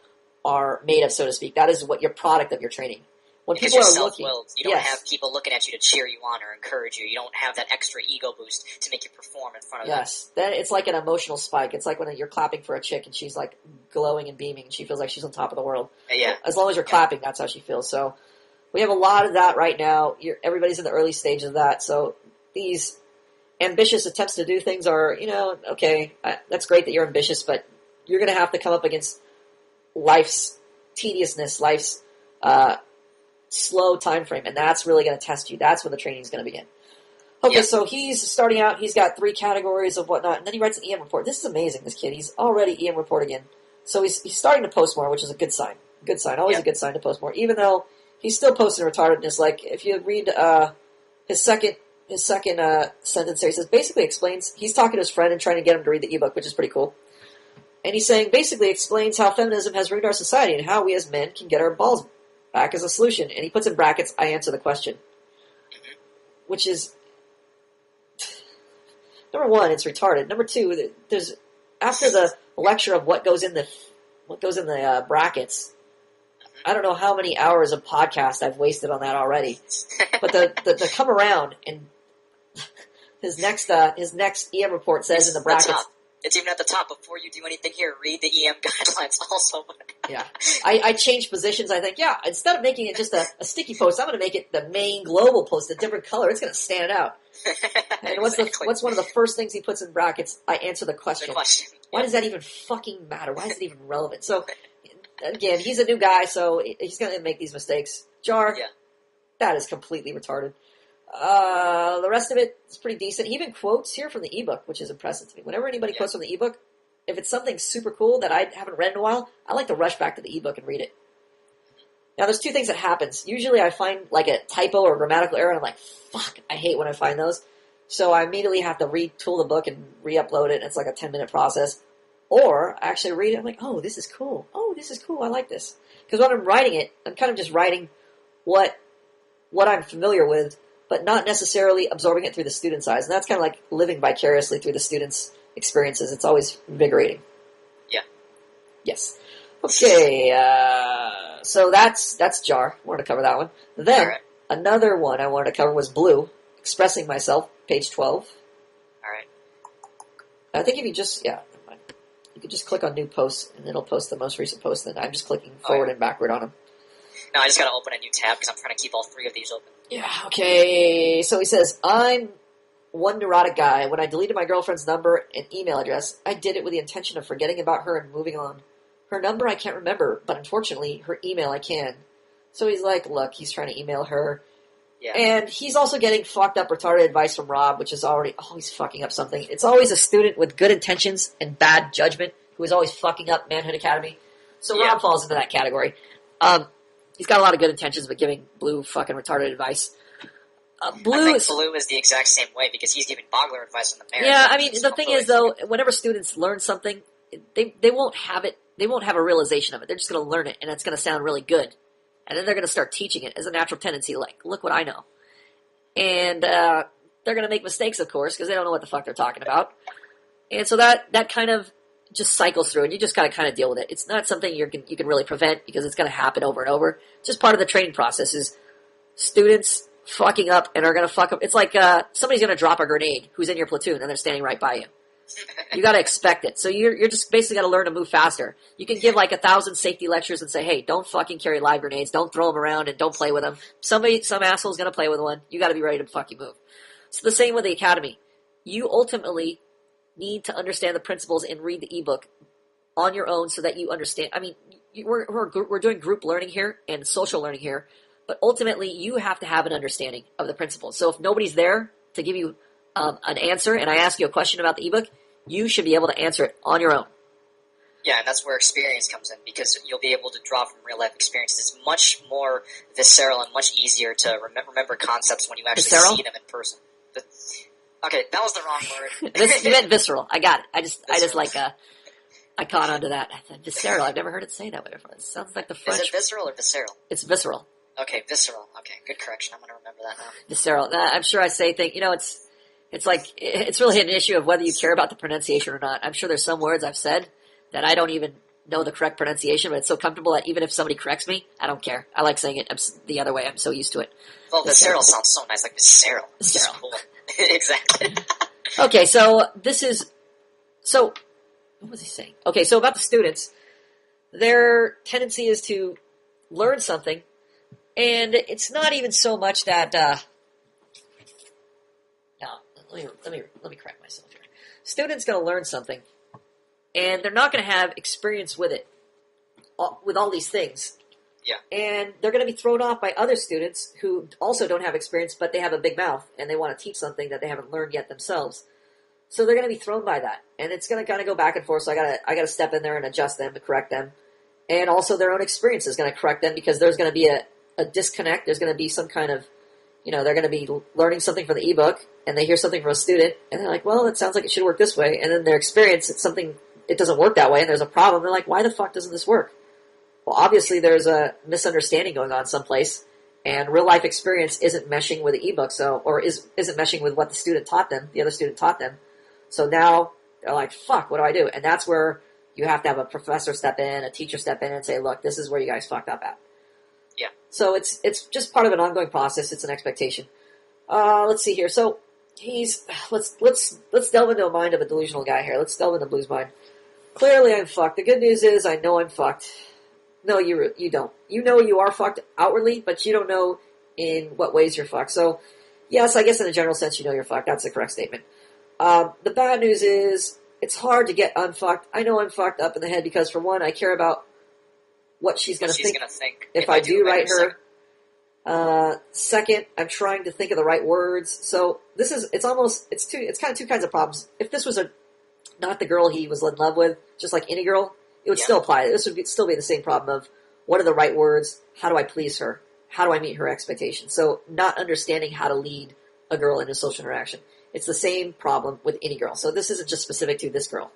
are made of, so to speak. That is what your product of your training. When because people you're are looking, self-willed. You don't have people looking at you to cheer you on or encourage you. You don't have that extra ego boost to make you perform in front of them. Yes, then it's like an emotional spike. It's like when you're clapping for a chick and she's like glowing and beaming and she feels like she's on top of the world. Yeah. As long as you're clapping, that's how she feels. So we have a lot of that right now. Everybody's in the early stages of that. So these ambitious attempts to do things are, okay, that's great that you're ambitious, but you're going to have to come up against life's tediousness, life's slow time frame, and that's really going to test you. That's when the training is going to begin. Okay, so he's starting out. He's got 3 categories of whatnot, and then he writes an EM report. This is amazing, this kid. He's already EM report again. So he's starting to post more, which is a good sign. Good sign. Always a good sign to post more, even though he's still posting retardedness. Like, if you read his second sentence there, he says, basically explains, he's talking to his friend and trying to get him to read the ebook, which is pretty cool. And he's saying, basically explains how feminism has ruined our society and how we as men can get our balls back as a solution. And he puts in brackets, I answer the question. Which is, number one, it's retarded. Number two, there's, after the lecture of what goes in the brackets, I don't know how many hours of podcast I've wasted on that already. But the come around and his next EM report says in the brackets, it's even at the top. Before you do anything here, read the EM guidelines also. Yeah. I changed positions. I think, instead of making it just a sticky post, I'm going to make it the main global post, a different color. It's going to stand out. And what's one of the first things he puts in brackets? I answer the question. Why does that even fucking matter? Why is it even relevant? So, again, he's a new guy, so he's going to make these mistakes. Jar, that is completely retarded. The rest of it is pretty decent. He even quotes here from the ebook, which is impressive to me. Whenever anybody quotes from the ebook, if it's something super cool that I haven't read in a while, I like to rush back to the ebook and read it. Now, there's 2 things that happens. Usually I find like a typo or grammatical error, and I'm like, fuck, I hate when I find those. So I immediately have to retool the book and re-upload it, and it's like a 10-minute process. Or I actually read it, I'm like, oh, this is cool. Oh, this is cool. I like this. Because when I'm writing it, I'm kind of just writing what I'm familiar with but not necessarily absorbing it through the student's eyes. And that's kind of like living vicariously through the student's experiences. It's always invigorating. Yeah. Yes. Okay, so that's Jar. I wanted to cover that one. Then, right. Another one I wanted to cover was Blue, Expressing Myself, page 12. All right. I think if you just, never mind. You can just click on New Posts, and it'll post the most recent post, and I'm just clicking forward and backward on them. No, I just gotta open a new tab because I'm trying to keep all 3 of these open. Yeah, okay. So he says, I'm one neurotic guy. When I deleted my girlfriend's number and email address, I did it with the intention of forgetting about her and moving on. Her number I can't remember, but unfortunately, her email I can. So he's like, look, he's trying to email her. Yeah. And he's also getting fucked up, retarded advice from Rob, which is already always fucking up something. It's always a student with good intentions and bad judgment who is always fucking up Manhood Academy. So Rob falls into that category. He's got a lot of good intentions, but giving Blue fucking retarded advice. Blue is the exact same way because he's giving Bogler advice on the marriage. Yeah, I mean, the thing is, though, whenever students learn something, they won't have it. They won't have a realization of it. They're just going to learn it, and it's going to sound really good. And then they're going to start teaching it as a natural tendency, like, look what I know. And they're going to make mistakes, of course, because they don't know what the fuck they're talking about. And so that kind of just cycles through, and you just got to kind of deal with it. It's not something you can really prevent because it's going to happen over and over. It's just part of the training process is students fucking up and are going to fuck up. It's like somebody's going to drop a grenade who's in your platoon, and they're standing right by you. You got to expect it. So you're just basically got to learn to move faster. You can give like 1,000 safety lectures and say, hey, don't fucking carry live grenades. Don't throw them around and don't play with them. Some asshole's going to play with one. You got to be ready to fucking move. So the same with the academy. You ultimately need to understand the principles and read the ebook on your own so that you understand. I mean, we're doing group learning here and social learning here, but ultimately you have to have an understanding of the principles. So if nobody's there to give you an answer and I ask you a question about the ebook, you should be able to answer it on your own. Yeah, and that's where experience comes in because you'll be able to draw from real life experiences. It's much more visceral and much easier to remember concepts when you actually see them in person. But, okay, that was the wrong word. You meant visceral. I got it. I just like I caught onto that. Visceral. I've never heard it say that way before. It sounds like the French. Is it visceral or visceral? It's visceral. Okay, visceral. Okay, good correction. I'm going to remember that now. Visceral. I'm sure I say things. You know, it's like it's really an issue of whether you care about the pronunciation or not. I'm sure there's some words I've said that I don't even know the correct pronunciation, but it's so comfortable that even if somebody corrects me, I don't care. I like saying it the other way. I'm so used to it. Well, visceral sounds so nice, like visceral. Visceral. Cool. Exactly. Okay, so what was he saying? Okay, so about the students, their tendency is to learn something, and it's not even so much that. Let me correct myself here. Students going to learn something, and they're not going to have experience with it, with all these things. Yeah. And they're going to be thrown off by other students who also don't have experience, but they have a big mouth, and they want to teach something that they haven't learned yet themselves. So they're going to be thrown by that, and it's going to kind of go back and forth. So I got to step in there and adjust them to correct them, and also their own experience is going to correct them because there's going to be a disconnect. There's going to be some kind of, they're going to be learning something from the ebook, and they hear something from a student, and they're like, well, it sounds like it should work this way. And then their experience, it doesn't work that way, and there's a problem. They're like, why the fuck doesn't this work? Well, obviously there's a misunderstanding going on someplace, and real life experience isn't meshing with the ebook, or isn't meshing with what the other student taught them. So now they're like, fuck, what do I do? And that's where you have to have a professor step in, a teacher step in, and say, look, this is where you guys fucked up at. Yeah. So it's just part of an ongoing process. It's an expectation. Let's see here. So let's delve into a mind of a delusional guy here. Let's delve into Blue's mind. Clearly, I'm fucked. The good news is I know I'm fucked. No, you don't. You know you are fucked outwardly, but you don't know in what ways you're fucked. So, yes, I guess in a general sense you know you're fucked. That's the correct statement. The bad news is it's hard to get unfucked. I know I'm fucked up in the head because, for one, I care about what she's going to think if I do write her. Second, I'm trying to think of the right words. So it's kind of two kinds of problems. If this was not the girl he was in love with, just like any girl, it would still apply. This would still be the same problem of what are the right words? How do I please her? How do I meet her expectations? So not understanding how to lead a girl in a social interaction. It's the same problem with any girl. So this isn't just specific to this girl.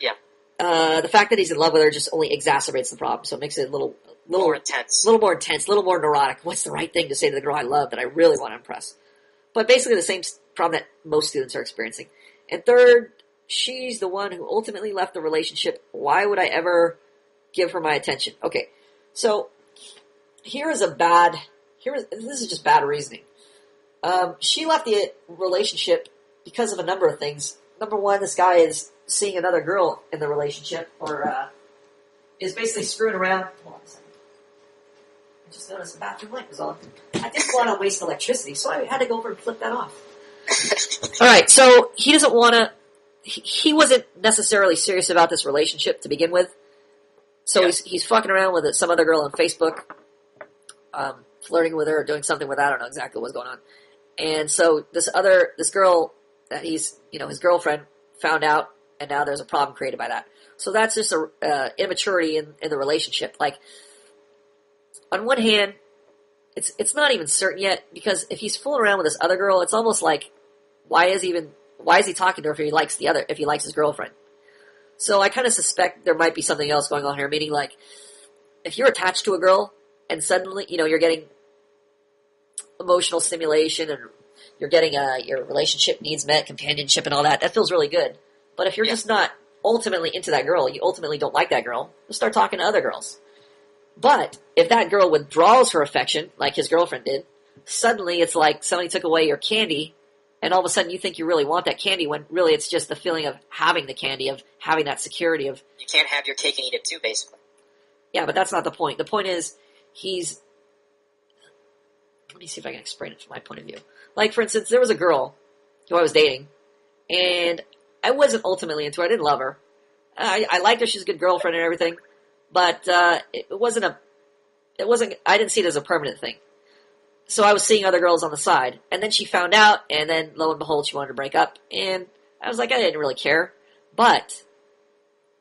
Yeah. The fact that he's in love with her just only exacerbates the problem. So it makes it a little more intense, a little more neurotic. What's the right thing to say to the girl I love that I really want to impress? but basically the same problem that most students are experiencing. And third, she's the one who ultimately left the relationship. Why would I ever give her my attention? Okay, so this is just bad reasoning. She left the relationship because of a number of things. Number one, this guy is seeing another girl in the relationship, or is basically screwing around. Hold on a second. I just noticed the bathroom light was on. I didn't want to waste electricity, so I had to go over and flip that off. All right, so he doesn't want to. He wasn't necessarily serious about this relationship to begin with, so he's fucking around with some other girl on Facebook, flirting with her or doing something with. I don't know exactly what's going on. And so this girl that he's, his girlfriend found out, and now there's a problem created by that. So that's just a immaturity in the relationship. Like, on one hand, it's not even certain yet, because if he's fooling around with this other girl, it's almost like, why is he talking to her if he likes his girlfriend? So I kind of suspect there might be something else going on here, meaning like, if you're attached to a girl and suddenly, you're getting emotional stimulation and you're getting your relationship needs met, companionship and all that, that feels really good. But if you're just not ultimately into that girl, you ultimately don't like that girl, you'll start talking to other girls. But if that girl withdraws her affection, like his girlfriend did, suddenly it's like somebody took away your candy, and all of a sudden you think you really want that candy, when really it's just the feeling of having the candy, of having that security of... You can't have your cake and eat it too, basically. Yeah, but that's not the point. The point is, let me see if I can explain it from my point of view. Like, for instance, there was a girl who I was dating, and I wasn't ultimately into her. I didn't love her. I liked her. She's a good girlfriend and everything. But I didn't see it as a permanent thing. So I was seeing other girls on the side. And then she found out, and then lo and behold, she wanted to break up. And I was like, I didn't really care. But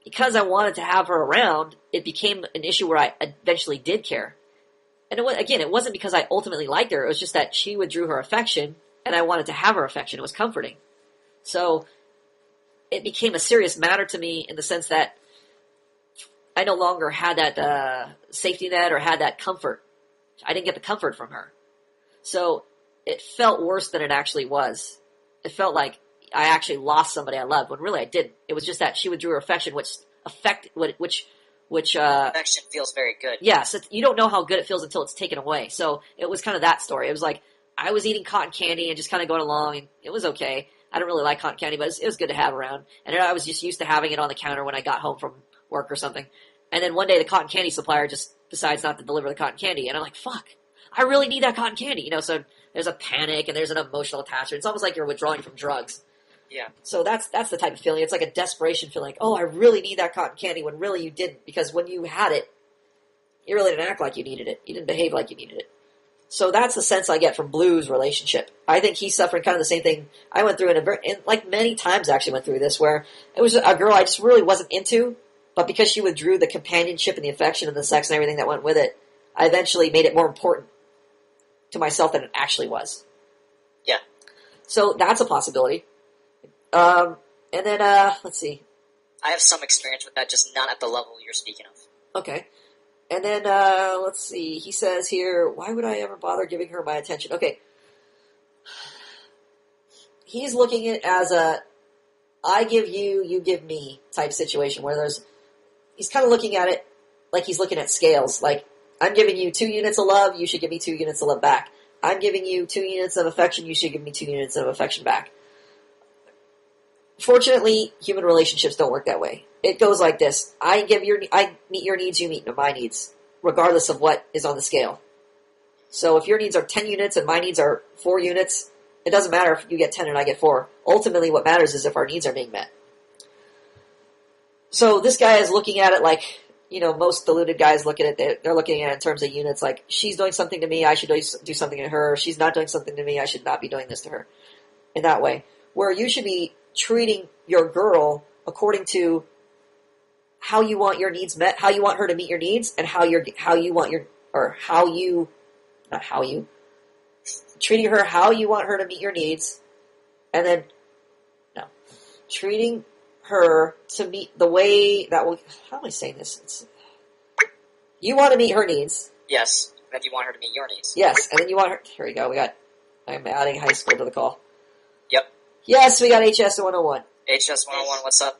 because I wanted to have her around, it became an issue where I eventually did care. And it wasn't because I ultimately liked her. It was just that she withdrew her affection, and I wanted to have her affection. It was comforting. So it became a serious matter to me in the sense that I no longer had that safety net or had that comfort. I didn't get the comfort from her. So it felt worse than it actually was. It felt like I actually lost somebody I loved, when really I didn't. It was just that she withdrew her affection, which affection feels very good. Yeah, so you don't know how good it feels until it's taken away. So it was kind of that story. It was like I was eating cotton candy and just kind of going along, and it was okay. I don't really like cotton candy, but it was good to have around. And I was just used to having it on the counter when I got home from work or something. And then one day the cotton candy supplier just decides not to deliver the cotton candy. And I'm like, fuck, I really need that cotton candy. So there's a panic and there's an emotional attachment. It's almost like you're withdrawing from drugs. Yeah. So that's the type of feeling. It's like a desperation feeling, like, oh, I really need that cotton candy, when really you didn't. Because when you had it, you really didn't act like you needed it. You didn't behave like you needed it. So that's the sense I get from Blue's relationship. I think he's suffering kind of the same thing I went through, and like many times I actually went through this, where it was a girl I just really wasn't into, but because she withdrew the companionship and the affection and the sex and everything that went with it, I eventually made it more important to myself than it actually was. Yeah. So that's a possibility. And then, let's see. I have some experience with that, just not at the level you're speaking of. Okay. And then, let's see. He says here, why would I ever bother giving her my attention? Okay. He's looking at it as a I give you, you give me type situation, where he's kind of looking at it like he's looking at scales. Like, I'm giving you 2 units of love, you should give me 2 units of love back. I'm giving you 2 units of affection, you should give me 2 units of affection back. Fortunately, human relationships don't work that way. It goes like this. I meet your needs, you meet my needs, regardless of what is on the scale. So if your needs are 10 units and my needs are 4 units, it doesn't matter if you get 10 and I get 4. Ultimately, what matters is if our needs are being met. So this guy is looking at it like, most deluded guys look at it. They're looking at it in terms of units, like, she's doing something to me, I should do something to her. She's not doing something to me, I should not be doing this to her. In that way. Where you should be treating your girl according to how you want your needs met, how you want her to meet your needs, and treating her how you want her to meet your needs, and then, treating her to meet the way that will, how am I saying this? You want to meet her needs. Yes, and then you want her to meet your needs. Yes, and then you want her, here we go, we got I'm adding high school to the call. Yep. Yes, we got HS 101. HS 101, what's up?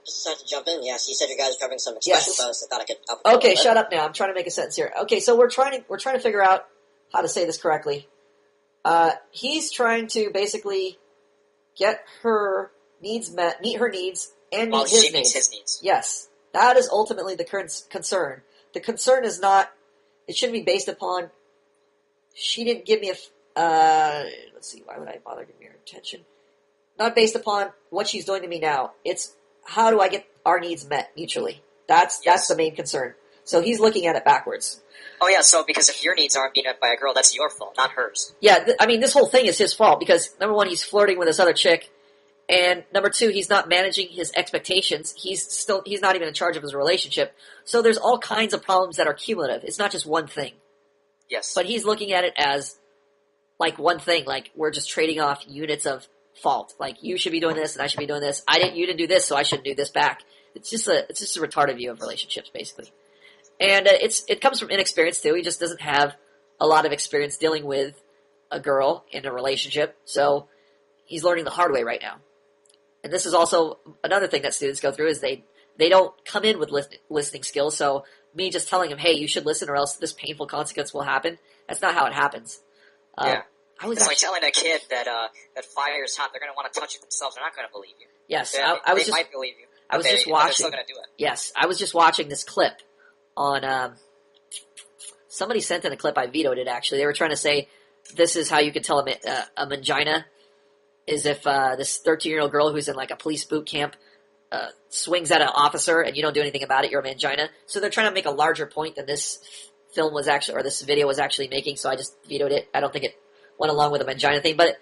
Just decided to jump in. Yes, you said you guys are covering some expression posts. I thought I could help. Okay, shut up now. I'm trying to make a sentence here. Okay, so we're trying to figure out how to say this correctly. He's trying to basically get her needs met, meet her needs, and meet his needs. Meets his needs. Yes, that is ultimately the current concern. The concern is not. It shouldn't be based upon. She didn't give me a. Let's see. Why would I bother giving her attention? Not based upon what she's doing to me now. It's how do I get our needs met mutually? That's the main concern. So he's looking at it backwards. Oh yeah, so because if your needs aren't being met by a girl, that's your fault, not hers. Yeah, I mean, this whole thing is his fault because, number one, he's flirting with this other chick, and number two, he's not managing his expectations. He's not even in charge of his relationship. So there's all kinds of problems that are cumulative. It's not just one thing. Yes. But he's looking at it as, like, one thing. Like, we're just trading off units of fault. Like, you should be doing this, and I should be doing this. You didn't do this, so I shouldn't do this back. It's just a retarded view of relationships, basically. And it comes from inexperience, too. He just doesn't have a lot of experience dealing with a girl in a relationship. So he's learning the hard way right now. And this is also another thing that students go through is they don't come in with listening skills. So me just telling him, hey, you should listen or else this painful consequence will happen. That's not how it happens. Yeah. It's like telling a kid that fire is hot. They're going to want to touch it themselves. They're not going to believe you. Yes. They might believe you. I was just watching. They're still going to do it. Yes. I was just watching this clip on, somebody sent in a clip. I vetoed it, actually. They were trying to say this is how you could tell a mangina is if this 13-year-old girl who's in like a police boot camp swings at an officer and you don't do anything about it, you're a mangina. So they're trying to make a larger point than this film was actually, or this video was actually making, so I just vetoed it. I don't think it went along with the mangina thing, but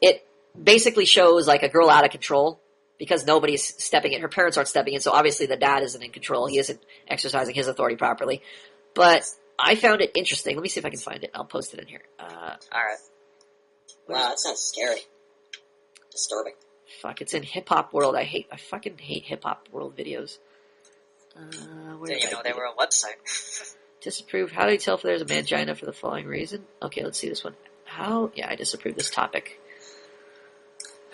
it basically shows like a girl out of control because nobody's stepping in. Her parents aren't stepping in, so obviously the dad isn't in control. He isn't exercising his authority properly. But I found it interesting. Let me see if I can find it. I'll post it in here. All right. Wow, that sounds scary. Disturbing. Fuck, it's in Hip Hop World. I fucking hate Hip Hop World videos. Didn't you know they were a website? Disapprove. How do you tell if there's a mangina for the following reason? Okay, let's see this one. How? Yeah, I disapprove this topic.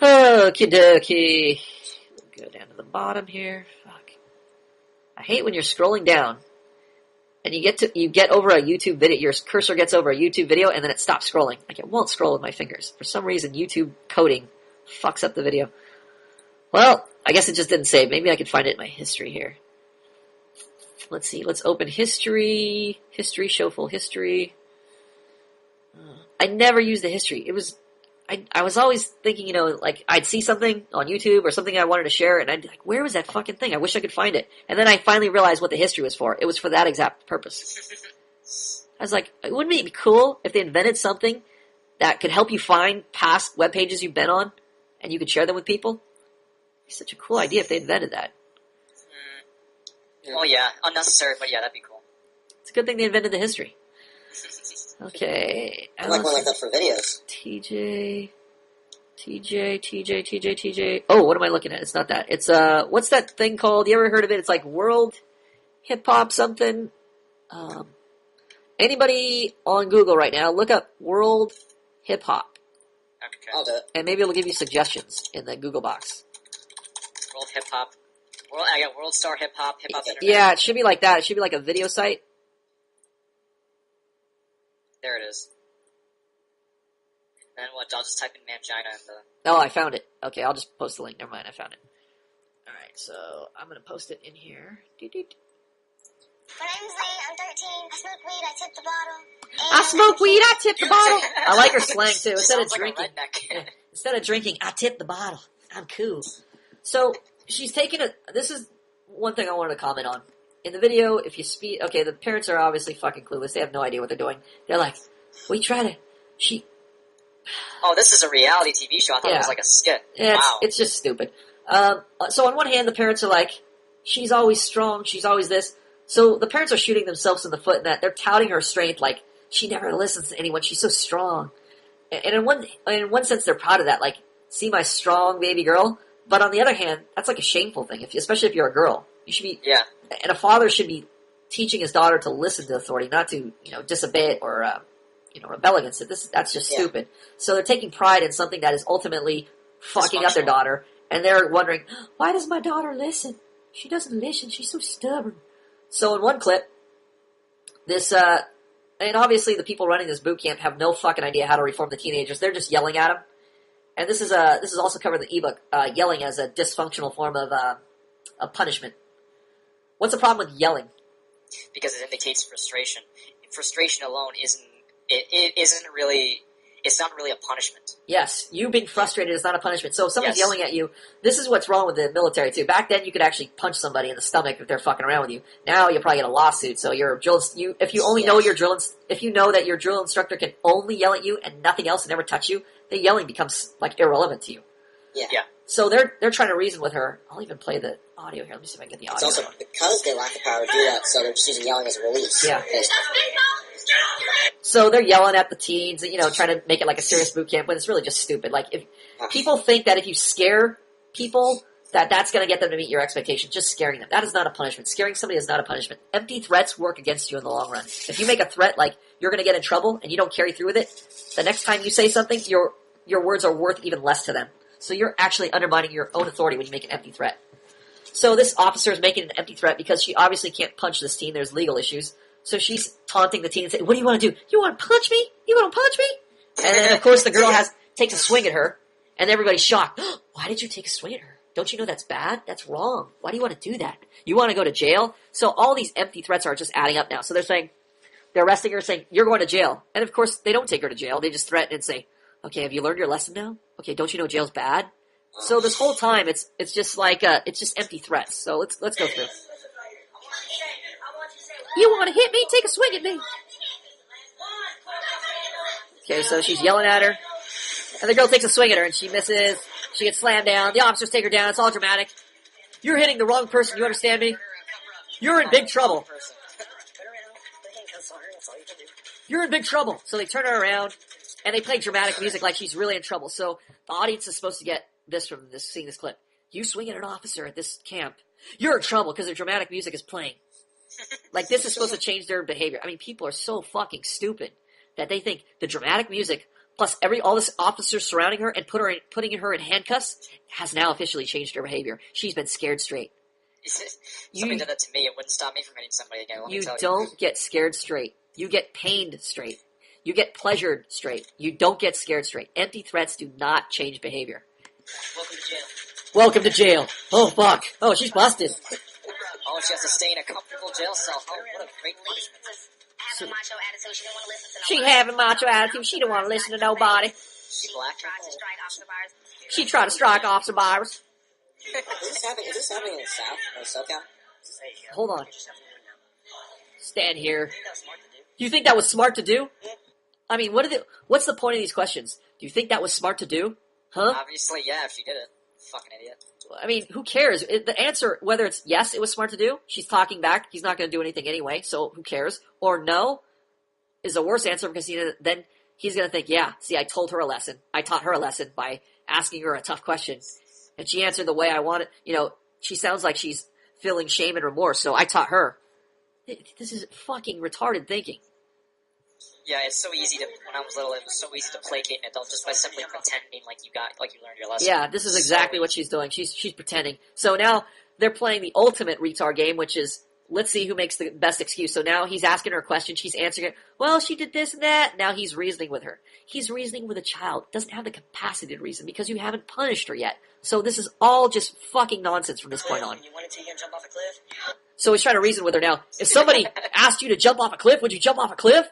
Okie dokie. Go down to the bottom here. Fuck. I hate when you're scrolling down and you get over a YouTube video, your cursor gets over a YouTube video and then it stops scrolling. Like it won't scroll with my fingers. For some reason, YouTube coding fucks up the video. Well, I guess it just didn't save. Maybe I could find it in my history here. Let's see. Let's open history. History, show full history. I never used the history. I was always thinking, like I'd see something on YouTube or something I wanted to share and I'd be like, where was that fucking thing? I wish I could find it. And then I finally realized what the history was for. It was for that exact purpose. I was like, wouldn't it be cool if they invented something that could help you find past web pages you've been on and you could share them with people? It's such a cool idea if they invented that. Well, yeah, unnecessary, but yeah, that'd be cool. It's a good thing they invented the history. Okay. I like one like that for videos. TJ. Oh, what am I looking at? It's not that. It's, what's that thing called? You ever heard of it? It's like World Hip Hop something. Anybody on Google right now, look up World Hip Hop. Okay. I'll do it. And maybe it'll give you suggestions in the Google box. World Hip Hop. I got World Star Hip Hop Internet. Yeah, it should be like that. It should be like a video site. There it is. And what? I'll just type in mangina in the... Oh, I found it. Okay, I'll just post the link. Never mind, I found it. Alright, so I'm going to post it in here. My name's Lee, I'm 13, I smoke weed, I tip the bottle. I smoke weed, I tip the bottle. I like her slang too. Instead of Sounds like a drinking, redneck. instead of drinking, I tip the bottle. I'm cool. So she's taking a. This is one thing I wanted to comment on. In the video, if you speed, okay, the parents are obviously fucking clueless. They have no idea what they're doing. They're like, we try to. Oh, this is a reality TV show. I thought it was like a skit. Yeah, wow. it's just stupid. So on one hand, the parents are like, she's always strong, she's always this. So the parents are shooting themselves in the foot in that they're touting her strength, like she never listens to anyone. She's so strong, and in one sense, they're proud of that. Like, see my strong baby girl. But on the other hand, that's like a shameful thing. Especially if you're a girl, you should be. Yeah. And a father should be teaching his daughter to listen to authority, not to disobey it or rebel against it. That's just stupid. So they're taking pride in something that is ultimately fucking up their daughter, and they're wondering, why does my daughter listen? She doesn't listen. She's so stubborn. So in one clip, and obviously the people running this boot camp have no fucking idea how to reform the teenagers. They're just yelling at them. And this is also covered in the ebook, yelling as a dysfunctional form of punishment. What's the problem with yelling? Because it indicates frustration. Frustration alone isn't really a punishment. Yes, you being frustrated is not a punishment. So if someone's yelling at you, this is what's wrong with the military too. Back then you could actually punch somebody in the stomach if they're fucking around with you. Now you'll probably get a lawsuit. So if you know that your drill instructor can only yell at you and nothing else and never touch you, the yelling becomes like irrelevant to you. Yeah. So they're trying to reason with her. I'll even play the audio here. Let me see if I can get the audio. It's also because they lack the power to do that, so they're just using yelling as a release. Yeah. So they're yelling at the teens, trying to make it like a serious boot camp, when it's really just stupid. Like, if people think that if you scare people, that's going to get them to meet your expectations, just scaring them. That is not a punishment. Scaring somebody is not a punishment. Empty threats work against you in the long run. If you make a threat like you're going to get in trouble and you don't carry through with it, the next time you say something, your words are worth even less to them. So you're actually undermining your own authority when you make an empty threat. So this officer is making an empty threat because she obviously can't punch this teen. There's legal issues. So she's taunting the teen and saying, what do you want to do? You want to punch me? You want to punch me? And then, of course, the girl takes a swing at her, and everybody's shocked. Why did you take a swing at her? Don't you know that's bad? That's wrong. Why do you want to do that? You want to go to jail? So all these empty threats are just adding up now. So they're arresting her, saying, you're going to jail. And, of course, they don't take her to jail. They just threaten and say, okay, have you learned your lesson now? Okay, don't you know jail's bad? So this whole time, it's just like, it's just empty threats. So let's go through. You want to hit me? Take a swing at me. Okay, so she's yelling at her. And the girl takes a swing at her, and she misses. She gets slammed down. The officers take her down. It's all dramatic. You're hitting the wrong person. You understand me? You're in big trouble. You're in big trouble. So they turn her around, and they play dramatic music like she's really in trouble. So the audience is supposed to get this from seeing this clip. You swing at an officer at this camp, you're in trouble because their dramatic music is playing. Like, this is supposed to change their behavior. I mean, people are so fucking stupid that they think the dramatic music plus all this officers surrounding her and putting her in handcuffs has now officially changed her behavior. She's been scared straight. Somebody did that to me. It wouldn't stop me from hitting somebody again. You don't get scared straight. You get pained straight. You get pleasured straight. You don't get scared straight. Empty threats do not change behavior. Welcome to jail. Welcome to jail. Oh, fuck. Oh, she's busted. Oh, she has to stay in a comfortable jail cell. Oh, what a great punishment. Having macho attitude. She didn't want to listen to She nobody. having macho attitude. She don't want to listen to nobody. She black. Tried to strike Officer Byers. She tried to strike Officer Byers. Is this happening in the South or SoCal? Hold on. Stand here. Do you think that was smart to do? I mean, what's the point of these questions? Do you think that was smart to do? Huh? Obviously, yeah, if she did it. Fucking idiot. I mean, who cares? The answer, whether it's yes, it was smart to do, she's talking back, he's not going to do anything anyway, so who cares? Or no, is the worst answer because then he's going to think, yeah, see, I told her a lesson. I taught her a lesson by asking her a tough question. And she answered the way I wanted. She sounds like she's feeling shame and remorse, so I taught her. This is fucking retarded thinking. Yeah, it's so easy when I was little, it was so easy to placate an adult just by simply pretending like you learned your lesson. Yeah, this is exactly what she's doing. She's pretending. So now they're playing the ultimate retard game, which is, let's see who makes the best excuse. So now he's asking her a question, she's answering it, well, she did this and that. Now he's reasoning with her. He's reasoning with a child. Doesn't have the capacity to reason because you haven't punished her yet. So this is all just fucking nonsense from this point on. You wanted to jump off a cliff? So he's trying to reason with her now. If somebody asked you to jump off a cliff, would you jump off a cliff?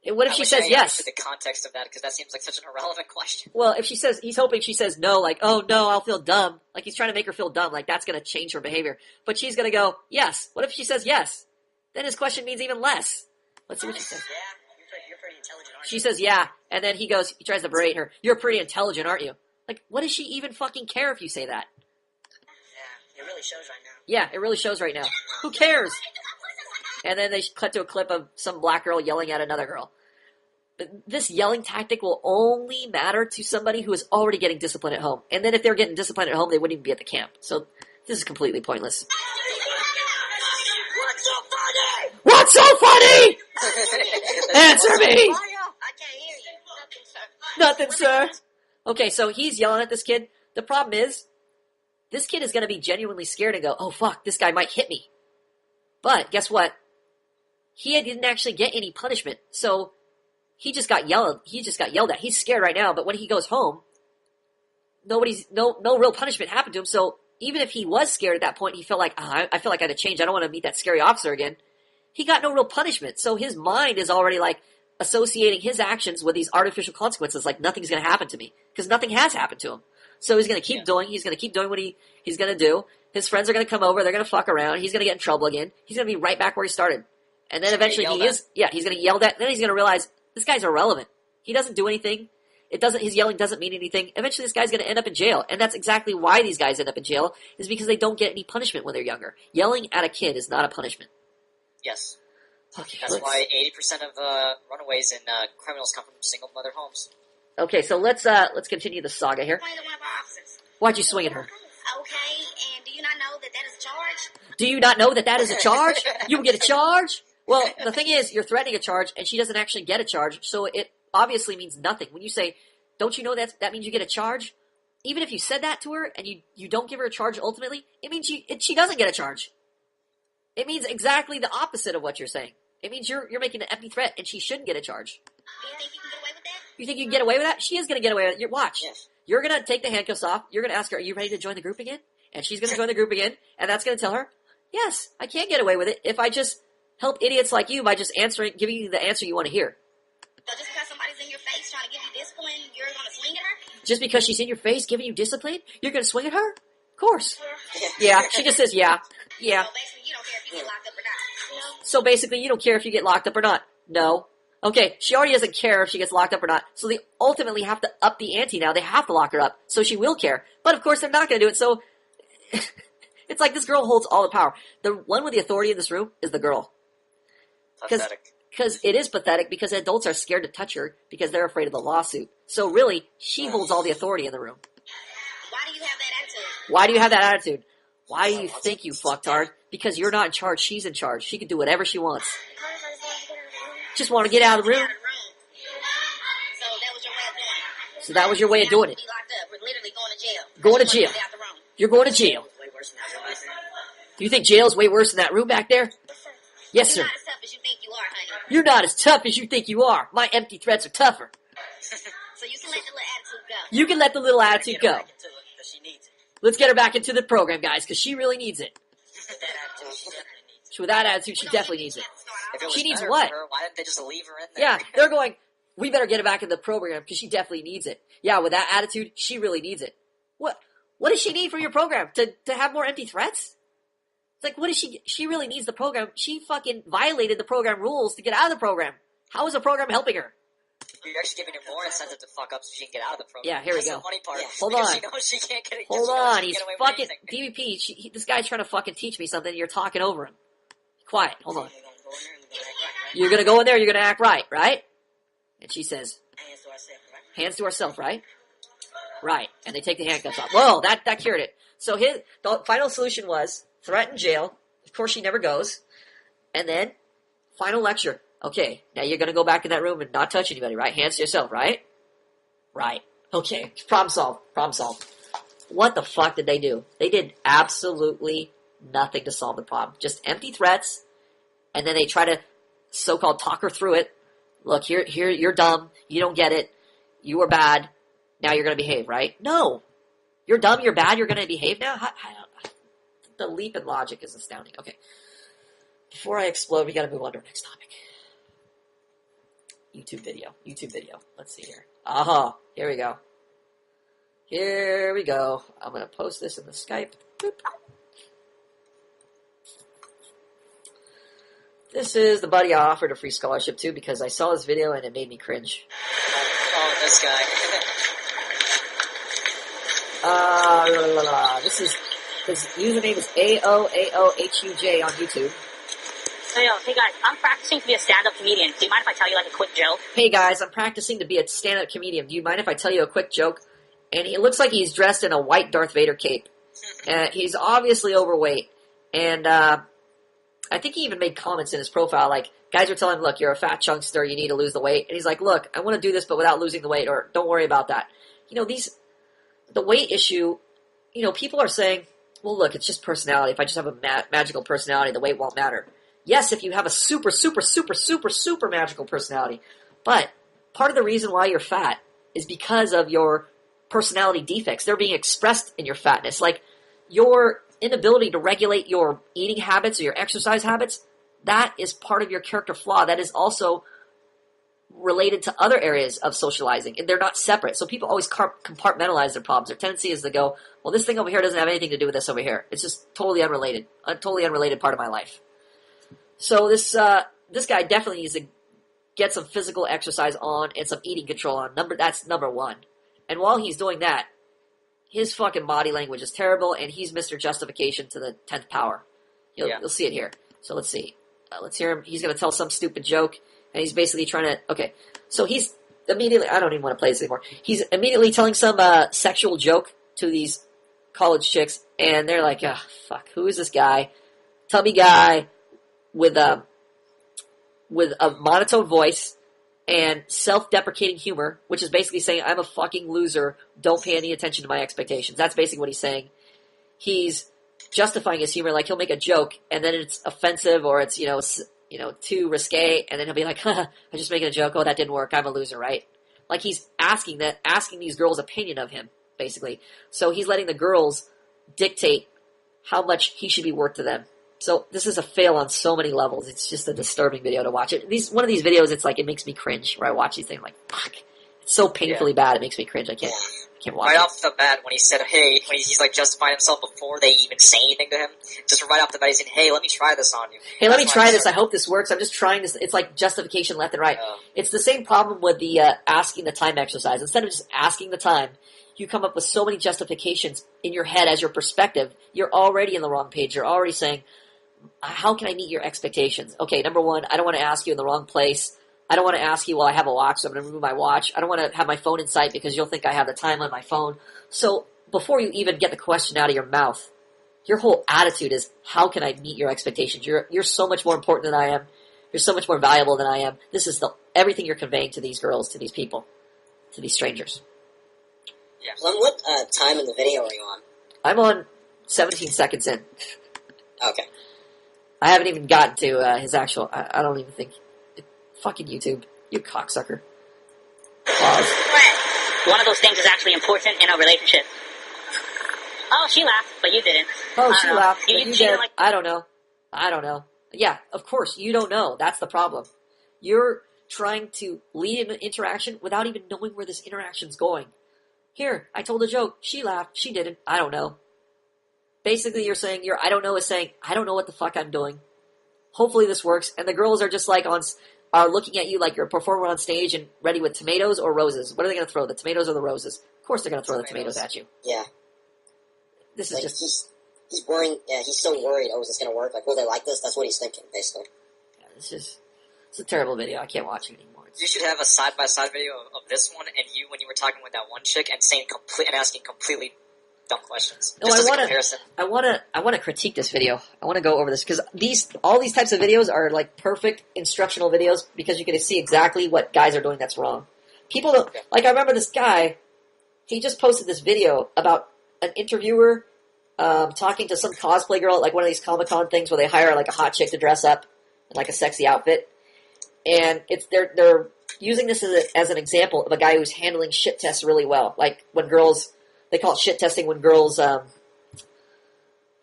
And what if she says yes? The context of that, because that seems like such an irrelevant question. Well, if he's hoping she says no, like, oh no, I'll feel dumb. Like, he's trying to make her feel dumb, like that's going to change her behavior. But she's going to go, yes. What if she says yes? Then his question means even less. Let's see what she says. Yeah, you're pretty intelligent, aren't you? She says yeah, and then he tries to berate her. You're pretty intelligent, aren't you? Like, what does she even fucking care if you say that? Yeah, it really shows right now. Yeah, it really shows right now. Who cares? And then they cut to a clip of some black girl yelling at another girl. This yelling tactic will only matter to somebody who is already getting discipline at home. And then if they're getting discipline at home, they wouldn't even be at the camp. So this is completely pointless. What's so funny? What's so funny? Answer me! I can't hear you. Nothing, sir. Nothing, sir. Okay, so he's yelling at this kid. The problem is, this kid is going to be genuinely scared and go, oh fuck, this guy might hit me. But guess what? He didn't actually get any punishment, so he just got yelled at. He's scared right now, but when he goes home, no real punishment happened to him. So even if he was scared at that point, he felt like, I feel like I had to change. I don't want to meet that scary officer again. He got no real punishment. So his mind is already like associating his actions with these artificial consequences, like nothing's going to happen to me, because nothing has happened to him. So he's going to keep doing what he's going to do. His friends are going to come over. They're going to fuck around. He's going to get in trouble again. He's going to be right back where he started. And then eventually he's going to yell at. Then he's going to realize this guy's irrelevant. He doesn't do anything. His yelling doesn't mean anything. Eventually this guy's going to end up in jail. And that's exactly why these guys end up in jail, is because they don't get any punishment when they're younger. Yelling at a kid is not a punishment. Yes. Okay, that's why 80% of runaways and criminals come from single mother homes. Okay, so let's continue the saga here. Why'd you swing at her? Okay, and do you not know that that is a charge? Do you not know that that is a charge? You will get a charge? Well, the thing is, you're threatening a charge, and she doesn't actually get a charge, so it obviously means nothing. When you say, don't you know that means you get a charge? Even if you said that to her, and you don't give her a charge ultimately, it means she doesn't get a charge. It means exactly the opposite of what you're saying. It means you're making an empty threat, and she shouldn't get a charge. Do you think you can get away with that? You think you can get away with that? She is going to get away with it. Watch. Yes. You're going to take the handcuffs off. You're going to ask her, are you ready to join the group again? And she's going to join the group again. And that's going to tell her, yes, I can get away with it if I just help idiots like you by just giving you the answer you want to hear. So just because somebody's in your face trying to give you discipline, you're going to swing at her? Just because she's in your face giving you discipline, you're going to swing at her? Of course. Yeah, she just says, yeah. Yeah. So basically, you don't care if you get locked up or not. No. So basically, you don't care if you get locked up or not. No. Okay, she already doesn't care if she gets locked up or not, so they ultimately have to up the ante now. They have to lock her up, so she will care. But of course, they're not going to do it, so it's like this girl holds all the power. The one with the authority in this room is the girl. Pathetic. Because it is pathetic, because adults are scared to touch her because they're afraid of the lawsuit. So really, she holds all the authority in the room. Why do you have that attitude? Why do you have that attitude? Why do you think you fucktard? Because you're not in charge, she's in charge. She can do whatever she wants. Just want to get out of the room. So that was your way of doing it. Be locked up. We're literally going to jail. Going to jail. You're going to jail. Do you think jail's way worse than that room back there? Yes, sir. You're not as tough as you think you are, honey. You're not as tough as you think you are. My empty threats are tougher. So you can let the little attitude go. You can let the little attitude go. She needs it. Let's get her back into the program, guys, because she really needs it. With that attitude, she definitely needs it. If it was She needs better what? for her, why didn't they just leave her in there? Yeah, they're going, we better get her back in the program because she definitely needs it. Yeah, with that attitude, she really needs it. What does she need from your program? To have more empty threats? It's like, what is she really needs the program. She fucking violated the program rules to get out of the program. How is the program helping her? You're actually giving her more incentive to fuck up so she can get out of the program. Yeah, here we That's go. the funny part. Hold Because on. She knows she can't get it. Hold she knows on, she he's can't get away with fucking, anything. DVP, this guy's trying to fucking teach me something, you're talking over him. Quiet, hold on. You're gonna go in there, you're gonna act right, right? And she says, hands to herself, right? Right. And they take the handcuffs off. Whoa, that cured it. So the final solution was threaten jail. Of course she never goes. And then, final lecture. Okay, now you're gonna go back in that room and not touch anybody, right? Hands to yourself, right? Right. Okay, problem solved. Problem solved. What the fuck did they do? They did absolutely nothing to solve the problem. Just empty threats, and then they try to so-called talk her through it. Look, here, you're dumb. You don't get it. You were bad. Now you're going to behave, right? No. You're dumb, you're bad, you're going to behave now? The leap in logic is astounding. Okay. Before I explode, we got to move on to our next topic. YouTube video. Let's see here. Aha. Here we go. Here we go. I'm going to post this in the Skype. Boop. This is the buddy I offered a free scholarship to because I saw this video and it made me cringe. Oh, this guy. His username is AOAOHUJ on YouTube. So, hey guys, I'm practicing to be a stand-up comedian. Do you mind if I tell you like a quick joke? Hey guys, I'm practicing to be a stand-up comedian. Do you mind if I tell you a quick joke? And it looks like he's dressed in a white Darth Vader cape. He's obviously overweight. And I think he even made comments in his profile, like, guys were telling him, look, you're a fat chunkster, you need to lose the weight. And he's like, look, I want to do this, but without losing the weight, or don't worry about that. The weight issue, people are saying, well, look, it's just personality. If I just have a magical personality, the weight won't matter. Yes, if you have a super, super, super, super, super magical personality. But part of the reason why you're fat is because of your personality defects. They're being expressed in your fatness. Like, your inability to regulate your eating habits or your exercise habits, that is part of your character flaw. That is also related to other areas of socializing, and they're not separate. So people always compartmentalize their problems. Their tendency is to go, well, this thing over here doesn't have anything to do with this over here. It's just totally unrelated, a totally unrelated part of my life. So this guy definitely needs to get some physical exercise on and some eating control on. That's number one. And while he's doing that, his fucking body language is terrible, and he's Mr. Justification to the 10th power. You'll see it here. So let's see. Let's hear him. He's going to tell some stupid joke, and he's basically trying to... Okay, so he's immediately... I don't even want to play this anymore. He's immediately telling some sexual joke to these college chicks, and they're like, oh, fuck, who is this guy? Tubby guy with a monotone voice and self-deprecating humor, which is basically saying, I'm a fucking loser, don't pay any attention to my expectations. That's basically what he's saying. He's justifying his humor, like he'll make a joke, and then it's offensive, or it's, too risque, and then he'll be like, I'm just making a joke, oh, that didn't work, I'm a loser, right? Like, he's asking these girls' opinion of him, basically. So he's letting the girls dictate how much he should be worth to them. So this is a fail on so many levels. It's just a disturbing video to watch. One of these videos, it's like, it makes me cringe where I watch these things. I'm like, fuck. It's so painfully bad, it makes me cringe. I can't watch right it. Off the bat, when he said, hey, when he's like justifying himself before they even say anything to him, just right off the bat, he's saying, hey, let me try this on you. Hey, let me try this. I hope this works. I'm just trying this. It's like justification left and right. It's the same problem with the asking the time exercise. Instead of just asking the time, you come up with so many justifications in your head as your perspective. You're already in the wrong page. You're already saying, how can I meet your expectations? Okay, number one, I don't want to ask you in the wrong place. I don't want to ask you while I have a watch, so I'm going to remove my watch. I don't want to have my phone in sight because you'll think I have the time on my phone. So before you even get the question out of your mouth, your whole attitude is, how can I meet your expectations? You're so much more important than I am. You're so much more valuable than I am. This is everything you're conveying to these girls, to these people, to these strangers. Yeah. Well, what time in the video are you on? I'm on 17 seconds in. Okay. I haven't even gotten to his actual... I don't even think... Fucking YouTube. You cocksucker. Pause. One of those things is actually important in a relationship. Oh, she laughed, but you didn't. Oh, she laughed, but you did. Like... I don't know. Yeah, of course, you don't know. That's the problem. You're trying to lead an interaction without even knowing where this interaction's going. Here, I told a joke. She laughed. She didn't. I don't know. Basically, you're saying I don't know is saying, I don't know what the fuck I'm doing. Hopefully this works. And the girls are just like are looking at you like you're a performer on stage and ready with tomatoes or roses. What are they going to throw? The tomatoes or the roses? Of course they're going to throw the tomatoes at you. Yeah. This is just... He's worrying, he's so worried, is this going to work? Like, will they like this? That's what he's thinking, basically. Yeah, it's a terrible video. I can't watch it anymore. You should have a side-by-side video of this one and you when you were talking with that one chick and asking completely dumb questions. No, I want to critique this video. I want to go over this because all these types of videos are like perfect instructional videos because you can see exactly what guys are doing that's wrong. People don't, like I remember this guy, he just posted this video about an interviewer talking to some cosplay girl at like one of these Comic-Con things where they hire like a hot chick to dress up in like a sexy outfit. And they're using this as an example of a guy who's handling shit tests really well. Like when girls, they call it shit testing when girls,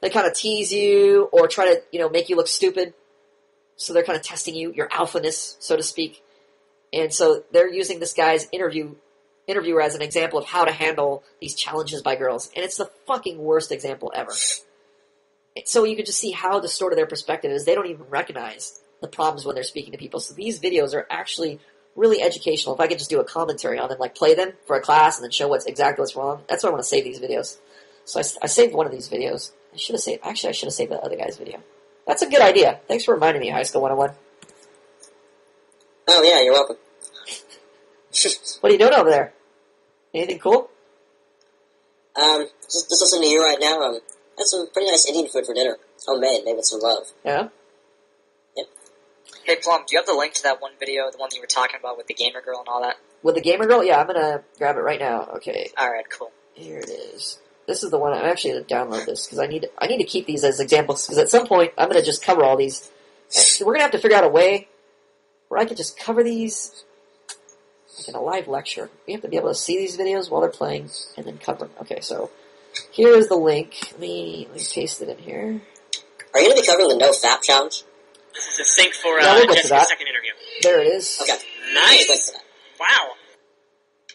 they kind of tease you or try to, make you look stupid. So they're kind of testing you, your alphaness, so to speak. And so they're using this guy's interviewer as an example of how to handle these challenges by girls. And it's the fucking worst example ever. So you can just see how distorted their perspective is. They don't even recognize the problems when they're speaking to people. So these videos are actually really educational. If I could just do a commentary on them, like play them for a class and then show exactly what's wrong. That's why I want to save these videos. So I saved one of these videos. I should have saved the other guy's video. That's a good idea. Thanks for reminding me, High School 101. Oh yeah, you're welcome. What are you doing over there? Anything cool? Just listening to you right now. Had some pretty nice Indian food for dinner. Homemade, made with some love. Yeah? Plum, do you have the link to that one video, the one that you were talking about with the gamer girl and all that? With the gamer girl? Yeah, I'm gonna grab it right now. Okay. Alright, cool. Here it is. This is the one. I'm actually going to download this because I need to keep these as examples because at some point I'm going to just cover all these. We're going to have to figure out a way where I can just cover these like in a live lecture. We have to be able to see these videos while they're playing and then cover them. Okay, so here is the link. Let me paste it in here. Are you going to be covering the No Fap Challenge? This is a sync for Yeah, we'll get to Jessica's that. second interview. There it is. Okay. Nice. Wow.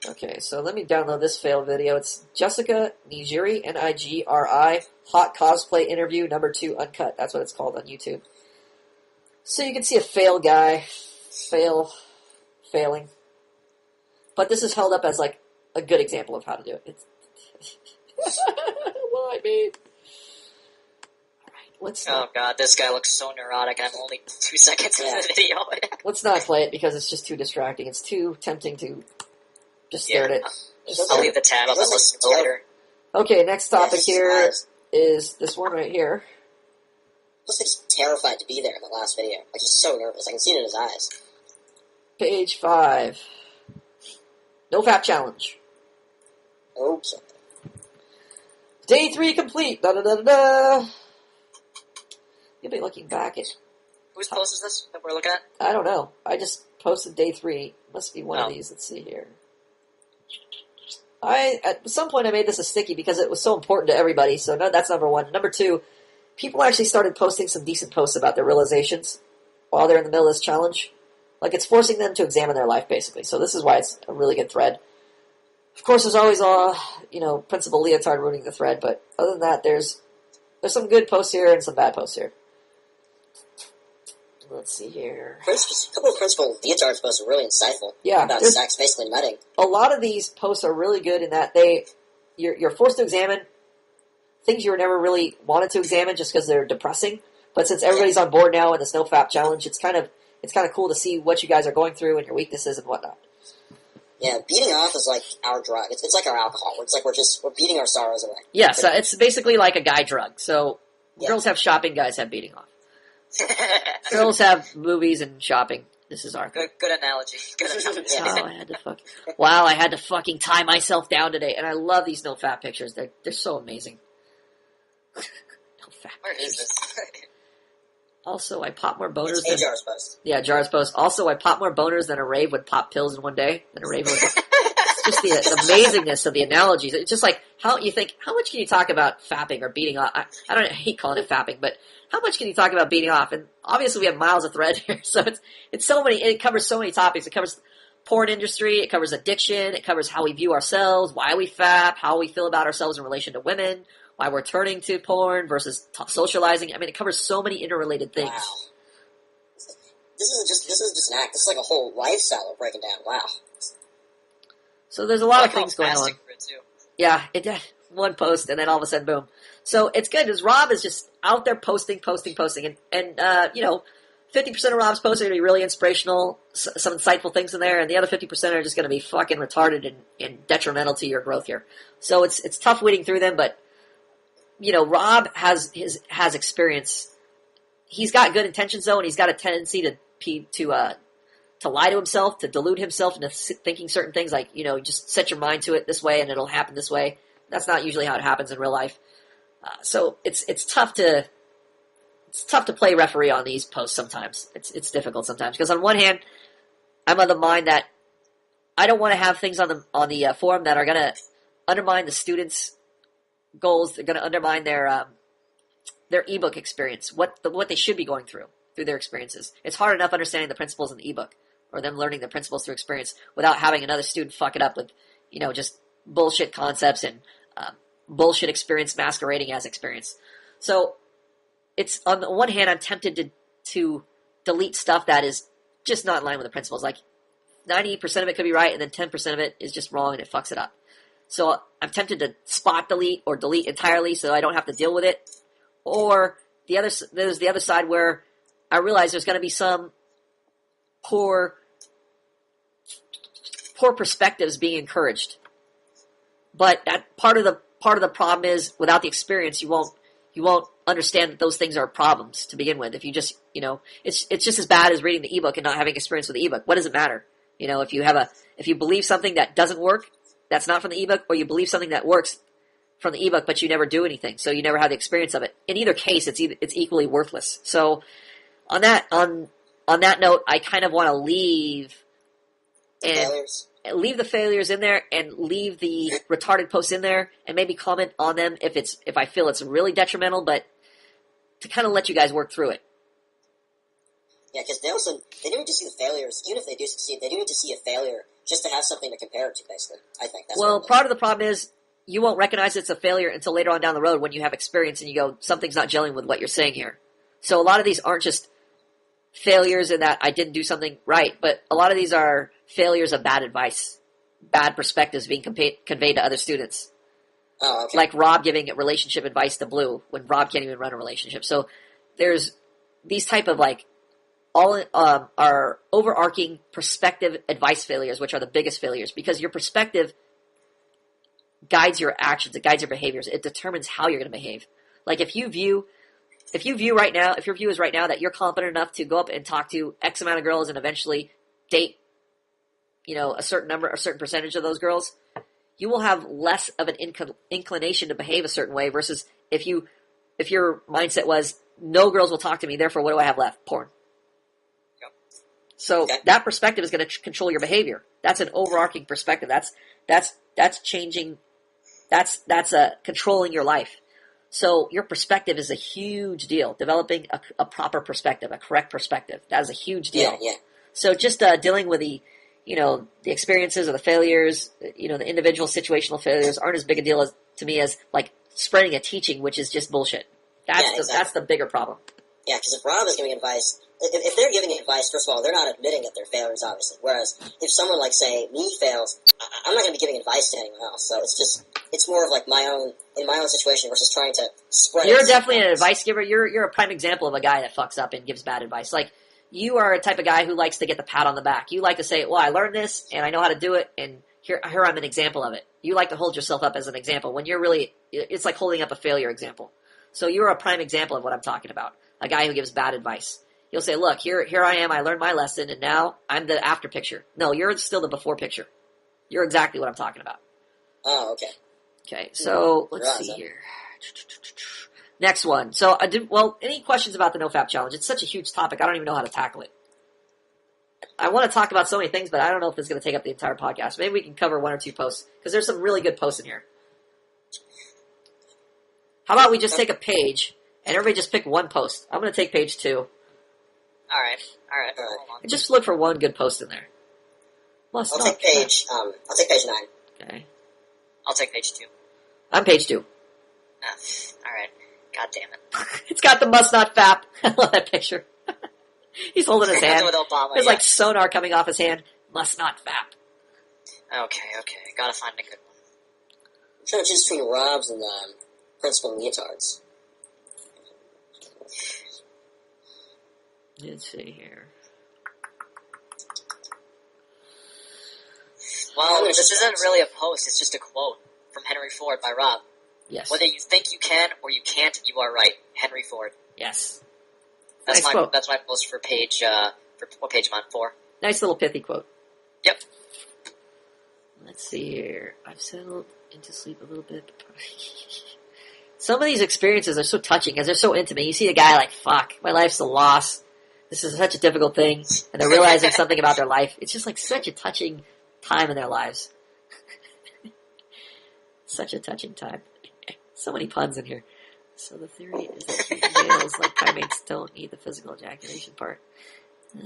Okay, so let me download this fail video. It's Jessica Nigiri, Nigri, hot cosplay interview number 2 uncut. That's what it's called on YouTube. So you can see a fail guy, failing. But this is held up as like a good example of how to do it. Why me? Alright, let's Oh god, this guy looks so neurotic. I'm only 2 seconds into the video. let's not play it because it's just too distracting. It's too tempting to just stare at it. I'll leave the tab up and listen to it later. Okay, next topic here is this one right here. Looks like he's terrified to be there in the last video. Like, he's so nervous. I can see it in his eyes. Page 5. No Fap Challenge. Okay. Day 3 complete. Da da da da da. You'll be looking back at. Whose post is this that we're looking at? I don't know. I just posted day 3. Must be one of Oh. these. Let's see here. At some point I made this a sticky because it was so important to everybody. So no, that's number 1. Number 2, people actually started posting some decent posts about their realizations while they're in the middle of this challenge. Like it's forcing them to examine their life basically. So this is why it's a really good thread. Of course, there's always Principal Leotard ruining the thread, but other than that, there's some good posts here and some bad posts here. Let's see here. A couple of Principal Leotard's posts are really insightful. Yeah, About sex, basically nutting. A lot of these posts are really good in that you're forced to examine things you were never really wanted to examine just because they're depressing. But since everybody's on board now in this No Fap Challenge, it's kind of cool to see what you guys are going through and your weaknesses and whatnot. Yeah, beating off is like our drug. It's like our alcohol. It's like we're beating our sorrows away. Yeah, so it's basically like a guy drug. So girls have shopping, guys have beating off. Girls have movies and shopping. This is our Good analogy. Good analogy. I had to fucking tie myself down today, and I love these No Fap pictures. They're so amazing. No Fap. Where is this? Also, I pop more boners It's Jar's post. Yeah, Jar's post. Also, I pop more boners than a rave would pop pills in one day. Than a rave would. It's just the amazingness of the analogies. It's just like how much can you talk about fapping or beating off? I hate calling it fapping, but how much can you talk about beating off? And obviously, we have miles of thread here, so it's so many. It covers so many topics. It covers porn industry. It covers addiction. It covers how we view ourselves, why we fap, how we feel about ourselves in relation to women, why we're turning to porn versus socializing. I mean, it covers so many interrelated things. Wow. This is just an act. This is like a whole lifestyle of breaking down. Wow. So there's a lot of things going on. Too. Yeah, one post and then all of a sudden, boom. So it's good because Rob is just out there posting, and 50% of Rob's posts are going to be really inspirational, some insightful things in there, and the other 50% are just going to be fucking retarded and detrimental to your growth here. So it's tough weeding through them, but Rob has experience. He's got good intentions though, and he's got a tendency to lie to himself, to delude himself into thinking certain things like, just set your mind to it this way and it'll happen this way. That's not usually how it happens in real life. So it's tough to play referee on these posts sometimes. It's difficult sometimes because on one hand, I'm of the mind that I don't want to have things on the forum that are going to undermine the students' goals. They're going to undermine their ebook experience, what they should be going through their experiences. It's hard enough understanding the principles in the ebook or them learning the principles through experience without having another student fuck it up with, just bullshit concepts and bullshit experience masquerading as experience. So it's on the one hand, I'm tempted to delete stuff that is just not in line with the principles. Like 90% of it could be right, and then 10% of it is just wrong and it fucks it up. So I'm tempted to spot delete or delete entirely so I don't have to deal with it. Or there's the other side where I realize there's going to be some poor perspectives being encouraged. But that part of the problem is without the experience, you won't understand that those things are problems to begin with. If you just, it's just as bad as reading the ebook and not having experience with the ebook. What does it matter? If you believe something that doesn't work, that's not from the ebook, or you believe something that works from the ebook, but you never do anything, so you never have the experience of it. In either case, it's equally worthless. So on that note, I kind of want to leave the failures in there and leave the retarded posts in there and maybe comment on them if I feel it's really detrimental, but to kind of let you guys work through it. Yeah, because they don't need to see the failures. Even if they do succeed, they do need to see a failure just to have something to compare it to, basically. I think that's part of the problem is you won't recognize it's a failure until later on down the road when you have experience and you go, something's not gelling with what you're saying here. So a lot of these aren't just failures in that I didn't do something right, but a lot of these are failures of bad advice, bad perspectives being conveyed to other students. Oh, okay. Like Rob giving relationship advice to Blue when Rob can't even run a relationship. So there's these type of are overarching perspective advice failures, which are the biggest failures, because your perspective guides your actions, it guides your behaviors, it determines how you're going to behave. Like if your view is right now that you're competent enough to go up and talk to X amount of girls and eventually date, a certain percentage of those girls, you will have less of an inclination to behave a certain way versus if your mindset was no girls will talk to me, therefore what do I have left? Porn. So that perspective is going to control your behavior. That's an overarching perspective. That's changing. That's controlling your life. So your perspective is a huge deal. Developing a proper perspective, a correct perspective, that is a huge deal. Yeah. So just dealing with the experiences or the failures, the individual situational failures aren't as big a deal to me as like spreading a teaching, which is just bullshit. That's the bigger problem. Yeah, because if Rob is giving advice, if they're giving advice, first of all, they're not admitting that they're failures, obviously. Whereas if someone like, say, me fails, I'm not going to be giving advice to anyone else. So it's more of like in my own situation versus trying to spread. You're definitely an advice giver. You're a prime example of a guy that fucks up and gives bad advice. Like you are a type of guy who likes to get the pat on the back. You like to say, "Well, I learned this and I know how to do it, and here I'm an example of it." You like to hold yourself up as an example when you're really. It's like holding up a failure example. So you're a prime example of what I'm talking about. A guy who gives bad advice. You'll say, look, here I am, I learned my lesson, and now I'm the after picture. No, you're still the before picture. You're exactly what I'm talking about. Oh, okay. Okay, so let's see here. Next one. So, any questions about the NoFap Challenge? It's such a huge topic, I don't even know how to tackle it. I want to talk about so many things, but I don't know if it's going to take up the entire podcast. Maybe we can cover one or two posts, because there's some really good posts in here. How about we just take a page, and everybody just pick one post? I'm going to take page 2. All right. Hold on. And just look for one good post in there. I'll take page 9. Okay. I'll take page 2. I'm page 2. All right. God damn it. It's got the must not fap. I love that picture. He's holding his hand. With Obama, There's like sonar coming off his hand. Must not fap. Okay. Gotta find a good one. I'm trying to choose between Rob's and Principal Leotards. Let's see here. Well, this isn't really a post, it's just a quote from Henry Ford by Rob. Yes. Whether you think you can or you can't, you are right. Henry Ford. Yes. That's nice quote. That's my post for page, what page am I on? 4? Nice little pithy quote. Yep. Let's see here. I've settled into sleep a little bit. Some of these experiences are so touching because they're so intimate. You see a guy like, fuck, my life's a loss. This is such a difficult thing. And they're realizing something about their life. It's just like such a touching time in their lives. Such a touching time. So many puns in here. So the theory is that human males, like primates, don't need the physical ejaculation part.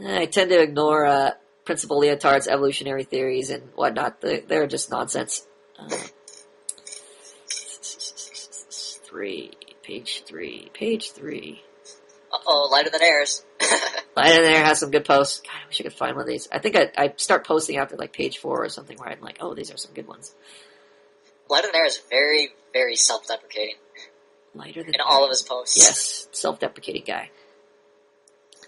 I tend to ignore Principal Leotard's evolutionary theories and whatnot. They're just nonsense. Page 3. Uh-oh, Lighter Than Airs. Lighter Than Air has some good posts. God, I wish I could find one of these. I think I start posting after like page 4 or something where I'm like, oh, these are some good ones. Lighter Than Air is very, very self-deprecating. Lighter Than in Air. all of his posts. Yes, self-deprecating guy.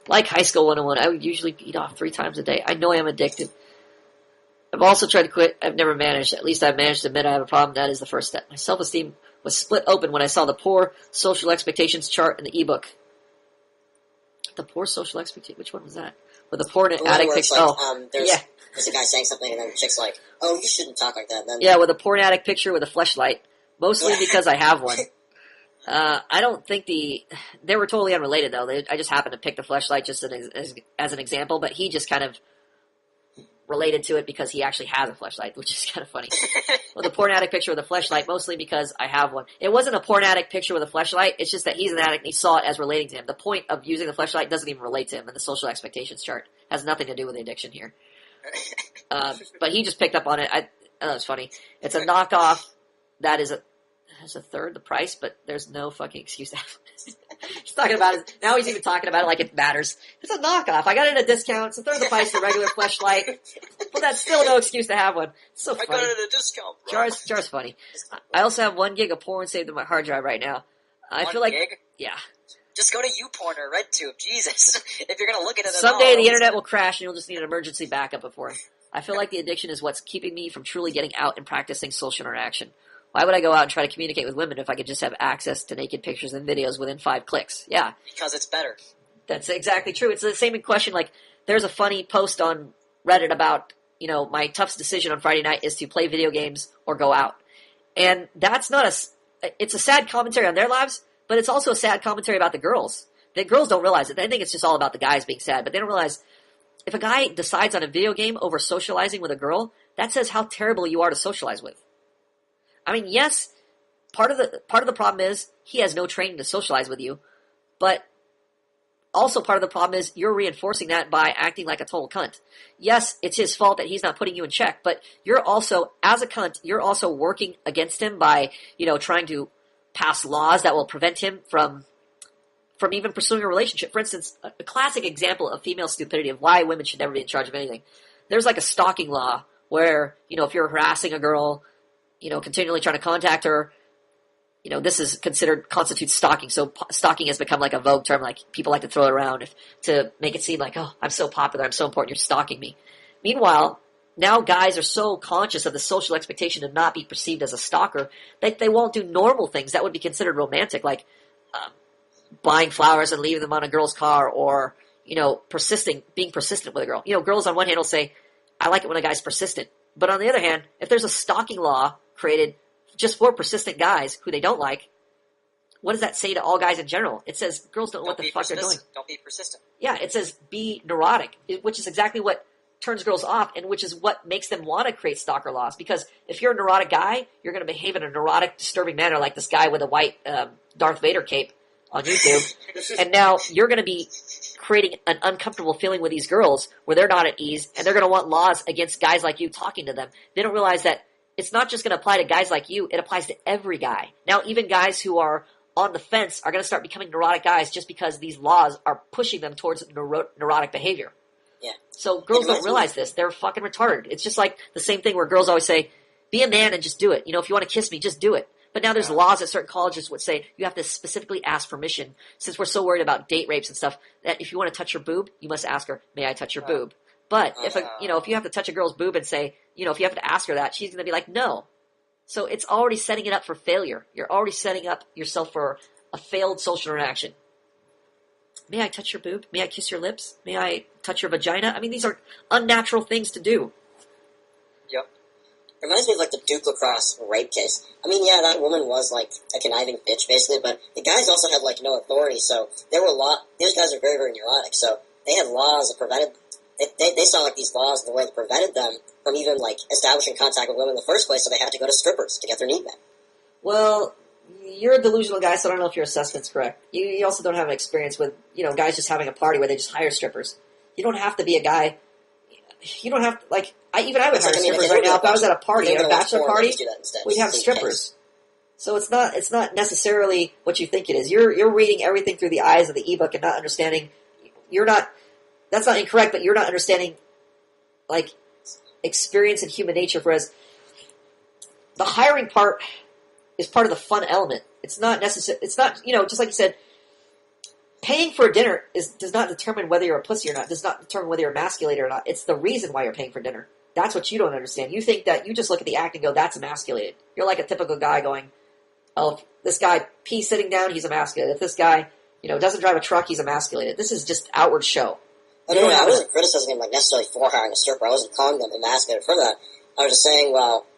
Like High School 101, I would usually beat off 3 times a day. I know I'm addicted. I've also tried to quit. I've never managed. At least I've managed to admit I have a problem. That is the first step. My self-esteem was split open when I saw the poor social expectations chart in the ebook. The poor social expectation. Which one was that? With the porn addict picture. There's a guy saying something, and then the chick's like, "Oh, you shouldn't talk like that." Then with a porn addict picture with a fleshlight. Mostly because I have one. I don't think they were totally unrelated though. I just happened to pick the fleshlight just as an example, but he just kind of related to it because he actually has a fleshlight, which is kind of funny. Well, the porn addict picture with a fleshlight, mostly because I have one. It wasn't a porn addict picture with a fleshlight. It's just that he's an addict and he saw it as relating to him. The point of using the fleshlight doesn't even relate to him, and the social expectations chart has nothing to do with the addiction here. But he just picked up on it. I thought it was funny. It's a knockoff that is a third the price, but there's no fucking excuse to have it. He's talking about it. Now he's even talking about it like it matters. It's a knockoff. I got it at a discount. It's a third the price of the regular fleshlight, but that's still no excuse to have one. It's so funny. I got it at a discount, bro. Jar's funny. I also have 1 gig of porn saved in my hard drive right now. I feel like, yeah. Just go to YouPorn or RedTube. Jesus. If you're going to look at it someday the internet will crash and you'll just need an emergency backup before. I feel like the addiction is what's keeping me from truly getting out and practicing social interaction. Why would I go out and try to communicate with women if I could just have access to naked pictures and videos within 5 clicks? Yeah. Because it's better. That's exactly true. It's the same question, like, there's a funny post on Reddit about, my toughest decision on Friday night is to play video games or go out. And that's not it's a sad commentary on their lives, but it's also a sad commentary about the girls. The girls don't realize it. They think it's just all about the guys being sad, but they don't realize if a guy decides on a video game over socializing with a girl, that says how terrible you are to socialize with. I mean, yes, part of the problem is he has no training to socialize with you, but also part of the problem is you're reinforcing that by acting like a total cunt. Yes, it's his fault that he's not putting you in check, but you're also, as a cunt, you're also working against him by, trying to pass laws that will prevent him from even pursuing a relationship. For instance, a classic example of female stupidity of why women should never be in charge of anything. There's like a stalking law where, if you're harassing a girl, continually trying to contact her, this constitutes stalking. So stalking has become like a vogue term, like people like to throw it around to make it seem like, oh, I'm so popular, I'm so important, you're stalking me. Meanwhile, now guys are so conscious of the social expectation to not be perceived as a stalker that they won't do normal things that would be considered romantic, like buying flowers and leaving them on a girl's car, or, being persistent with a girl. Girls on one hand will say, I like it when a guy's persistent. But on the other hand, if there's a stalking law created just for persistent guys who they don't like, what does that say to all guys in general? It says girls don't know what the fuck they're doing. Don't be persistent. Yeah, it says be neurotic, which is exactly what turns girls off and which is what makes them want to create stalker laws. Because if you're a neurotic guy, you're going to behave in a neurotic, disturbing manner like this guy with a white Darth Vader cape on YouTube. And now you're going to be creating an uncomfortable feeling with these girls where they're not at ease, and they're going to want laws against guys like you talking to them. They don't realize that it's not just going to apply to guys like you, it applies to every guy. Now, even guys who are on the fence are going to start becoming neurotic guys just because these laws are pushing them towards neurotic behavior. Yeah. So girls don't realize this. They're fucking retarded. It's just like the same thing where girls always say, be a man and just do it. If you want to kiss me, just do it. But now there's laws at certain colleges would say you have to specifically ask permission, since we're so worried about date rapes and stuff, that if you want to touch her boob, you must ask her, may I touch your boob? But if you have to touch a girl's boob and say, if you have to ask her that, she's going to be like, no. So it's already setting it up for failure. You're already setting up yourself for a failed social interaction. May I touch your boob? May I kiss your lips? May I touch your vagina? I mean, these are unnatural things to do. Yep. It reminds me of, the Duke Lacrosse rape case. I mean, yeah, that woman was, a conniving bitch, basically, but the guys also had, no authority, so there were these guys are very, very neurotic, so they had laws that prevented, they saw, these laws in the way that prevented them from even, establishing contact with women in the first place, so they had to go to strippers to get their need met. Well, you're a delusional guy, so I don't know if your assessment's correct. You also don't have an experience with, guys just having a party where they just hire strippers. You don't have to be a guy. You don't have to, I would hire strippers right now. If I was at a party, at a bachelor party, we'd have strippers. So it's not necessarily what you think it is. You're reading everything through the eyes of the ebook and not understanding. That's not incorrect, but you're not understanding, experience and human nature. Whereas the hiring part is part of the fun element. It's not necessary. It's not, just like you said, paying for a dinner does not determine whether you're a pussy or not. Does not determine whether you're emasculated or not. It's the reason why you're paying for dinner. That's what you don't understand. You think that you just look at the act and go, that's emasculated. You're like a typical guy going, oh, if this guy pees sitting down, he's emasculated. If this guy, doesn't drive a truck, he's emasculated. This is just outward show. I wasn't criticizing him like necessarily for hiring a stripper. I wasn't calling them emasculated for that. I was just saying, yeah,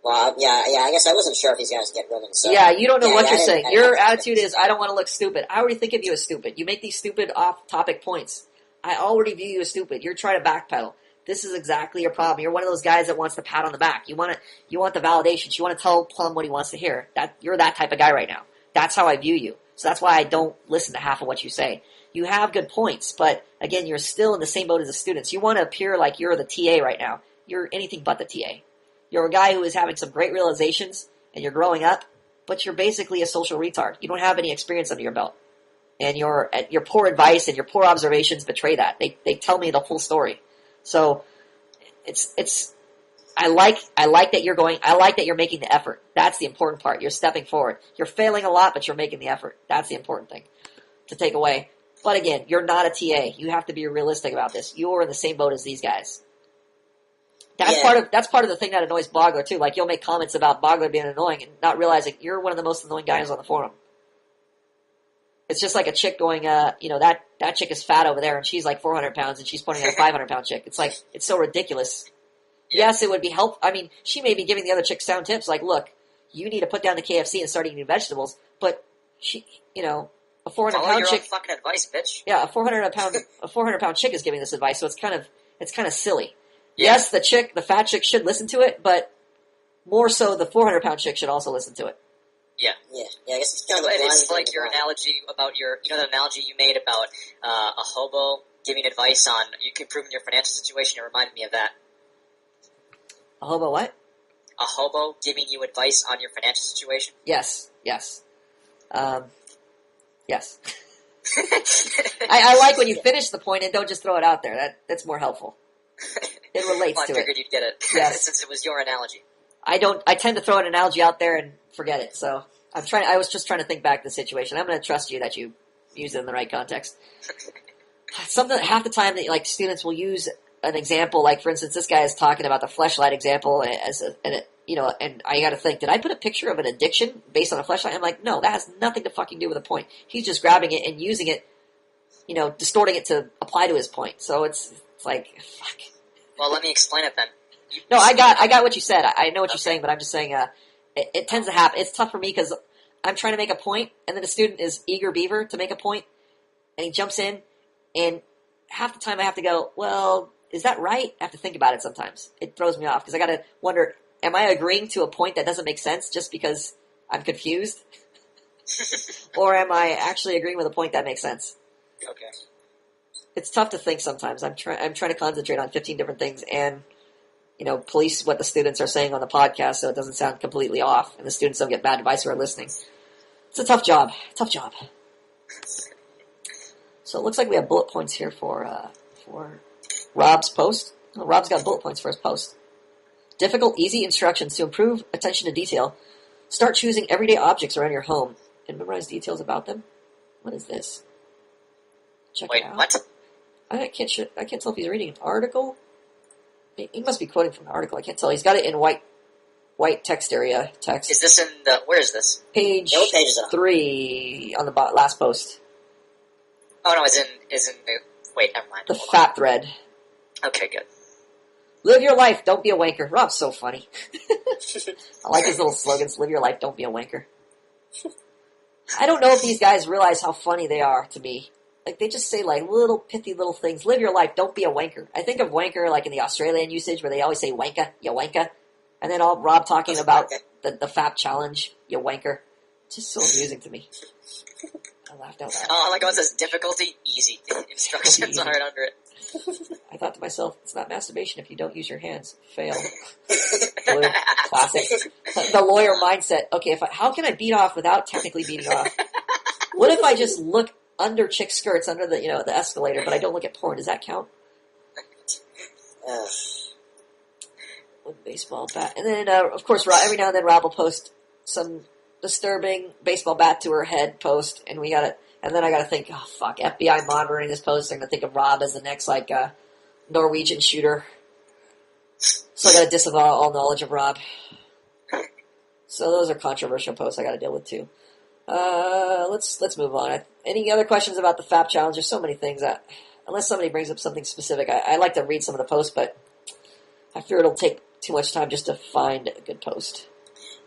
I guess I wasn't sure if these guys get women. So. Yeah, you don't know what you're saying. Your attitude is, I don't want to look stupid. I already think of you as stupid. You make these stupid off-topic points. I already view you as stupid. You're trying to backpedal. This is exactly your problem. You're one of those guys that wants the pat on the back. You want the validations. You want to tell Plum what he wants to hear. You're that type of guy right now. That's how I view you. So that's why I don't listen to half of what you say. You have good points, but again, you're still in the same boat as the students. You want to appear like you're the TA right now. You're anything but the TA. You're a guy who is having some great realizations, and you're growing up, but you're basically a social retard. You don't have any experience under your belt. And your poor advice and your poor observations betray that. They tell me the full story. So I like that you're going, I like that you're making the effort. That's the important part. You're stepping forward. You're failing a lot, but you're making the effort. That's the important thing to take away. But again, you're not a TA. You have to be realistic about this. You're in the same boat as these guys. That's part of the thing that annoys Bogler too. Like, you'll make comments about Bogler being annoying and not realizing you're one of the most annoying guys on the forum. It's just like a chick going, that chick is fat over there and she's like 400 pounds and she's pointing at a 500-pound chick. It's like, it's so ridiculous. Yes, it would be helpful. I mean, she may be giving the other chick sound tips like, look, you need to put down the KFC and start eating vegetables. But she, a 400-pound chick. Fucking advice, bitch. Yeah, a 400-pound chick is giving this advice, so it's kind of silly. Yeah. Yes, the fat chick should listen to it, but more so the 400-pound chick should also listen to it. Yeah. I guess it's kind of it's like your analogy about the analogy you made about a hobo giving advice on you can improve your financial situation. It reminded me of that. A hobo what? A hobo giving you advice on your financial situation. Yes. Yes. I like when you finish the point and don't just throw it out there. That's more helpful. It relates to it. I figured you'd get it. Yes. Since it was your analogy. I tend to throw an analogy out there and forget it. So I was just trying to think back to the situation. I'm going to trust you that you use it in the right context. Half the time that like students will use an example, like for instance, this guy is talking about the fleshlight example and I got to think, did I put a picture of an addiction based on a fleshlight? I'm like, no, that has nothing to fucking do with the point. He's just grabbing it and using it, distorting it to apply to his point. So it's like, fuck. Well, let me explain it then. No, I got what you said. I know what you're saying, but I'm just saying, it tends to happen. It's tough for me because I'm trying to make a point, and then the student is eager beaver to make a point, and he jumps in, and half the time I have to go, well, is that right? I have to think about it sometimes. It throws me off because I got to wonder, am I agreeing to a point that doesn't make sense just because I'm confused? Or am I actually agreeing with a point that makes sense? Okay. It's tough to think sometimes. I'm trying to concentrate on 15 different things and, police what the students are saying on the podcast so it doesn't sound completely off and the students don't get bad advice who are listening. It's a tough job. So it looks like we have bullet points here for Rob's post. Oh, Rob's got bullet points for his post. Difficult, easy instructions to improve attention to detail. Start choosing everyday objects around your home and memorize details about them. What is this? Check it out. What? I can't tell if he's reading an article. He must be quoting from an article. I can't tell. He's got it in white text area. Text. Is this in the? Where is this? Page 3 on the last post. Oh no, is in the. Wait, never mind. The fat thread. Okay, good. Live your life, don't be a wanker. Rob's so funny. I like his little slogans. Live your life, don't be a wanker. I don't know if these guys realize how funny they are to me. Like, they just say, like, little pithy little things. Live your life, don't be a wanker. I think of wanker, like, in the Australian usage, where they always say wanka, you wanka. And then Rob talking about the FAP challenge, you wanker. It's just so amusing to me. I laughed out loud. Oh, like it says difficulty, easy. Instructions are right under it. I thought to myself, it's not masturbation if you don't use your hands. Fail. Blue. Classic. The lawyer mindset. Okay, how can I beat off without technically beating off? What if I just look under chick skirts under the the escalator, but I don't look at porn? Does that count? With baseball bat, and then of course every now and then Rob will post some disturbing baseball bat to her head post, and then I gotta think, oh fuck, FBI monitoring this post. I'm gonna think of Rob as the next Norwegian shooter. So I got to disavow all knowledge of Rob. So those are controversial posts I got to deal with too. Let's move on. Any other questions about the FAP challenge? There's so many things that, unless somebody brings up something specific, I like to read some of the posts, but I fear it'll take too much time just to find a good post.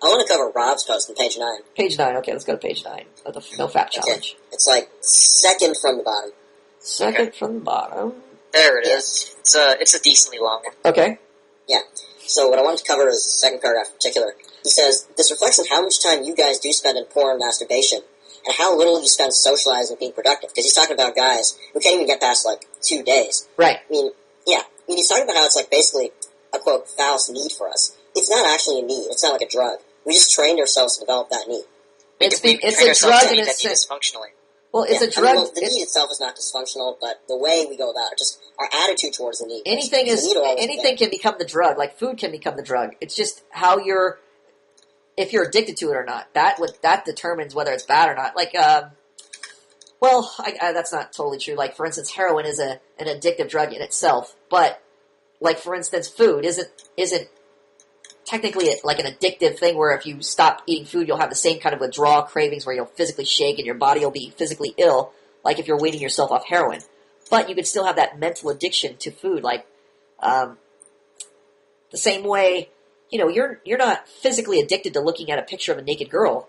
I want to cover Rob's post on page 9. Page 9, okay, let's go to page 9 of the No FAP challenge. It's like second from the bottom. Second from the bottom. There it is. It's a decently long one. Okay. Yeah. So what I wanted to cover is the second paragraph in particular. He says, this reflects on how much time you guys do spend in porn and masturbation, and how little you spend socializing and being productive. Because he's talking about guys who can't even get past, 2 days. Right. He's talking about how it's, basically a, quote, phallus need for us. It's not actually a need. It's not like a drug. We just trained ourselves to develop that need. It's a drug in a sense. Dysfunctionally. Well, it's a drug. The need itself is not dysfunctional, but the way we go about it, just our attitude towards the need. Anything can become the drug. Like food can become the drug. It's just how if you're addicted to it or not. That determines whether it's bad or not. That's not totally true. Like for instance, heroin is an addictive drug in itself, but for instance, food isn't technically like an addictive thing where if you stop eating food, you'll have the same kind of withdrawal cravings where you'll physically shake and your body will be physically ill, like if you're weaning yourself off heroin. But you could still have that mental addiction to food, the same way, you're not physically addicted to looking at a picture of a naked girl,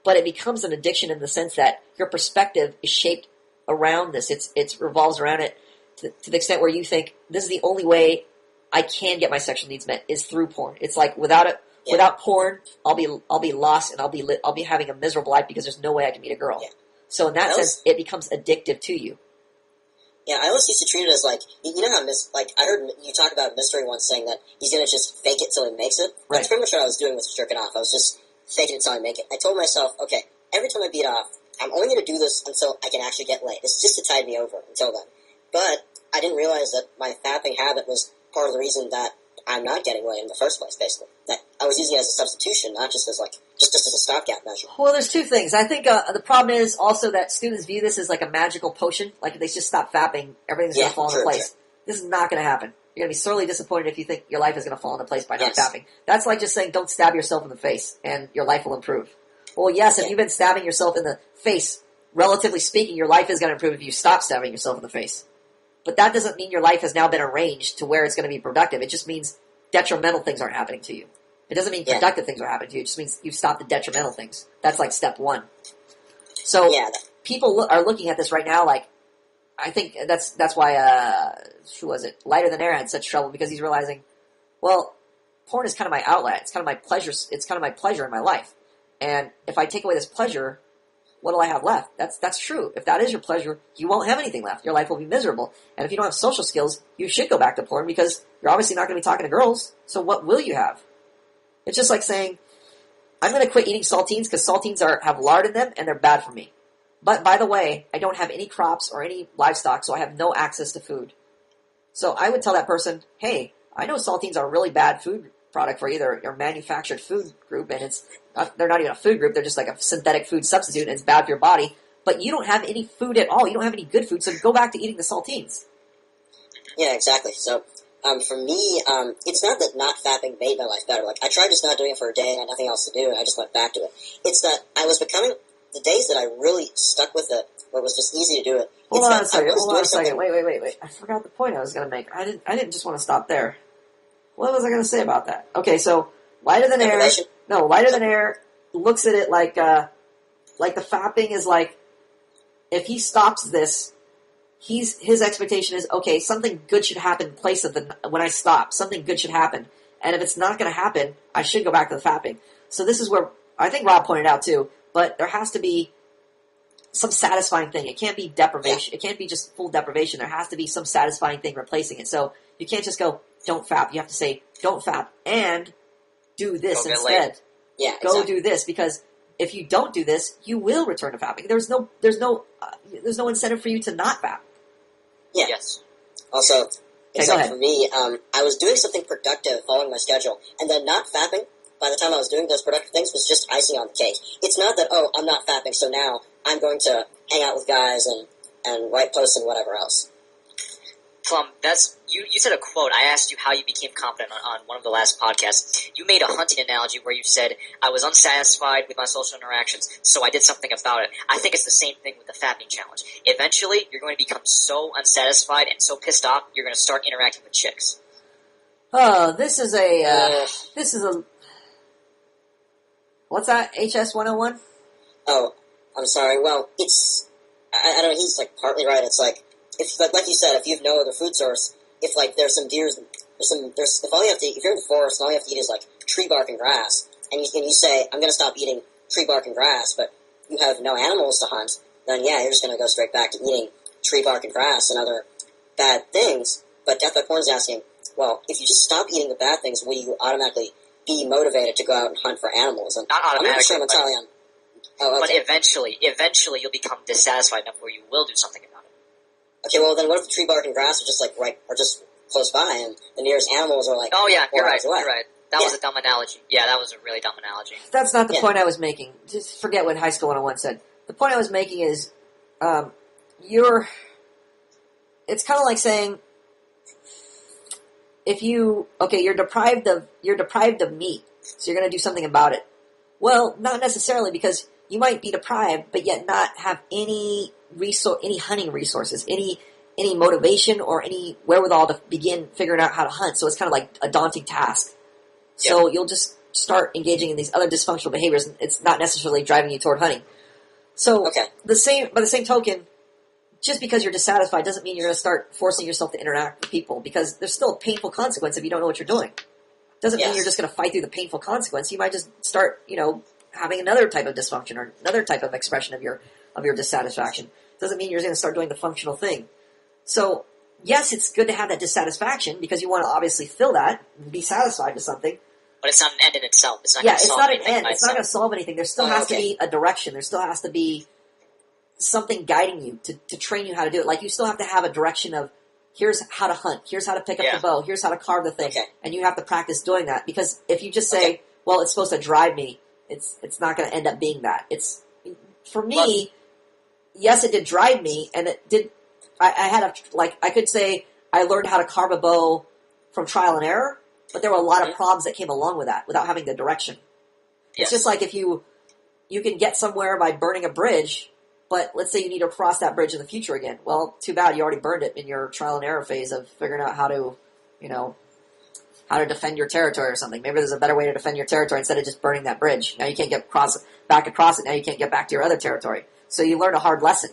but it becomes an addiction in the sense that your perspective is shaped around this. It revolves around it to the extent where you think this is the only way I can get my sexual needs met is through porn. It's like without porn, I'll be lost and I'll be having a miserable life because there's no way I can meet a girl. Yeah. So in that sense, it becomes addictive to you. Yeah, I always used to treat it as you know how I heard you talk about Mystery once saying that he's gonna just fake it till he makes it. Right. That's pretty much what I was doing with jerking off. I was just faking it till I make it. I told myself, okay, every time I beat off, I'm only gonna do this until I can actually get laid. It's just to tide me over until then. But I didn't realize that my fapping habit was part of the reason that I'm not getting laid in the first place, basically. That I was using it as a substitution, not just as just as a stopgap measure. Well, there's two things. I think the problem is also that students view this as like a magical potion. Like if they just stop fapping, everything's going to fall into place. True. This is not going to happen. You're going to be sorely disappointed if you think your life is going to fall into place by not fapping. That's like just saying don't stab yourself in the face and your life will improve. Well, yes, if you've been stabbing yourself in the face, relatively speaking, your life is going to improve if you stop stabbing yourself in the face. But that doesn't mean your life has now been arranged to where it's going to be productive. It just means detrimental things aren't happening to you. It doesn't mean productive things are happening to you. It just means you've stopped the detrimental things. That's like step one. So people are looking at this right now I think that's why, who was it? Lighter Than Air had such trouble because he's realizing, well, porn is kind of my outlet. It's kind of my pleasure. It's kind of my pleasure in my life. And if I take away this pleasure, what do I have left? That's true. If that is your pleasure, you won't have anything left. Your life will be miserable. And if you don't have social skills, you should go back to porn because you're obviously not going to be talking to girls. So what will you have? It's just like saying, I'm going to quit eating saltines because saltines have lard in them and they're bad for me. But by the way, I don't have any crops or any livestock, so I have no access to food. So I would tell that person, hey, I know saltines are a really bad food product for either your manufactured food group, and they're not even a food group, they're just like a synthetic food substitute, and it's bad for your body, but you don't have any food at all, you don't have any good food, so go back to eating the saltines. Yeah, exactly. So, for me, it's not that not fapping made my life better. I tried just not doing it for a day, and I had nothing else to do, and I just went back to it. It's that I was becoming, the days that I really stuck with it, where it was just easy to do it. Hold on a second, wait. I forgot the point I was going to make. I didn't just want to stop there. What was I going to say about that? Okay, so Lighter Than Air looks at it like the fapping is if he stops this, his expectation is, okay, something good should happen in place of when I stop. Something good should happen. And if it's not going to happen, I should go back to the fapping. So this is where, I think Rob pointed out too, but there has to be some satisfying thing. It can't be deprivation. It can't be just full deprivation. There has to be some satisfying thing replacing it. So you can't just go, don't fap. You have to say, don't fap and do this instead. Yeah, go do this, because if you don't do this, you will return to fapping. There's no incentive for you to not fap. Yeah. Yes. Also, it's okay, for me, I was doing something productive following my schedule, and then not fapping, by the time I was doing those productive things, was just icing on the cake. It's not that, I'm not fapping, so now I'm going to hang out with guys and write posts and whatever else. Plum, you said a quote. I asked you how you became confident on one of the last podcasts. You made a hunting analogy where you said, I was unsatisfied with my social interactions, so I did something about it. I think it's the same thing with the fapping challenge. Eventually, you're going to become so unsatisfied and so pissed off, you're going to start interacting with chicks. Oh, this is a what's that? HS 101? Oh, I'm sorry. Well, I don't know, he's, like, partly right. It's like, if, like you said, if you have no other food source, if, like, there's some deers, if you're in the forest and all you have to eat is, like, tree bark and grass, and you say, I'm gonna stop eating tree bark and grass, but you have no animals to hunt, then yeah, you're just gonna go straight back to eating tree bark and grass and other bad things. But Death by Porn is asking, well, if you just stop eating the bad things, will you automatically be motivated to go out and hunt for animals? And Not automatically, I'm not sure I'm entirely on... Oh, okay. But eventually you'll become dissatisfied enough where you will do something about it. Okay, well then what if the tree bark and grass are just like just close by and the nearest animals are like Oh yeah, you're right, away? you're right. That was a dumb analogy. Yeah, that was a really dumb analogy. That's not the point I was making. Just forget what High School 101 said. The point I was making is, it's kind of like saying, if you're deprived of meat, so you're going to do something about it. Well, not necessarily, because you might be deprived, but yet not have any hunting resources, any motivation or any wherewithal to begin figuring out how to hunt. So it's kind of like a daunting task. So you'll just start engaging in these other dysfunctional behaviors, and it's not necessarily driving you toward hunting. So by the same token, just because you're dissatisfied doesn't mean you're going to start forcing yourself to interact with people, because there's still a painful consequence if you don't know what you're doing. Doesn't mean you're just going to fight through the painful consequence. You might just start, having another type of dysfunction or another type of expression of your dissatisfaction. Doesn't mean you're going to start doing the functional thing. So, yes, it's good to have that dissatisfaction because you want to obviously fill that and be satisfied with something. But it's not an end in itself. It's not it's not an end. It's not going to solve anything. There still has to be a direction. There still has to be something guiding you to train you how to do it. Like, you still have to have a direction of, here's how to hunt, here's how to pick up the bow, here's how to carve the thing, and you have to practice doing that. Because if you just say, well, it's supposed to drive me, it's not going to end up being that. For me, yes, it did drive me, and it did. I could say I learned how to carve a bow from trial and error, but there were a lot of problems that came along with that without having the direction. It's just like if you can get somewhere by burning a bridge, but let's say you need to cross that bridge in the future again. Well, too bad, you already burned it in your trial and error phase of figuring out how to defend your territory or something. Maybe there's a better way to defend your territory instead of just burning that bridge. Now you can't get back across it. Now you can't get back to your other territory. So you learned a hard lesson.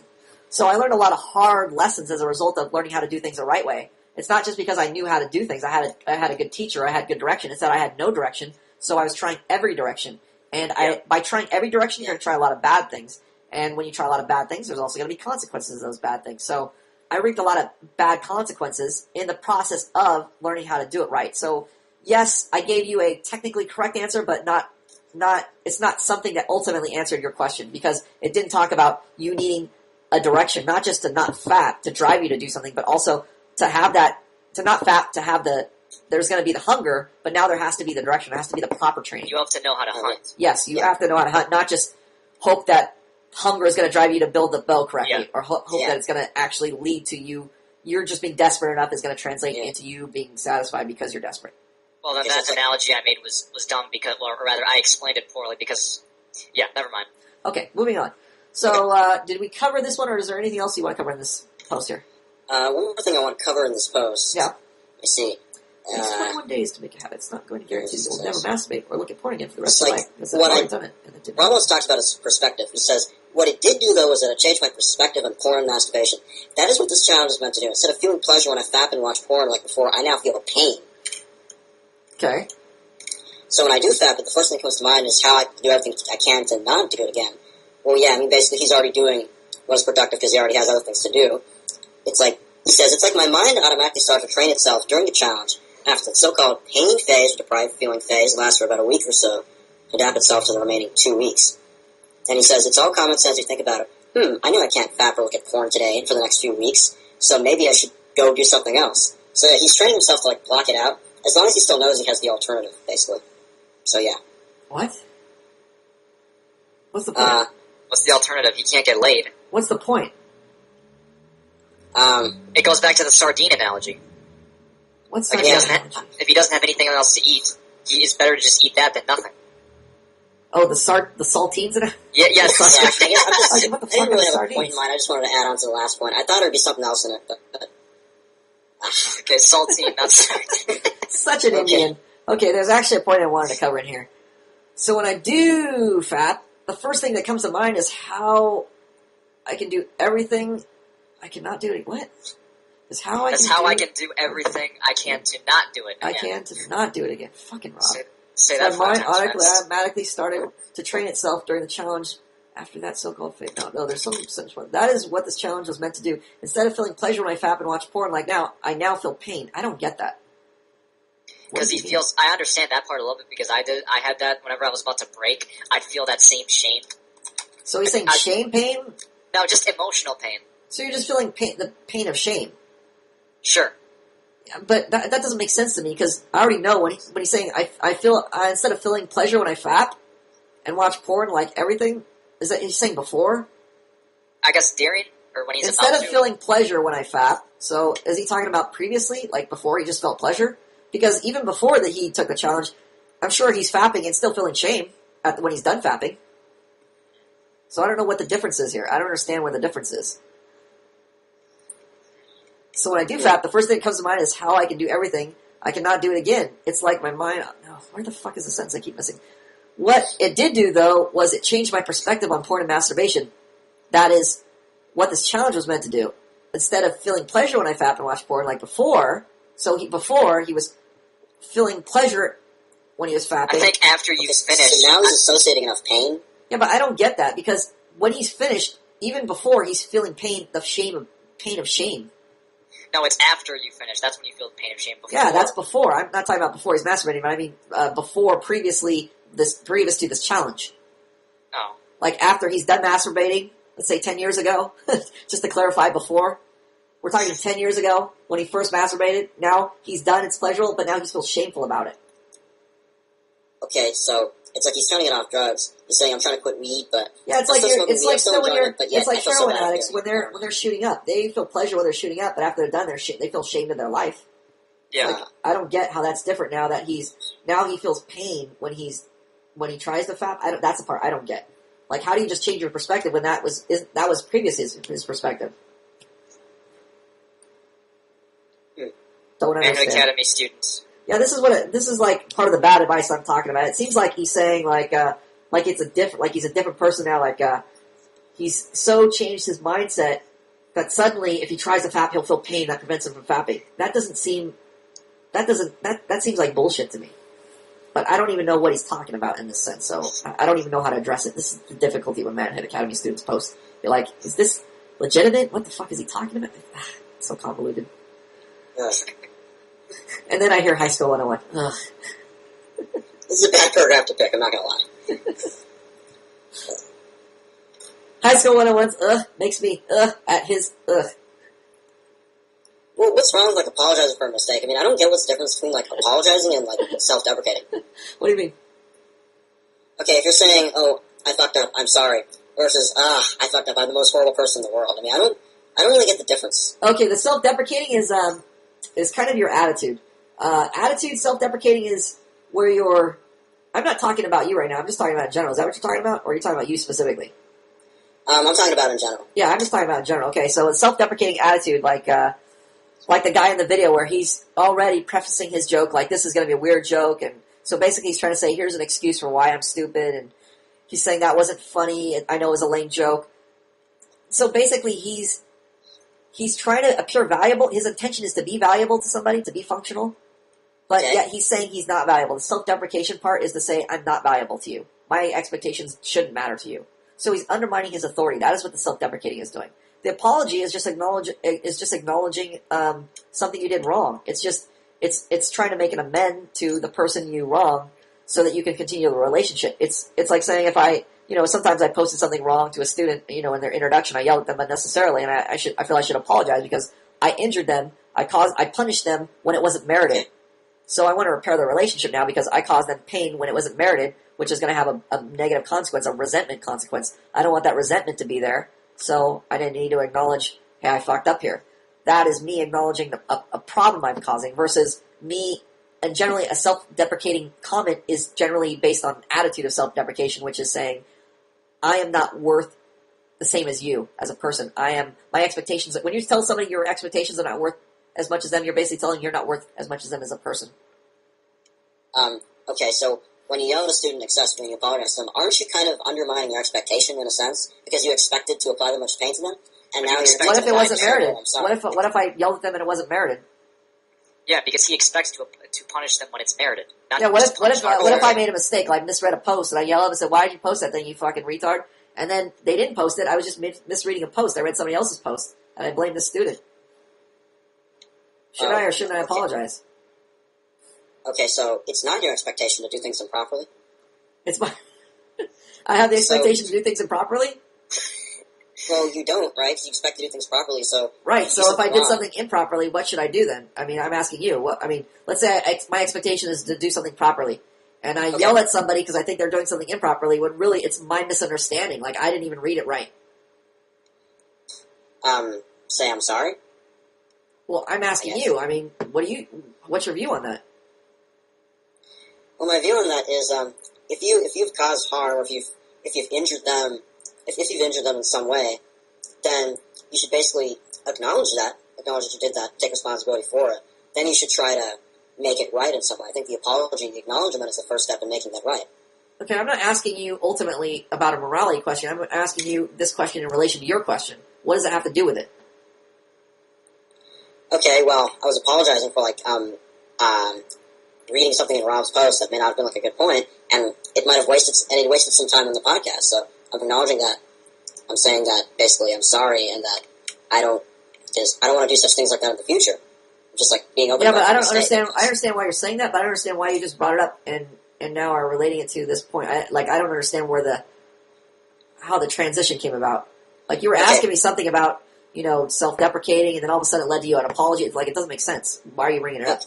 So I learned a lot of hard lessons as a result of learning how to do things the right way. It's not just because I knew how to do things. I had a good teacher. I had good direction. It's that I had no direction. So I was trying every direction. And by trying every direction, you're going to try a lot of bad things. And when you try a lot of bad things, there's also going to be consequences of those bad things. So I reaped a lot of bad consequences in the process of learning how to do it right. So yes, I gave you a technically correct answer, but it's not something that ultimately answered your question, because it didn't talk about you needing a direction, not just to not fat, to drive you to do something, but also to have that, to not fat, to have there's going to be the hunger, but now there has to be the direction, there has to be the proper training. You have to know how to hunt. Yes, you have to know how to hunt, not just hope that hunger is going to drive you to build the bow correctly, or hope that it's going to actually lead to you. You're just being desperate enough is going to translate into you being satisfied because you're desperate. Well, then that analogy I made was dumb because, or rather, I explained it poorly because, never mind. Okay, moving on. So, did we cover this one, or is there anything else you want to cover in this post here? One more thing I want to cover in this post. Yeah. I see. It's 21 days to make a habit. It's not going to guarantee you'll never masturbate or look at porn again for the rest of your life. Because I've already done it. Ramos talks about his perspective. He says, what it did do, though, was that it changed my perspective on porn and masturbation. That is what this challenge is meant to do. Instead of feeling pleasure when I fap and watch porn like before, I now feel a pain. Okay. So when I do fap, the first thing that comes to mind is how I do everything I can to not do it again. Well, yeah, I mean, basically he's already doing what is productive because he already has other things to do. It's like, he says, it's like my mind automatically starts to train itself during the challenge. After the so-called pain phase, or deprived feeling phase, lasts for about a week or so, to adapt itself to the remaining 2 weeks. And he says, it's all common sense if you think about it. I know I can't fap or look at porn today for the next few weeks, so maybe I should go do something else. So yeah, he's training himself to, block it out, as long as he still knows he has the alternative, basically. So yeah. What? What's the point? What's the alternative? He can't get laid. What's the point? It goes back to the sardine analogy. What's Like, sardine? if he doesn't have anything else to eat, it's better to just eat that than nothing. Oh, the saltines? Yeah, yes. Yeah, I guess What the I fuck didn't are really have sardines? a point in mind. I just wanted to add on to the last point. I thought there'd be something else in it, but Okay, saltine, not sardine. Such an Indian. Okay, there's actually a point I wanted to cover in here. So when I do fat, the first thing that comes to mind is how I can do everything. I cannot do it. What? Is how I That's can how do I can do everything I can to not do it I again. can to not do it again. Fucking Rob. Say So that my mind 5 times fast. automatically started to train itself during the challenge after that so-called fake. No, there's some such one. That is what this challenge was meant to do. Instead of feeling pleasure when I fap and watch porn, like now, I now feel pain. I don't get that. Because he feels, I understand that part a little bit because I had that whenever I was about to break, I'd feel that same shame. So he's saying shame pain? No, just emotional pain. So you're just feeling pain, the pain of shame. Sure. But that doesn't make sense to me because I already know when he's saying I feel instead of feeling pleasure when I fap and watch porn like everything, is that he's saying before? I guess during or when he's Instead about of to. feeling pleasure when I fap, so is he talking about previously, like before he just felt pleasure? Because even before that he took the challenge, I'm sure he's fapping and still feeling shame when he's done fapping. So I don't know what the difference is here. I don't understand what the difference is. So when I do fap, the first thing that comes to mind is how I can do everything. I cannot do it again. It's like my mind... No, where the fuck is the sentence I keep missing? What it did do, though, was it changed my perspective on porn and masturbation. That is what this challenge was meant to do. Instead of feeling pleasure when I fap and watch porn like before, before he was feeling pleasure when he was fapping. I think after you finish. So now he's associating enough pain. Yeah, but I don't get that because when he's finished, even before he's feeling pain of shame. No, it's after you finish. That's when you feel the pain of shame. Before. Yeah, that's before. I'm not talking about before he's masturbating, but I mean before previous to this challenge. Oh. Like after he's done masturbating, let's say 10 years ago, just to clarify before. We're talking 10 years ago when he first masturbated. Now he's done, it's pleasurable, but now he feels shameful about it. Okay, so it's like he's turning it off drugs. He's saying, I'm trying to quit weed, but... Yeah, it's like heroin addicts when they're they're shooting up. They feel pleasure when they're shooting up, but after they're done, they feel shamed in their life. Yeah. Like, I don't get how that's different now that he feels pain when he tries to fap. That's the part I don't get. Like, how do you just change your perspective when that was previous his perspective? Don't Manhood understand. Academy students. Yeah, this is like part of the bad advice I'm talking about. It seems like he's saying like he's a different person now. Like he's so changed his mindset that suddenly if he tries to fap, he'll feel pain that prevents him from fapping. That seems like bullshit to me. But I don't even know what he's talking about in this sense, so I don't even know how to address it. This is the difficulty when Manhood Academy students post. You're like, is this legitimate? What the fuck is he talking about? It's so convoluted. And then I hear High School 101. Ugh. This is a bad paragraph to pick, I'm not gonna lie. High School 101's makes me at his ugh. Well, what's wrong with, like, apologizing for a mistake? I mean, I don't get what's the difference between, like, apologizing and, like, self-deprecating. What do you mean? Okay, if you're saying, oh, I fucked up, I'm sorry, versus, I fucked up, I'm the most horrible person in the world. I mean, I don't really get the difference. Okay, the self-deprecating is kind of your attitude. Self-deprecating is where you're... I'm not talking about you right now, I'm just talking about in general. Is that what you're talking about? Or are you talking about you specifically? I'm talking about in general. Yeah, I'm just talking about in general. Okay, so a self-deprecating attitude, like the guy in the video where he's already prefacing his joke, like this is going to be a weird joke, and so basically he's trying to say, here's an excuse for why I'm stupid, and he's saying that wasn't funny, I know it was a lame joke. So basically he's trying to appear valuable. His intention is to be valuable to somebody, to be functional, but yet he's saying he's not valuable. The self-deprecation part is to say, I'm not valuable to you. My expectations shouldn't matter to you. So he's undermining his authority. That is what the self-deprecating is doing. The apology is just acknowledging something you did wrong. It's trying to make an amend to the person you wronged so that you can continue the relationship. It's like saying if sometimes I posted something wrong to a student, in their introduction, I yelled at them unnecessarily, and I feel I should apologize because I injured them. I punished them when it wasn't merited. So I want to repair the relationship now because I caused them pain when it wasn't merited, which is going to have a negative consequence, a resentment consequence. I don't want that resentment to be there. So I didn't need to acknowledge, hey, I fucked up here. that is me acknowledging a problem I'm causing versus me. And generally, a self-deprecating comment is generally based on attitude of self-deprecation, which is saying, I am not worth the same as you as a person. My expectations, when you tell somebody your expectations are not worth as much as them, you're basically telling you're not worth as much as them as a person. Okay, so when you yell at a student excessively and you apologize to them, aren't you kind of undermining their expectation in a sense? Because you expected to apply that much pain to them, and now you're... What if it wasn't merited? What if I yelled at them and it wasn't merited? Yeah, because he expects to punish them when it's merited. What if I made a mistake, like misread a post, and I yell at them and said, why did you post that thing, you fucking retard? And then they didn't post it, I was just misreading a post. I read somebody else's post, and I blamed the student. Should I or shouldn't I apologize? Okay, so it's not your expectation to do things improperly? It's my... I have the expectation to do things improperly? Well, you don't, right? Because you expect to do things properly, so... Right, so if I did something improperly, what should I do then? I mean, I'm asking you. Let's say my expectation is to do something properly, and I yell at somebody because I think they're doing something improperly, when really it's my misunderstanding. Like, I didn't even read it right. Say I'm sorry? Well, I'm asking you. I mean, what's your view on that? Well, my view on that is, if you've caused harm, or if you've injured them, if you've injured them in some way, then you should basically acknowledge that you did that, take responsibility for it. Then you should try to make it right in some way. I think the apology and the acknowledgement is the first step in making that right. Okay, I'm not asking you ultimately about a morality question. I'm asking you this question in relation to your question. What does it have to do with it? Okay, well, I was apologizing for, reading something in Rob's post that may not have been, a good point, and it might have wasted some time in the podcast, so I'm acknowledging that. I'm saying that, basically, I'm sorry, and that I don't want to do such things like that in the future. Just, being open about but I don't mistake. understand, I understand why you're saying that, but I don't understand why you just brought it up and now are relating it to this point. I don't understand how the transition came about. You were asking me something about, self-deprecating, and then all of a sudden it led to you an apology. It's it doesn't make sense. Why are you bringing it up?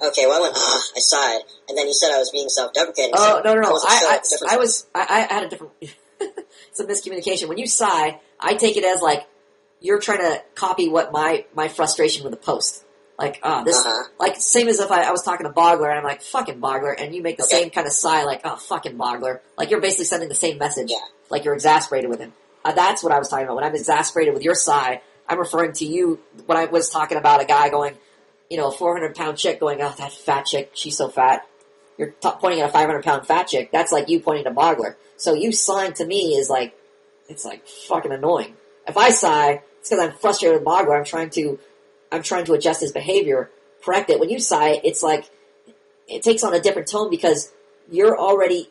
Okay, well, I went, I sighed, and then you said I was being self-deprecating. Oh, no. I had a different... It's a miscommunication. When you sigh, I take it as, you're trying to copy what my frustration with the post. Same as if I was talking to Bogler, and I'm like, fucking Bogler, and you make the same kind of sigh, fucking Bogler. You're basically sending the same message. Yeah. You're exasperated with him. That's what I was talking about. When I'm exasperated with your sigh, I'm referring to you when I was talking about a guy going, a 400-pound chick going, oh, that fat chick, she's so fat. You're pointing at a 500-pound fat chick. That's like you pointing to Bogler. So you sighing to me is it's fucking annoying. If I sigh, it's because I'm frustrated with Bogler. I'm trying to adjust his behavior, correct it. When you sigh, it's it takes on a different tone because you already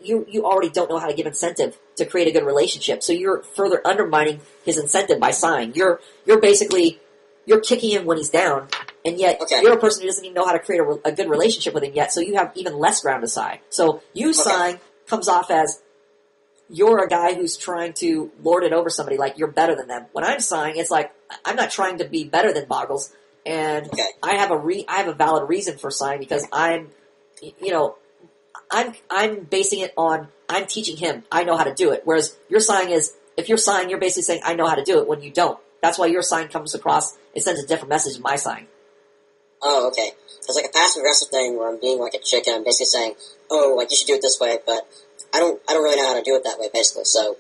don't know how to give incentive to create a good relationship. So you're further undermining his incentive by sighing. You're kicking him when he's down, and yet you're a person who doesn't even know how to create a good relationship with him yet. So you have even less ground to sigh. So you sighing comes off as you're a guy who's trying to lord it over somebody, like you're better than them. When I'm sighing, it's I'm not trying to be better than Boggles, and I have a valid reason for sighing because I'm basing it on I'm teaching him. I know how to do it. Whereas your sighing is, if you're sighing, you're basically saying I know how to do it when you don't. That's why your sign comes across. It sends a different message than my sign. Oh, okay. It's a passive aggressive thing where I'm being like a chick and I'm basically saying, oh, you should do it this way, but I don't really know how to do it that way, basically. So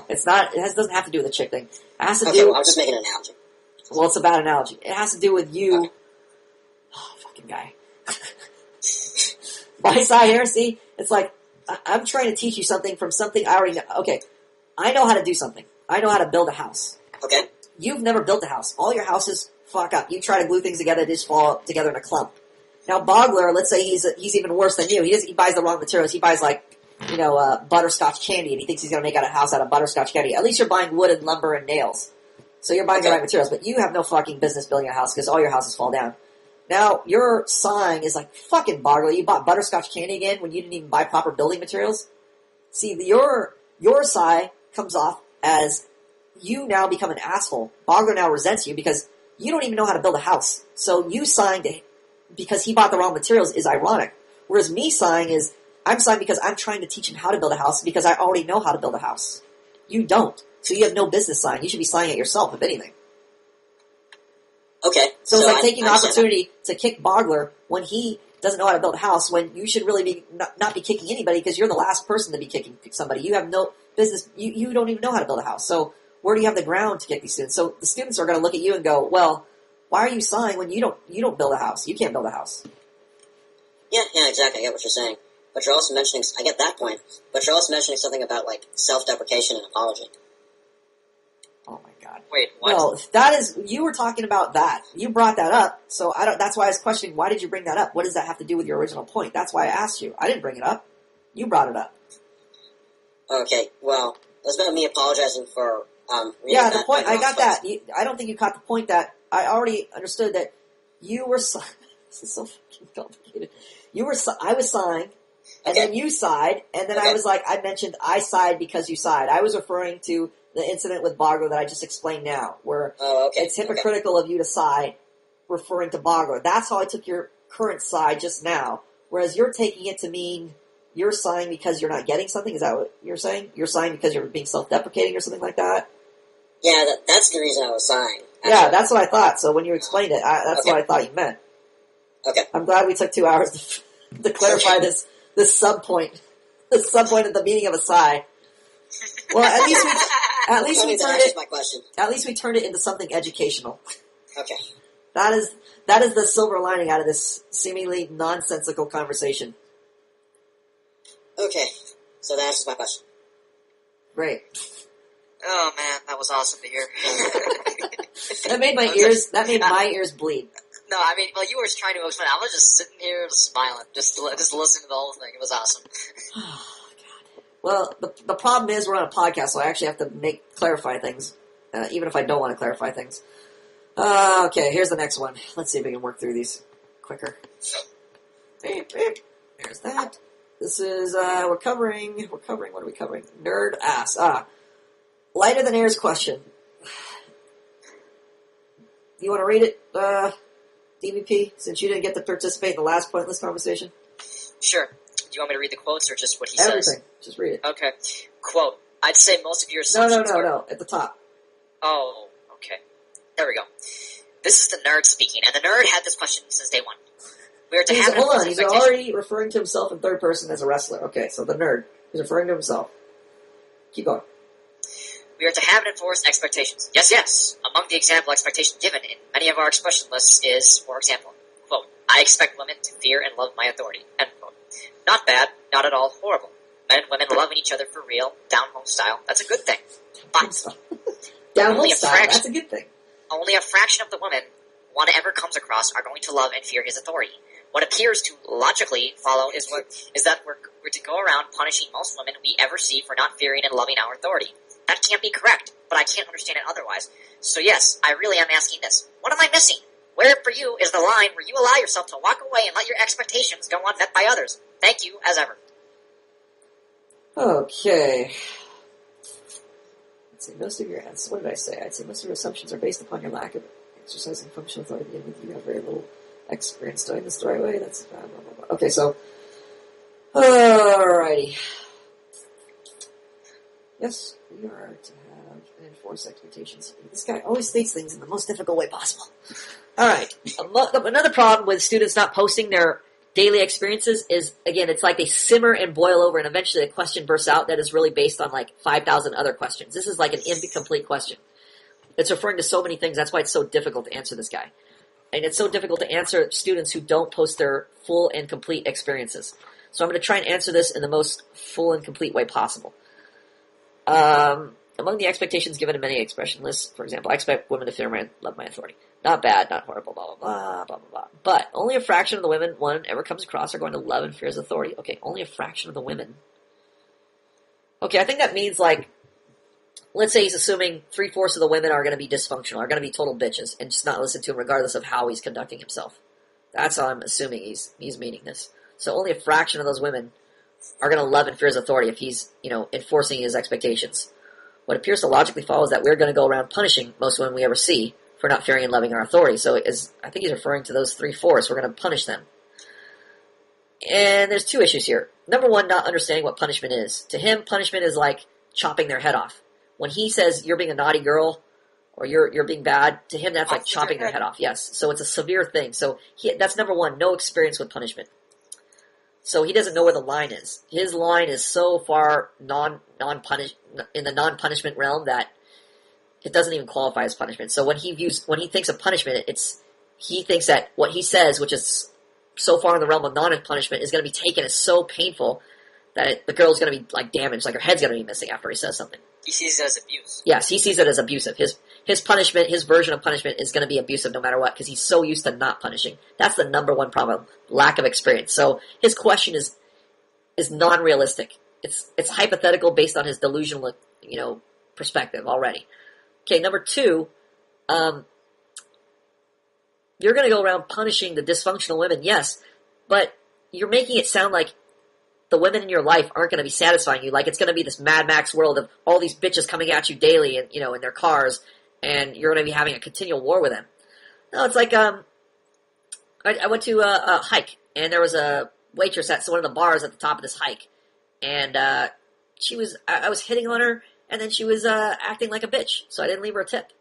it's not. It doesn't have to do with the chick thing. It has to do. do. Well, I'm just making an analogy. Well, it's a bad analogy. It has to do with you. Okay. Oh, fucking guy. My side here, see, it's I'm trying to teach you something from something I already know. Okay, I know how to do something. I know how to build a house. Okay. You've never built a house. All your houses fuck up. You try to glue things together, they just fall together in a clump. Now, Bogler, let's say he's even worse than you. He buys the wrong materials. He buys butterscotch candy, and he thinks he's going to make a house out of butterscotch candy. At least you're buying wood and lumber and nails. So you're buying the right materials, but you have no fucking business building a house because all your houses fall down. Now, your sign is fucking Bogler, you bought butterscotch candy again when you didn't even buy proper building materials? See, your sigh comes off as you now become an asshole. Bogler now resents you because you don't even know how to build a house. So you sighing because he bought the wrong materials is ironic. Whereas me sighing is, I'm sighing because I'm trying to teach him how to build a house because I already know how to build a house. You don't. So you have no business sighing. You should be sighing at yourself, if anything. Okay. So it's like taking the opportunity to kick Bogler when he doesn't know how to build a house, when you should really be not be kicking anybody because you're the last person to be kicking somebody. You have no business. You don't even know how to build a house. So where do you have the ground to kick these students? So the students are going to look at you and go, well, why are you sighing when you don't build a house? You can't build a house. Yeah, exactly. I get what you're saying. But you're also mentioning, I get that point, but you're also mentioning something about, like, self-deprecation and apology. Oh my God. Wait, what? No, that is, you were talking about that. You brought that up, so that's why I was questioning, why did you bring that up? What does that have to do with your original point? That's why I asked you. I didn't bring it up. You brought it up. Okay, well, it was about me apologizing for, yeah, the point, I got that. I don't think you caught the point that I already understood that you were, this is so fucking complicated. I was sighing, and then you sighed, and then I was like, I mentioned I sighed because you sighed. I was referring to the incident with Bogler that I just explained now, where it's hypocritical of you to sigh, referring to Bogler. That's how I took your current sigh just now, whereas you're taking it to mean you're sighing because you're not getting something. Is that what you're saying? You're sighing because you're being self-deprecating or something like that? Yeah, that's the reason I was sighing. Actually. Yeah, that's what I thought. So when you explained it, that's what I thought you meant. Okay. I'm glad we took 2 hours to clarify this subpoint at the meaning of a sigh. Well, at least we turned it into something educational. Okay. That is the silver lining out of this seemingly nonsensical conversation. Okay. So that answers my question. Great. Oh man, that was awesome to hear. That made my ears bleed. No, I mean, well, you were trying to explain. I was just sitting here smiling, just listening to the whole thing. It was awesome. Oh, God. Well, the problem is we're on a podcast, so I actually have to clarify things, even if I don't want to clarify things. Okay, here's the next one. Let's see if we can work through these quicker. There's that. This is, we're covering, what are we covering? Nerd ass. Lighter than air's question. You want to read it, DVP, since you didn't get to participate in the last pointless conversation? Sure. Do you want me to read the quotes or just what he Everything. says? Just read it. Okay. Quote, I'd say most of your assumptions No, at the top. Oh, okay. There we go. This is the nerd speaking, and the nerd had this question since day one. We are to have hold on, he's already referring to himself in third person as a wrestler. Okay, so the nerd is referring to himself. Keep going. We are to have and enforce expectations. Yes. Among the example expectations given in many of our expression lists is, for example, quote, I expect women to fear and love my authority, end quote. Not bad, not at all horrible. Men and women loving each other for real, down-home style, that's a good thing. But down-home style, that's a good thing. Only a fraction of the women one ever comes across are going to love and fear his authority. What appears to logically follow is that we're to go around punishing most women we ever see for not fearing and loving our authority. That can't be correct, but I can't understand it otherwise. So yes, I really am asking this. What am I missing? Where for you is the line where you allow yourself to walk away and let your expectations go unmet by others? Thank you, as ever. Okay. Let's see, most of your answers, what did I say? I'd say most of your assumptions are based upon your lack of exercising functional authority, and you have very little experience doing this the right way. That's blah, blah, blah, blah. Okay, so, alrighty. Yes, we are to have and enforce expectations. This guy always states things in the most difficult way possible. Alright, another problem with students not posting their daily experiences is, again, it's like they simmer and boil over and eventually a question bursts out that is really based on like 5,000 other questions. This is like an incomplete question. It's referring to so many things, that's why it's so difficult to answer this guy. And it's so difficult to answer students who don't post their full and complete experiences. So I'm going to try and answer this in the most full and complete way possible. Among the expectations given in many expression lists, for example, I expect women to fear and love my authority. Not bad, not horrible, blah, blah, blah, blah, blah, blah. But only a fraction of the women one ever comes across are going to love and fear his authority. Okay, only a fraction of the women. Okay, I think that means like, let's say he's assuming 3/4 of the women are going to be dysfunctional, are going to be total bitches, and just not listen to him regardless of how he's conducting himself. That's how I'm assuming he's meaning this. So only a fraction of those women are going to love and fear his authority if he's, enforcing his expectations. What appears to logically follow is that we're going to go around punishing most women we ever see for not fearing and loving our authority. So I think he's referring to those 3/4. We're going to punish them. And there's two issues here. Number one, not understanding what punishment is. To him, punishment is like chopping their head off. When he says you're being a naughty girl, or you're being bad, to him that's like Off with chopping your their head off. Yes. So it's a severe thing. So that's number one, no experience with punishment. So he doesn't know where the line is. His line is so far in the non-punishment realm that it doesn't even qualify as punishment. So when he thinks of punishment, he thinks that what he says, which is so far in the realm of non-punishment, is going to be taken as so painful that the girl's going to be like damaged, like her head's going to be missing after he says something. He sees it as abuse. Yes, he sees it as abusive. His punishment, his version of punishment is going to be abusive no matter what, because he's so used to not punishing. That's the number one problem, lack of experience. So his question is non-realistic. It's hypothetical based on his delusional, perspective already. Okay, number two, you're going to go around punishing the dysfunctional women, yes, but you're making it sound like the women in your life aren't going to be satisfying you. Like it's going to be this Mad Max world of all these bitches coming at you daily and, in their cars, and you're going to be having a continual war with them. No, it's like, I went to a hike, and there was a waitress at one of the bars at the top of this hike, and I was hitting on her, and then she was acting like a bitch, so I didn't leave her a tip.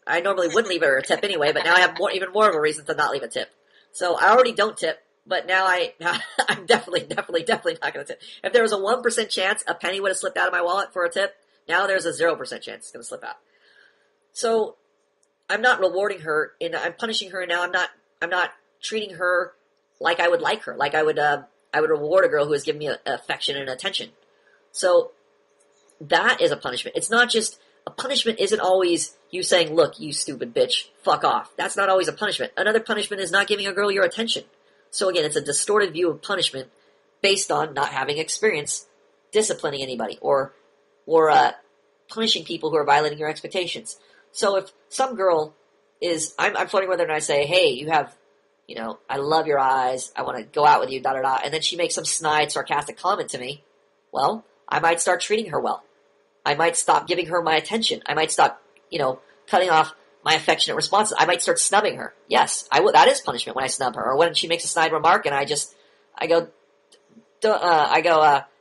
I normally wouldn't leave her a tip anyway, but now I have even more of a reason to not leave a tip. So I already don't tip. But now I'm definitely not going to tip. If there was a 1% chance a penny would have slipped out of my wallet for a tip, now there's a 0% chance it's going to slip out. So I'm not rewarding her, and I'm punishing her, and now I'm not treating her like I would like her, like I would reward a girl who has given me affection and attention. So that is a punishment. It's not just a punishment. Isn't always you saying, "Look, you stupid bitch, fuck off." That's not always a punishment. Another punishment is not giving a girl your attention. So again, it's a distorted view of punishment based on not having experience disciplining anybody or punishing people who are violating your expectations. So if some girl I'm flirting with her and I say, hey, you have, I love your eyes, I want to go out with you, da-da-da, and then she makes some snide, sarcastic comment to me, well, I might start treating her well. I might stop giving her my attention. I might stop, cutting off my affectionate responses. I might start snubbing her. Yes, I will. That is punishment when I snub her, or when she makes a snide remark and I go,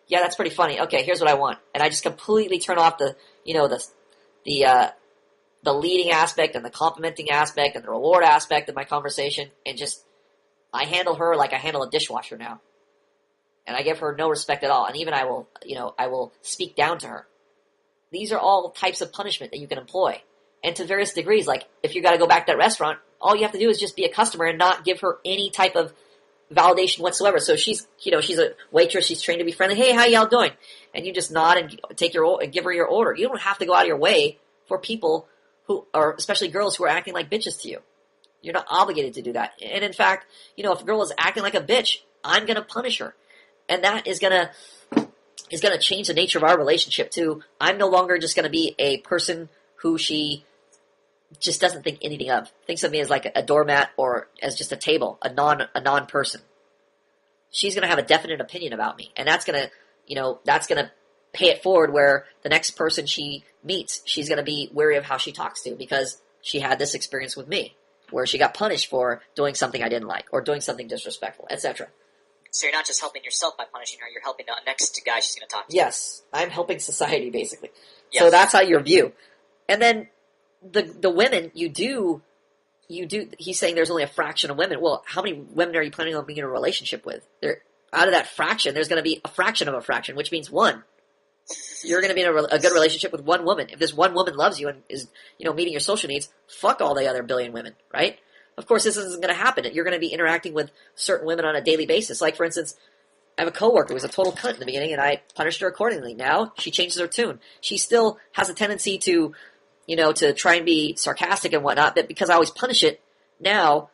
yeah, that's pretty funny. Okay, here's what I want, and I just completely turn off the leading aspect and the complimenting aspect and the reward aspect of my conversation, and I handle her like I handle a dishwasher now, and I give her no respect at all, and even I will speak down to her. These are all types of punishment that you can employ. And to various degrees, like if you got to go back to that restaurant, all you have to do is just be a customer and not give her any type of validation whatsoever. So she's a waitress. She's trained to be friendly. Hey, how y'all doing? And you just nod and give her your order. You don't have to go out of your way for people who are, especially girls who are acting like bitches to you. You're not obligated to do that. And in fact, if a girl is acting like a bitch, I'm going to punish her. And that is going to change the nature of our relationship too. I'm no longer just going to be a person who she just doesn't think anything of. Thinks of me as like a doormat or as just a table, a non-person. She's going to have a definite opinion about me, and that's going to pay it forward where the next person she meets, she's going to be wary of how she talks to, because she had this experience with me where she got punished for doing something I didn't like or doing something disrespectful, etc. So you're not just helping yourself by punishing her, you're helping the next guy she's going to talk to. Yes, I'm helping society, basically. Yes. So that's how you view. And then the women, you do, he's saying there's only a fraction of women. Well, how many women are you planning on being in a relationship with? Out of that fraction, there's going to be a fraction of a fraction, which means one. You're going to be in a good relationship with one woman. If this one woman loves you and is, meeting your social needs, fuck all the other billion women, right? Of course, this isn't going to happen. You're going to be interacting with certain women on a daily basis. Like, for instance, I have a coworker who was a total cunt in the beginning, and I punished her accordingly. Now, she changes her tune. She still has a tendency to try and be sarcastic and whatnot, but because I always punish it, now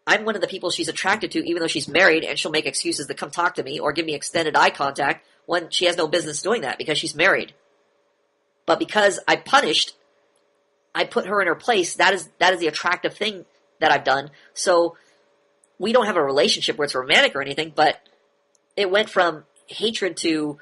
I'm one of the people she's attracted to, even though she's married, and she'll make excuses to come talk to me or give me extended eye contact when she has no business doing that because she's married. But because I punished, I put her in her place. That is the attractive thing that I've done. So we don't have a relationship where it's romantic or anything, but it went from hatred to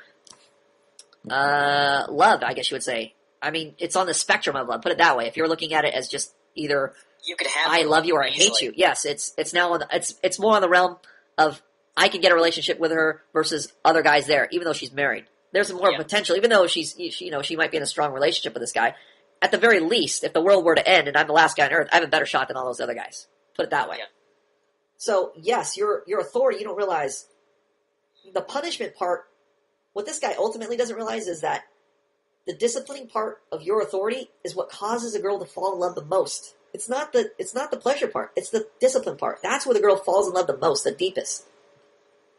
love, I guess you would say. I mean, it's on the spectrum of love. Put it that way. If you're looking at it as just either you could have I love you or I hate you, yes, it's now it's more on the realm of I can get a relationship with her versus other guys there, even though she's married. There's more potential, even though she might be in a strong relationship with this guy. at the very least, if the world were to end and I'm the last guy on Earth, I have a better shot than all those other guys. Put it that way. Yeah. So, yes, your authority, you don't realize the punishment part. What this guy ultimately doesn't realize is that the disciplining part of your authority is what causes a girl to fall in love the most. It's not the pleasure part. It's the discipline part. That's where the girl falls in love the most, the deepest.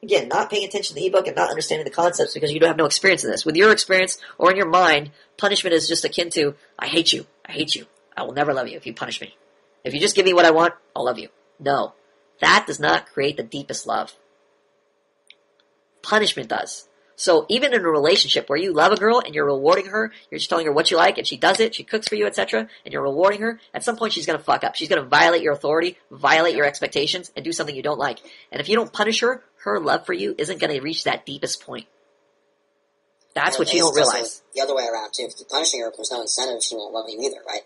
Again, not paying attention to the ebook and not understanding the concepts because you don't have no experience in this. With your experience or in your mind, punishment is just akin to, I hate you. I hate you. I will never love you if you punish me. If you just give me what I want, I'll love you. No. That does not create the deepest love. Punishment does. So even in a relationship where you love a girl and you're rewarding her, you're just telling her what you like and she does it, she cooks for you, etc., and you're rewarding her, at some point she's going to fuck up. She's going to violate your authority, violate your expectations, and do something you don't like. And if you don't punish her, her love for you isn't going to reach that deepest point. That's what you don't realize. The other way around, too. If you keep punishing her, if there's no incentive, she won't love you either, right?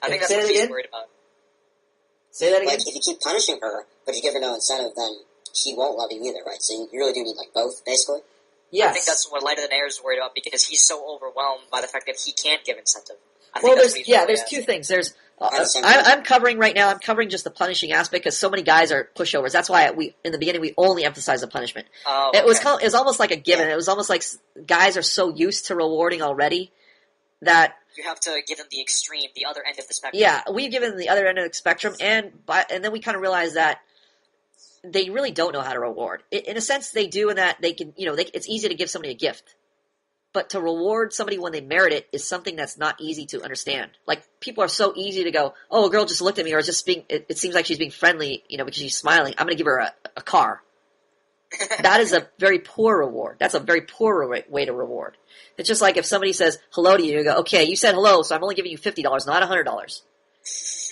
I think that's what she's worried about. Say that again? Like, if you keep punishing her, but you give her no incentive, then she won't love you either, right? So you really do need, like, both, basically? Yes. I think that's what Light of the Air is worried about because he's so overwhelmed by the fact that he can't give incentive. There's two things. There's I'm covering right now. I'm covering just the punishing aspect because so many guys are pushovers. That's why in the beginning we only emphasize the punishment. Oh, okay. It was almost like a given. It was almost like guys are so used to rewarding already that you have to give them the extreme, the other end of the spectrum. Yeah, we've given them the other end of the spectrum, and then we kind of realize that they really don't know how to reward. In a sense, they do in that they can, it's easy to give somebody a gift. But to reward somebody when they merit it is something that's not easy to understand. Like, people are so easy to go, oh, a girl just looked at me, or just it seems like she's being friendly, because she's smiling. I'm going to give her a car. That is a very poor reward. That's a very poor way to reward. It's just like if somebody says hello to you, you go, okay, you said hello, so I'm only giving you $50, not $100.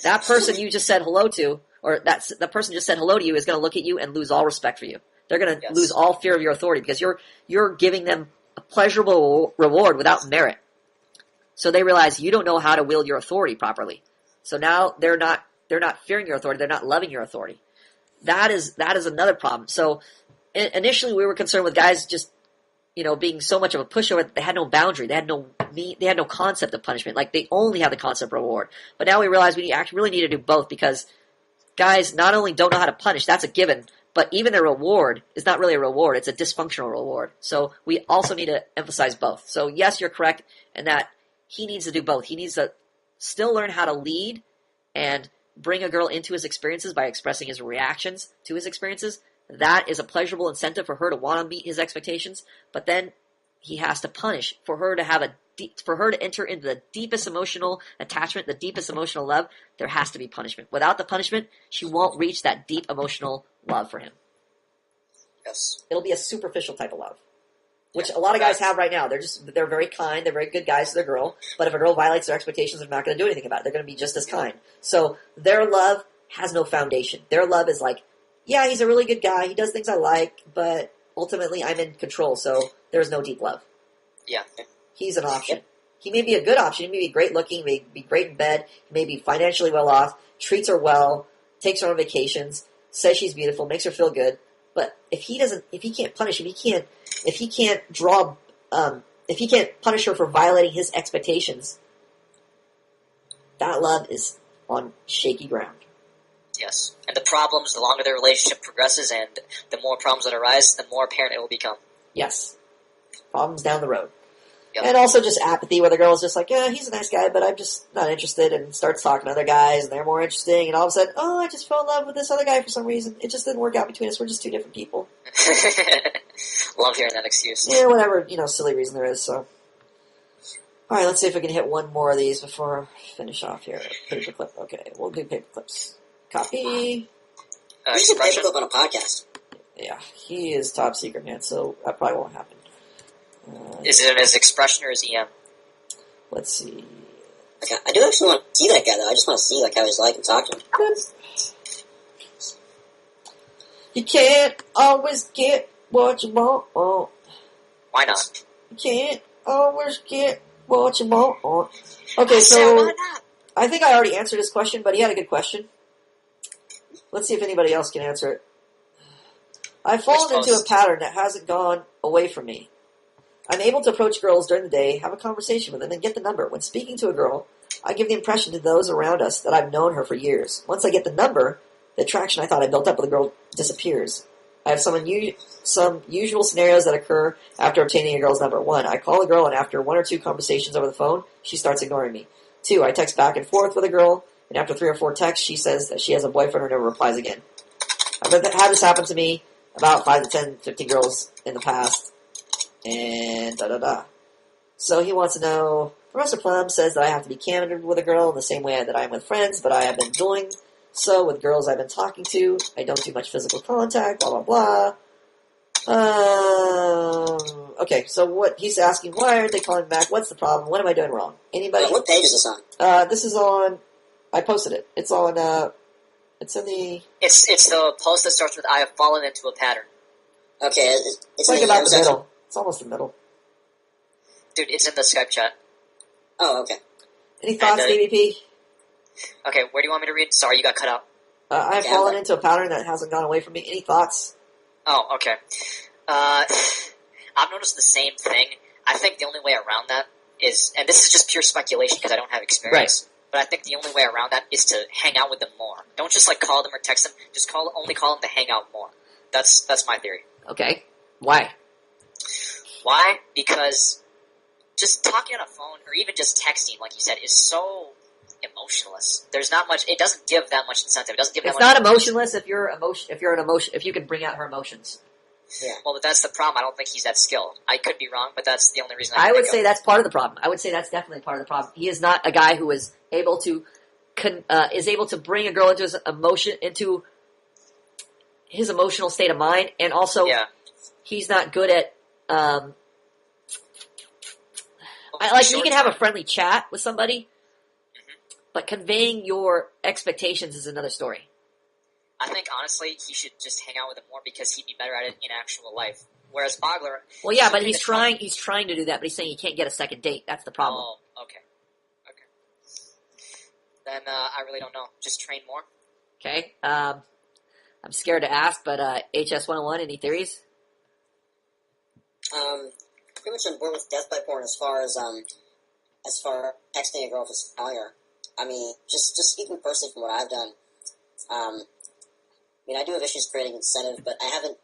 That person you just said hello to, or the person just said hello to you is going to look at you and lose all respect for you. They're going to lose all fear of your authority because you're giving them a pleasurable reward without merit. So they realize you don't know how to wield your authority properly. So now they're not fearing your authority. They're not loving your authority. That is another problem. So initially we were concerned with guys just, being so much of a pushover that they had no boundary. They had no concept of punishment. Like, they only had the concept of reward. But now we realize we actually really need to do both because guys not only don't know how to punish, that's a given, but even their reward is not really a reward. It's a dysfunctional reward. So we also need to emphasize both. So yes, you're correct in that he needs to do both. He needs to still learn how to lead and bring a girl into his experiences by expressing his reactions to his experiences. That is a pleasurable incentive for her to want to meet his expectations. But then he has to punish for her to for her to enter into the deepest emotional attachment, the deepest emotional love. There has to be punishment. Without the punishment, she won't reach that deep emotional love for him. Yes. It'll be a superficial type of love, which a lot of guys have right now. They're very kind. They're very good guys to their girl. But if a girl violates their expectations, they're not going to do anything about it. They're going to be just as kind. So their love has no foundation. Their love is like, yeah, he's a really good guy. He does things I like, but ultimately I'm in control. So there's no deep love. Yeah. He's an option. He may be a good option. He may be great looking. He may be great in bed. He may be financially well off. Treats her well. Takes her on vacations. Says she's beautiful. Makes her feel good. But if he can't punish him, if he can't punish her for violating his expectations, that love is on shaky ground. Yes. And the longer the relationship progresses and the more problems that arise, the more apparent it will become. Yes. Problems down the road. Yep. And also just apathy where the girl is just like, yeah, he's a nice guy, but I'm just not interested, and starts talking to other guys, and they're more interesting, and all of a sudden, I just fell in love with this other guy for some reason. It just didn't work out between us. We're just two different people. Love hearing that excuse. Yeah, whatever, silly reason there is, so. Alright, let's see if we can hit one more of these before I finish off here. Paper clip. Okay, we'll do paper clips. Copy. We should paper clip on a podcast. Yeah, he is top secret, man, so that probably won't happen. Is it his expression or his EM? Let's see. Okay, I do actually want to see that guy, though. I just want to see how he's like and talk to him. You can't always get what you want. Why not? You can't always get what you want. Okay, so I think I already answered his question, but he had a good question. Let's see if anybody else can answer it. I've fallen into a pattern that hasn't gone away from me. I'm able to approach girls during the day, have a conversation with them, and get the number. When speaking to a girl, I give the impression to those around us that I've known her for years. Once I get the number, the attraction I thought I built up with a girl disappears. I have some usual scenarios that occur after obtaining a girl's number. 1, I call a girl, and after 1 or 2 conversations over the phone, she starts ignoring me. 2, I text back and forth with a girl, and after 3 or 4 texts, she says that she has a boyfriend or never replies again. I've had this happen to me about 5 to 10, 15 girls in the past. And da-da-da. So he wants to know, Professor Plum says that I have to be candid with a girl in the same way that I am with friends, but I have been doing so with girls I've been talking to. I don't do much physical contact, blah, blah, blah. Okay, so what he's asking, why aren't they calling back? What's the problem? What am I doing wrong? Anybody? What page is this on? This is on, I posted it. It's on, it's in the... It's the post that starts with, I have fallen into a pattern. Okay, it's like about the middle. It's almost the middle. Dude, it's in the Skype chat. Oh, okay. Any thoughts, DVP? Okay, where do you want me to read? Sorry, you got cut out. I've fallen into a pattern that hasn't gone away from me. Any thoughts? Oh, okay. I've noticed the same thing. I think the only way around that is, and this is just pure speculation because I don't have experience, but I think the only way around that is to hang out with them more. Don't just like call them or text them. Just only call them to hang out more. That's my theory. Okay. Why? Why? Because just talking on a phone or even just texting, like you said, is so emotionless. There's not much. It doesn't give that much incentive. It doesn't give. It's not emotionless if you're if you can bring out her emotions. Yeah. Well, but that's the problem. I don't think he's that skilled. I could be wrong, but that's the only reason I would say that's part of the problem. I would say that's definitely part of the problem. He is not a guy who is able to bring a girl into his emotional state of mind, and also he's not good at. You can have a friendly chat with somebody, but conveying your expectations is another story. I think, honestly, he should just hang out with him more because he'd be better at it in actual life. Whereas Bogler... Well, yeah, but he's trying to do that, but he's saying he can't get a second date. That's the problem. Oh, okay. Then, I really don't know. Just train more? Okay. I'm scared to ask, but HS101, any theories? Pretty much on board with death by porn as far as texting a girl for calling her. I mean, just speaking personally from what I've done, I do have issues creating incentive, but I haven't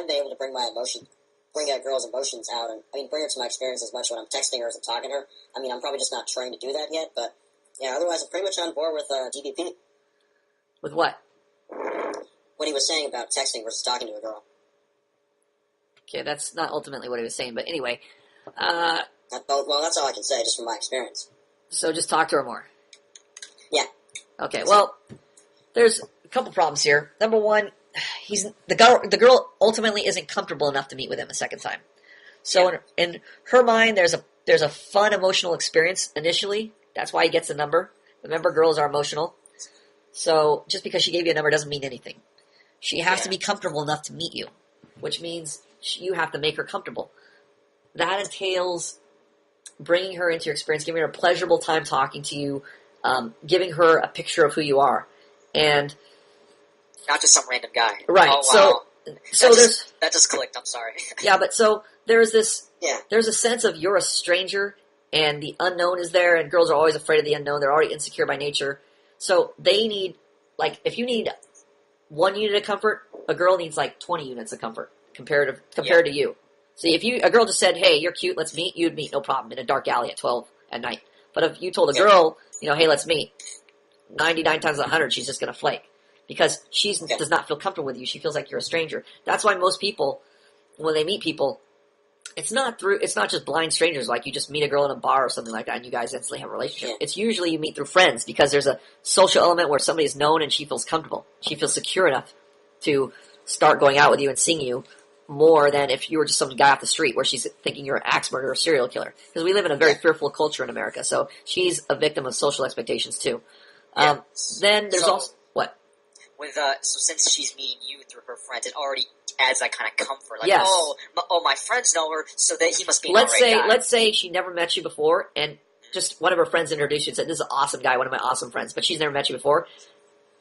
been able to bring a girl's emotions out, and bring her to my experience as much when I'm texting her as I'm talking to her. I'm probably just not trained to do that yet, but yeah, otherwise I'm pretty much on board with DBP. With what? What he was saying about texting versus talking to a girl. Okay, that's not ultimately what he was saying, but anyway. Well, that's all I can say, just from my experience. So just talk to her more. Yeah. Okay, well, there's a couple problems here. Number one, the girl ultimately isn't comfortable enough to meet with him a second time. So in her mind, there's a fun emotional experience initially. That's why he gets a number. Remember, girls are emotional. So just because she gave you a number doesn't mean anything. She has to be comfortable enough to meet you, which means you have to make her comfortable. That entails bringing her into your experience, giving her a pleasurable time talking to you, giving her a picture of who you are, and not just some random guy. Right. Oh, wow. So that just clicked. I'm sorry. Yeah, but so there's a sense of you're a stranger and the unknown is there, and girls are always afraid of the unknown. They're already insecure by nature, so they need if you need 1 unit of comfort, a girl needs 20 units of comfort compared to you. See, if a girl just said, "Hey, you're cute, let's meet," you'd meet no problem in a dark alley at 12 at night. But if you told a girl, "Hey, let's meet," 99 times out of 100, she's just going to flake because she does not feel comfortable with you. She feels like you're a stranger. That's why most people, when they meet people, it's not just blind strangers. Like you just meet a girl in a bar or something like that, and you guys instantly have a relationship. Yeah. It's usually you meet through friends because there's a social element where somebody is known and she feels comfortable. She feels secure enough to start going out with you and seeing you more than if you were just some guy off the street where she's thinking you're an axe murderer or serial killer. Because we live in a very fearful culture in America, so she's a victim of social expectations too. Then there's also what? With so since she's meeting you through her friends, it already adds that kind of comfort. My friends know her, so that he must be. Let's say she never met you before, and just one of her friends introduced you and said, "This is an awesome guy, one of my awesome friends," but she's never met you before.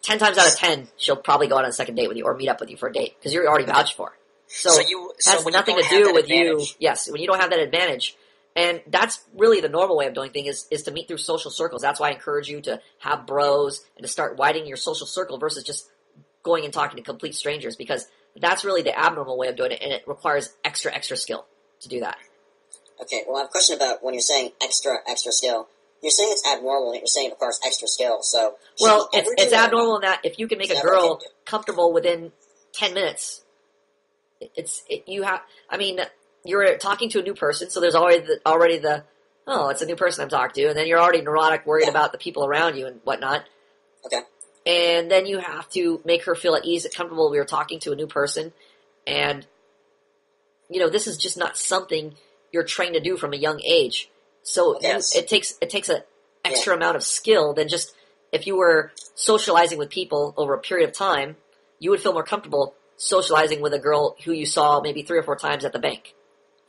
10 times out of 10, she'll probably go out on a second date with you or meet up with you for a date because you're already vouched for. So it has nothing to do with you. Yes, when you don't have that advantage. And that's really the normal way of doing things is to meet through social circles. That's why I encourage you to have bros and to start widening your social circle versus just going and talking to complete strangers, because that's really the abnormal way of doing it, and it requires extra skill to do that. Okay, well, I have a question about when you're saying extra skill. You're saying it's abnormal, and you're saying it requires extra skill, so... Well, it's abnormal in that if you can make a girl comfortable within 10 minutes, you're talking to a new person, so there's already the it's a new person I'm talking to, and then you're already neurotic, worried about the people around you and whatnot. Okay. And then you have to make her feel at ease and comfortable. We are talking to a new person, and this is just not something you're trained to do from a young age. So it takes an extra amount of skill than just if you were socializing with people over a period of time, you would feel more comfortable socializing with a girl who you saw maybe 3 or 4 times at the bank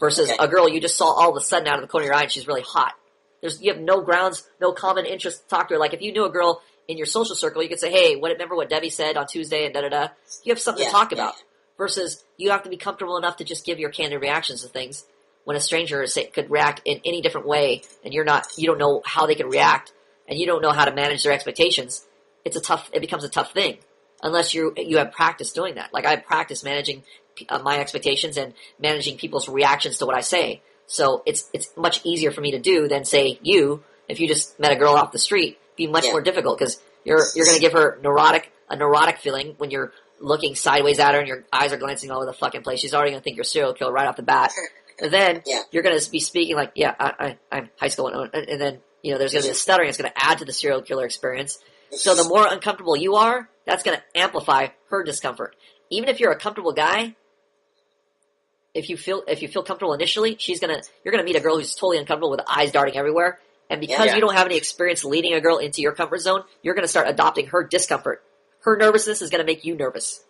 versus a girl you just saw all of a sudden out of the corner of your eye and she's really hot. You have no grounds, no common interest to talk to her. Like if you knew a girl in your social circle, you could say, hey, remember what Debbie said on Tuesday and da-da-da. You have something to talk about versus you have to be comfortable enough to just give your candid reactions to things when a stranger could react in any different way and you don't know how they can react and you don't know how to manage their expectations. It becomes a tough thing unless you have practice doing that. Like I have practice managing my expectations and managing people's reactions to what I say. So it's much easier for me to do than say if you just met a girl off the street, it'd be much more difficult because you're going to give her a neurotic feeling when you're looking sideways at her and your eyes are glancing all over the fucking place. She's already going to think you're a serial killer right off the bat. And then you're going to be speaking like, I'm high school, and then there's going to be a stuttering. It's going to add to the serial killer experience. So the more uncomfortable you are, that's going to amplify her discomfort. Even if you're a comfortable guy, if you feel comfortable initially, you're going to meet a girl who's totally uncomfortable with eyes darting everywhere. And because you don't have any experience leading a girl into your comfort zone, you're going to start adopting her discomfort. Her nervousness is going to make you nervous.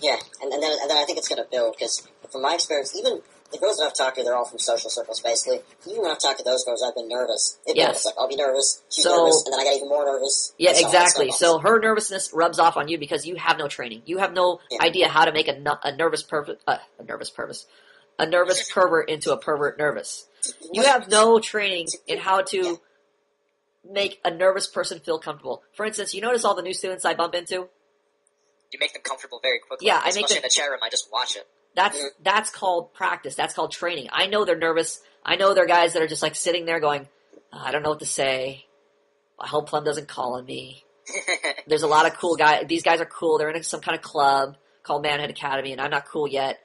Yeah, and then I think it's going to build, because from my experience, even the girls that I've talked to, they're all from social circles, basically. Even when I've talked to those girls, I've been nervous. It's like, I'll be nervous, she's nervous, and then I get even more nervous. Yeah, exactly. So her nervousness rubs off on you because you have no training. You have no idea how to make a nervous pervert into a pervert nervous. You have no training in how to make a nervous person feel comfortable. For instance, you notice all the new students I bump into? You make them comfortable very quickly. Yeah, especially in the chat room, I just watch it. That's called practice. That's called training. I know they're nervous. I know they're guys that are just like sitting there going, I don't know what to say. I hope Plum doesn't call on me. There's a lot of cool guys. These guys are cool. They're in some kind of club called Manhood Academy, and I'm not cool yet.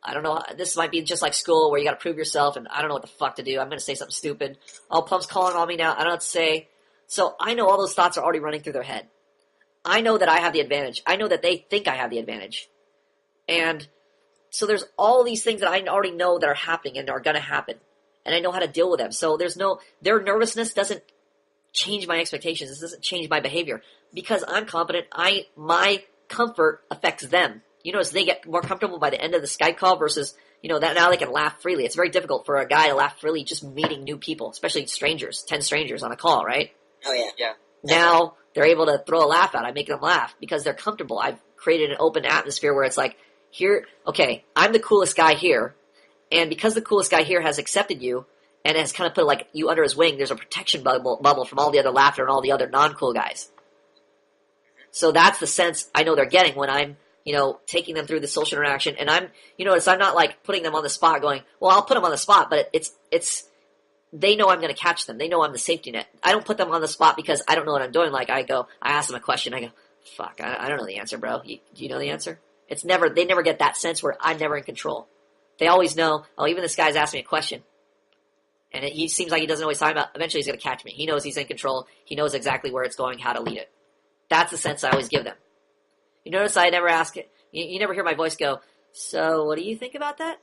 I don't know. This might be just like school where you got to prove yourself, and I don't know what the fuck to do. I'm going to say something stupid. Oh, Plum's calling on me now. I don't know what to say. So I know all those thoughts are already running through their head. I know that I have the advantage. I know that they think I have the advantage. And so there's all these things that I already know that are happening and are going to happen. And I know how to deal with them. So their nervousness doesn't change my expectations. This doesn't change my behavior. Because I'm confident, my comfort affects them. You notice they get more comfortable by the end of the Skype call versus, that now they can laugh freely. It's very difficult for a guy to laugh freely just meeting new people, especially strangers, 10 strangers on a call, right? Oh, yeah. Yeah. Now they're able to throw a laugh out. I make them laugh because they're comfortable. I've created an open atmosphere where it's like, I'm the coolest guy here, and because the coolest guy here has accepted you and has kind of put like you under his wing, there's a protection bubble from all the other laughter and all the other non-cool guys. So that's the sense I know they're getting when I'm, taking them through the social interaction, and I'm not like putting them on the spot going, well, I'll put them on the spot, but it's they know I'm going to catch them. They know I'm the safety net. I don't put them on the spot because I don't know what I'm doing. Like I ask them a question, I go, fuck, I don't know the answer, bro. Do you know the answer? They never get that sense where I'm never in control. They always know, even this guy's asking me a question. And he seems like he doesn't know what he's talking about. Eventually he's going to catch me. He knows he's in control. He knows exactly where it's going, how to lead it. That's the sense I always give them. You notice I never ask it. You never hear my voice go, so what do you think about that?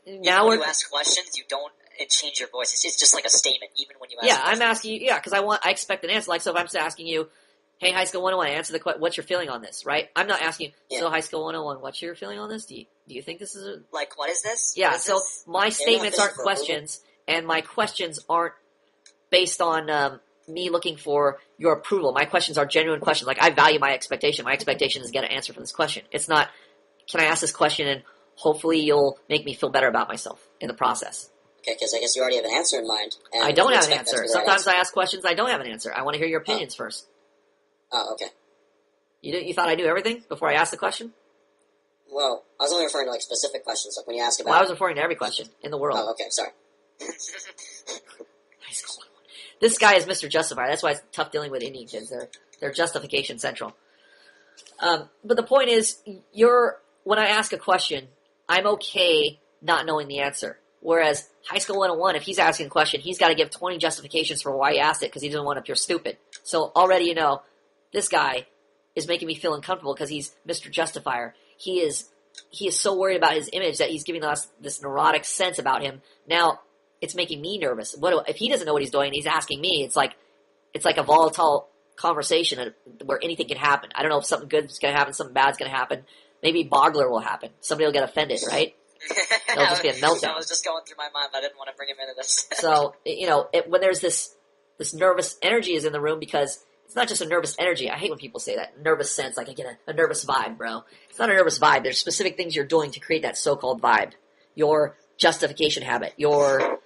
Now when you ask questions, you don't change your voice. It's just like a statement, even when you ask questions. I'm asking you, because I expect an answer. Like, so if I'm just asking you, hey, High School 101, answer the question, what's your feeling on this, right? I'm not asking you, so High School 101, what's your feeling on this? Do you think this is like, what is this? Yeah, my statements aren't questions, and my questions aren't based on me looking for your approval. My questions are genuine questions. Like, I value my expectation. My expectation is to get an answer from this question. It's not, can I ask this question and hopefully you'll make me feel better about myself in the process. Okay, because I guess you already have an answer in mind. And I don't you have an expect that to answer. be the right Sometimes answer. I ask questions I don't have an answer. I want to hear your opinions first. Oh, okay. You thought I knew everything before I asked the question? Well, I was only referring to like specific questions, like when you ask about. Well, I was referring to every question in the world. Oh, okay, sorry. This guy is Mr. Justifier. That's why it's tough dealing with Indian kids. They're justification central. But the point is, when I ask a question, I'm okay not knowing the answer. Whereas High School 101, if he's asking a question, he's got to give 20 justifications for why he asked it because he doesn't want to appear stupid. So already you know, this guy is making me feel uncomfortable because he's Mr. Justifier. He is so worried about his image that he's giving us this neurotic sense about him. Now, it's making me nervous. If he doesn't know what he's doing and he's asking me, it's like a volatile conversation where anything can happen. I don't know if something good is going to happen, something bad is going to happen. Maybe Bogler will happen. Somebody will get offended, right? It'll just be a meltdown. That was just going through my mind, but I didn't want to bring him into this. So, when there's this nervous energy is in the room, because it's not just a nervous energy. I hate when people say that. Nervous sense, like I get a nervous vibe, bro. It's not a nervous vibe. There's specific things you're doing to create that so-called vibe. Your justification habit, your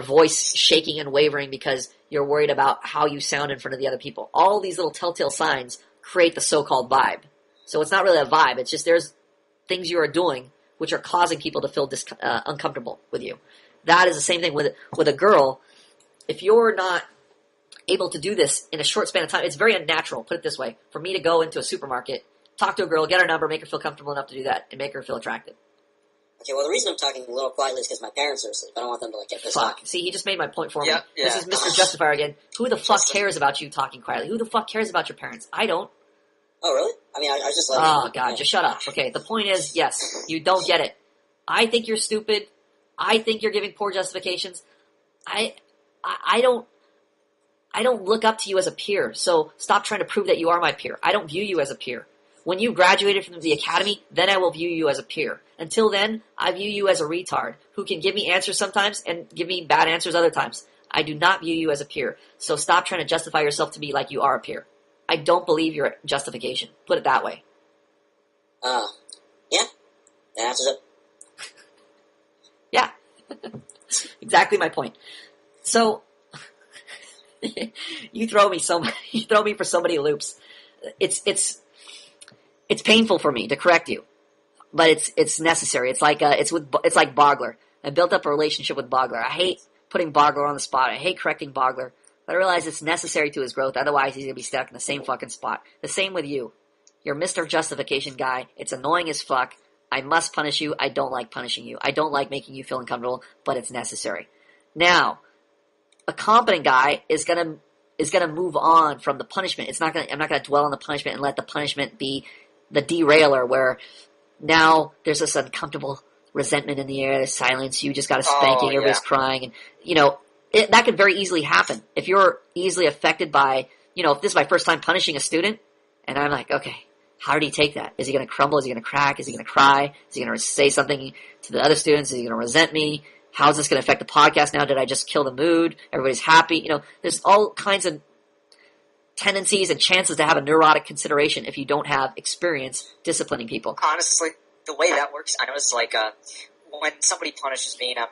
voice shaking and wavering because you're worried about how you sound in front of the other people. All these little telltale signs create the so-called vibe. So it's not really a vibe. It's just there's things you are doing which are causing people to feel uncomfortable with you. That is the same thing with a girl. If you're not able to do this in a short span of time, it's very unnatural, put it this way, for me to go into a supermarket, talk to a girl, get her number, make her feel comfortable enough to do that, and make her feel attractive. Okay, well, the reason I'm talking a little quietly is because my parents are asleep. I don't want them to get pissed off. Fuck. See, he just made my point for me. Yeah. This is Mr. Justifier again. Who the fuck cares about you talking quietly? Who the fuck cares about your parents? I don't. Oh, really? I mean, I was just letting Oh, God, just shut up. Okay, the point is, yes, you don't get it. I think you're stupid. I think you're giving poor justifications. I don't look up to you as a peer, so stop trying to prove that you are my peer. I don't view you as a peer. When you graduated from the academy, then I will view you as a peer. Until then, I view you as a retard who can give me answers sometimes and give me bad answers other times. I do not view you as a peer, so stop trying to justify yourself to me like you are a peer. I don't believe your justification. Put it that way. Yeah, that answers it. Yeah. Exactly my point. So, you throw me for so many loops. It's painful for me to correct you, but it's necessary. It's like Bogler. I built up a relationship with Bogler. I hate putting Bogler on the spot. I hate correcting Bogler. But I realize it's necessary to his growth. Otherwise, he's gonna be stuck in the same fucking spot. The same with you. You're Mr. Justification guy. It's annoying as fuck. I must punish you. I don't like punishing you. I don't like making you feel uncomfortable, but it's necessary. Now, a competent guy is gonna move on from the punishment. I'm not gonna dwell on the punishment and let the punishment be the derailer where now there's this uncomfortable resentment in the air, there's silence, you just got a spanking, everybody's crying, and that could very easily happen. If you're easily affected by, if this is my first time punishing a student, and I'm like, okay, how did he take that? Is he going to crumble? Is he going to crack? Is he going to cry? Is he going to say something to the other students? Is he going to resent me? How is this going to affect the podcast now? Did I just kill the mood? Everybody's happy. There's all kinds of tendencies and chances to have a neurotic consideration if you don't have experience disciplining people. Honestly, the way that works, I notice, when somebody punishes me, and I'm,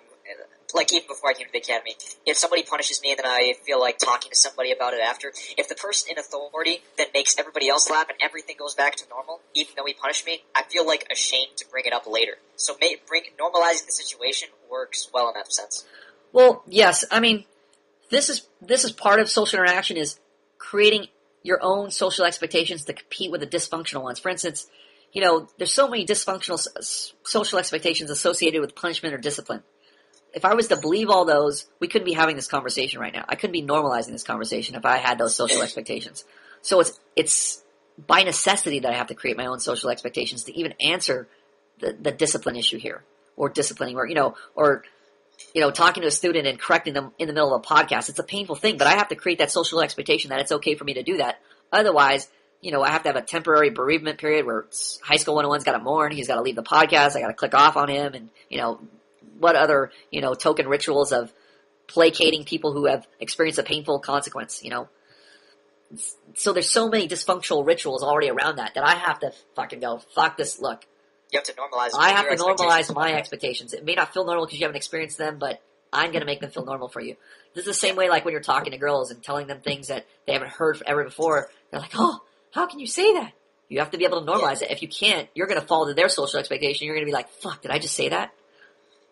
even before I came to the academy, if somebody punishes me and then I feel like talking to somebody about it after, if the person in authority then makes everybody else laugh and everything goes back to normal, even though he punished me, I feel ashamed to bring it up later. So normalizing the situation works well in that sense. Well, yes, I mean, this is part of social interaction, is creating your own social expectations to compete with the dysfunctional ones. For instance, there's so many dysfunctional social expectations associated with punishment or discipline. If I was to believe all those, we couldn't be having this conversation right now. I couldn't be normalizing this conversation if I had those social expectations. So it's by necessity that I have to create my own social expectations to even answer the discipline issue here, or disciplining, or talking to a student and correcting them in the middle of a podcast. It's a painful thing, but I have to create that social expectation that it's okay for me to do that. Otherwise, I have to have a temporary bereavement period where High School 101's got to mourn. He's got to leave the podcast. I got to click off on him, and what other token rituals of placating people who have experienced a painful consequence. so there's so many dysfunctional rituals already around that I have to fucking go, fuck this, look. You have to normalize. I have to normalize my expectations. It may not feel normal because you haven't experienced them, but I'm going to make them feel normal for you. This is the same way like when you're talking to girls and telling them things that they haven't heard ever before. They're like, oh, how can you say that? You have to be able to normalize it. If you can't, you're going to fall to their social expectation. You're going to be like, fuck, did I just say that?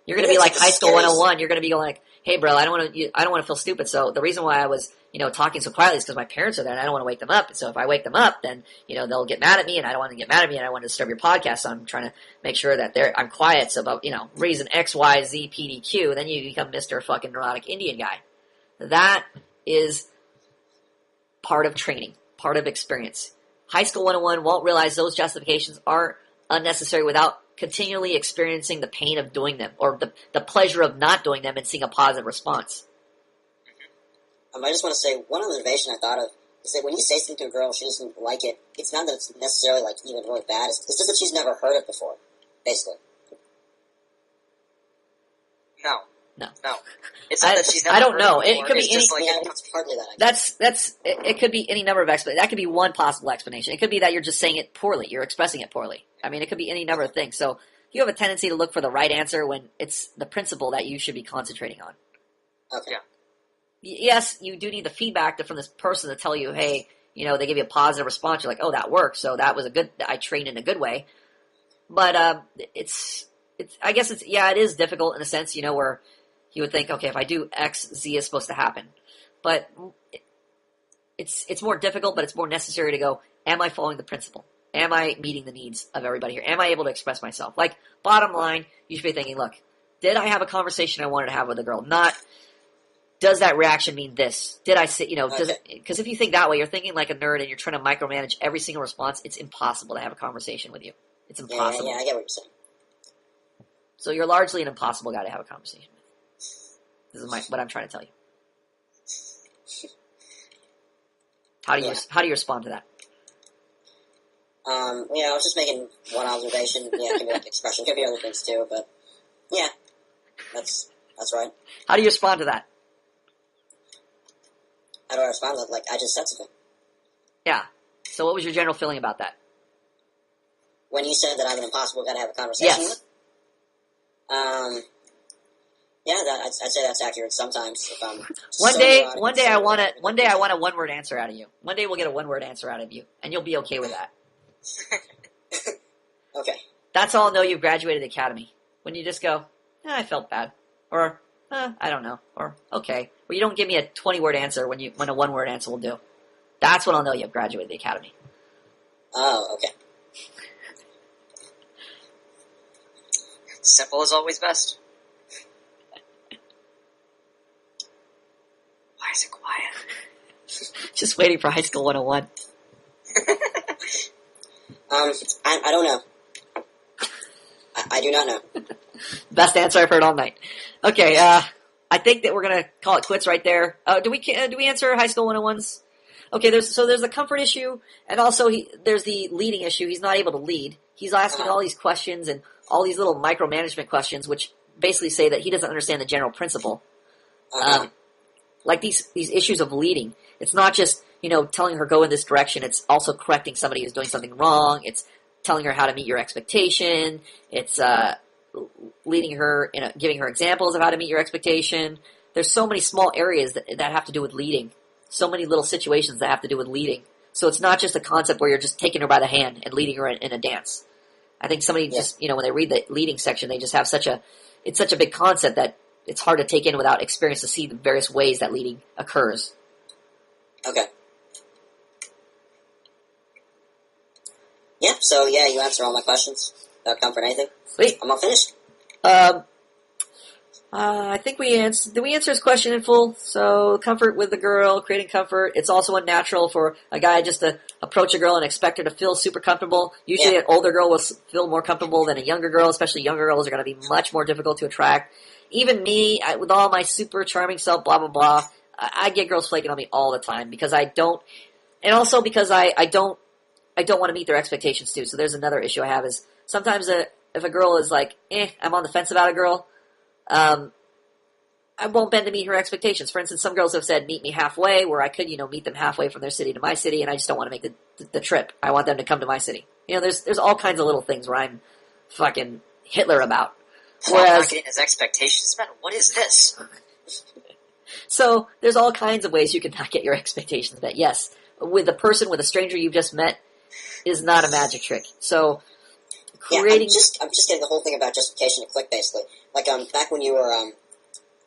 You're going to be like high school 101. You're going to be going like, hey, bro, I don't want to feel stupid. So the reason why I was, talking so quietly is because my parents are there and I don't want to wake them up. So if I wake them up, then, they'll get mad at me and I don't want to get mad at me and I want to disturb your podcast. So I'm trying to make sure that I'm quiet. So about, reason X, Y, Z, P, D, Q, then you become Mr. fucking neurotic Indian guy. That is part of training, part of experience. High school 101 won't realize those justifications are unnecessary without continually experiencing the pain of doing them or the pleasure of not doing them and seeing a positive response. I just want to say, one observation I thought of is that when you say something to a girl, she doesn't like it, it's not that it's necessarily, even really bad. It's just that she's never heard it before, basically. No. No. It's not that she's never I don't heard know. It could be any. It's partly that. It could be any number of explanations. That could be one possible explanation. It could be that you're just saying it poorly. You're expressing it poorly. I mean, it could be any number of things. So you have a tendency to look for the right answer when it's the principle that you should be concentrating on. Okay. Yeah. Yes, you do need the feedback from this person to tell you, hey, they give you a positive response. You're like, oh, that worked. So that was I trained in a good way. But I guess it is difficult in a sense, where you would think, okay, if I do X, Z is supposed to happen. But it's more difficult, but it's more necessary to go, am I following the principle? Am I meeting the needs of everybody here? Am I able to express myself? Like, bottom line, you should be thinking, look, did I have a conversation I wanted to have with a girl? Not, does that reaction mean this? Did I say, because if you think that way, you're thinking like a nerd and you're trying to micromanage every single response. It's impossible to have a conversation with you. It's impossible. Yeah, I get what you're saying. So you're largely an impossible guy to have a conversation with. This is what I'm trying to tell you. How do you respond to that? I was just making one observation. Yeah, it can be like expression, could be other things too, but yeah, that's right. How do you respond to that? How do I respond to that? Like, I just said something. Yeah. So what was your general feeling about that? When you said that I'm an impossible guy to have a conversation with? Yeah, I'd say that's accurate sometimes. If I'm one day I want a one-word answer out of you. One day we'll get a one-word answer out of you, and you'll be okay with that. Okay. That's all I'll know you've graduated the academy. When you just go, I felt bad. Or, I don't know. Or, okay. Or you don't give me a 20-word answer when a one-word answer will do. That's when I'll know you've graduated the academy. Oh, okay. Simple is always best. Why is it quiet? Just waiting for high school 101. I don't know. I do not know. Best answer I've heard all night. Okay, I think that we're gonna call it quits right there. Do we answer high school 101s? Okay, there's the comfort issue, and also there's the leading issue. He's not able to lead. He's asking all these questions and all these little micromanagement questions, which basically say that he doesn't understand the general principle. Like these issues of leading. It's not just, telling her go in this direction. It's also correcting somebody who's doing something wrong. It's telling her how to meet your expectation. It's leading her, giving her examples of how to meet your expectation. There's so many small areas that have to do with leading. So many little situations that have to do with leading. So it's not just a concept where you're just taking her by the hand and leading her in a dance. I think somebody just, when they read the leading section, they just have it's such a big concept that it's hard to take in without experience to see the various ways that leading occurs. Okay. Yeah, so you answer all my questions without comfort anything. Sweet. I'm all finished. I think did we answer his question in full? So, comfort with the girl, creating comfort. It's also unnatural for a guy just to approach a girl and expect her to feel super comfortable. Usually an older girl will feel more comfortable than a younger girl, especially younger girls are going to be much more difficult to attract. Even me, with all my super charming self, blah, blah, blah, I get girls flaking on me all the time because I don't, and also because I don't want to meet their expectations too. So there's another issue I have is sometimes if a girl is like, I'm on the fence about a girl, I I won't bend to meet her expectations. For instance, some girls have said, meet me halfway, where I could, meet them halfway from their city to my city, and I just don't want to make the trip. I want them to come to my city. There's all kinds of little things where I'm fucking Hitler about. Well, I'm not getting his expectations met. What is this? So, there's all kinds of ways you can not get your expectations met. Yes, with a stranger you've just met, is not a magic trick. So, creating... Yeah, I'm just getting the whole thing about justification to click, basically. Like, back when you were,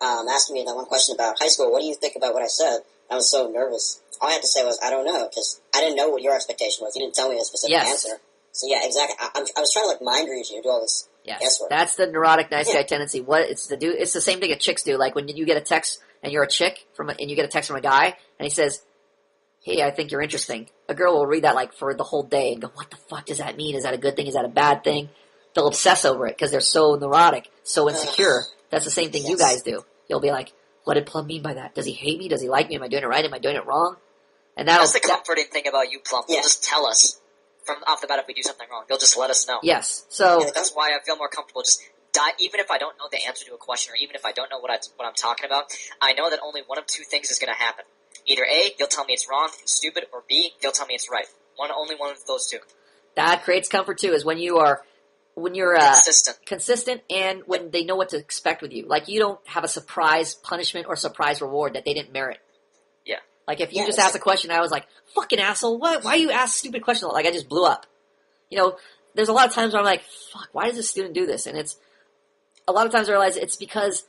asking me that one question about high school, what do you think about what I said? I was so nervous. All I had to say was, I don't know, because I didn't know what your expectation was. You didn't tell me a specific answer. So yeah, exactly. I was trying to, mind read you and do all this guesswork. That's the neurotic nice guy tendency. It's the same thing that chicks do. Like, when you get a text, and you're a chick, and you get a text from a guy, and he says, hey, I think you're interesting. A girl will read that, like, for the whole day and go, what the fuck does that mean? Is that a good thing? Is that a bad thing? They'll obsess over it because they're so neurotic, so insecure. That's the same thing you guys do. You'll be like, what did Plum mean by that? Does he hate me? Does he like me? Am I doing it right? Am I doing it wrong? And that's the comforting thing about you, Plum. You'll just tell us from off the bat if we do something wrong. You'll just let us know. Yes. So that's why I feel more comfortable just even if I don't know the answer to a question, or even if I don't know what I'm talking about, I know that only one of two things is going to happen. Either A, you'll tell me it's wrong, it's stupid, or B, you'll tell me it's right. Only one of those two. That creates comfort too, is when you're consistent, and when they know what to expect with you. Like, you don't have a surprise punishment or surprise reward that they didn't merit. Yeah. Like, if you just asked a question, I was like, fucking asshole, why you ask stupid questions? Like, I just blew up. There's a lot of times where I'm like, fuck, why does this student do this? And a lot of times I realize it's because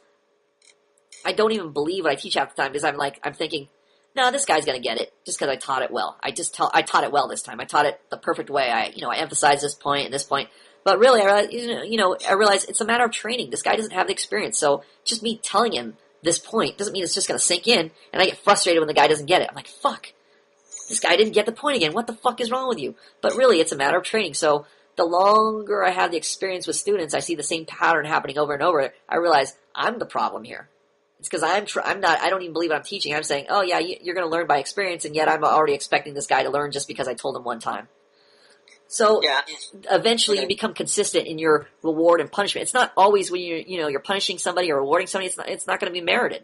I don't even believe what I teach half the time, because I'm thinking, no, this guy's gonna get it, just because I taught it well. I taught it well this time. I taught it the perfect way. I emphasized this point and this point. But really, I realize it's a matter of training. This guy doesn't have the experience, so just me telling him this point doesn't mean it's just going to sink in, and I get frustrated when the guy doesn't get it. I'm like, fuck, this guy didn't get the point again. What the fuck is wrong with you? But really, it's a matter of training. So the longer I have the experience with students, I see the same pattern happening over and over. I realize I'm the problem here. It's because I don't even believe what I'm teaching. I'm saying, oh yeah, you're going to learn by experience, and yet I'm already expecting this guy to learn just because I told him one time. So eventually you become consistent in your reward and punishment. It's not always when you're punishing somebody or rewarding somebody. It's not going to be merited.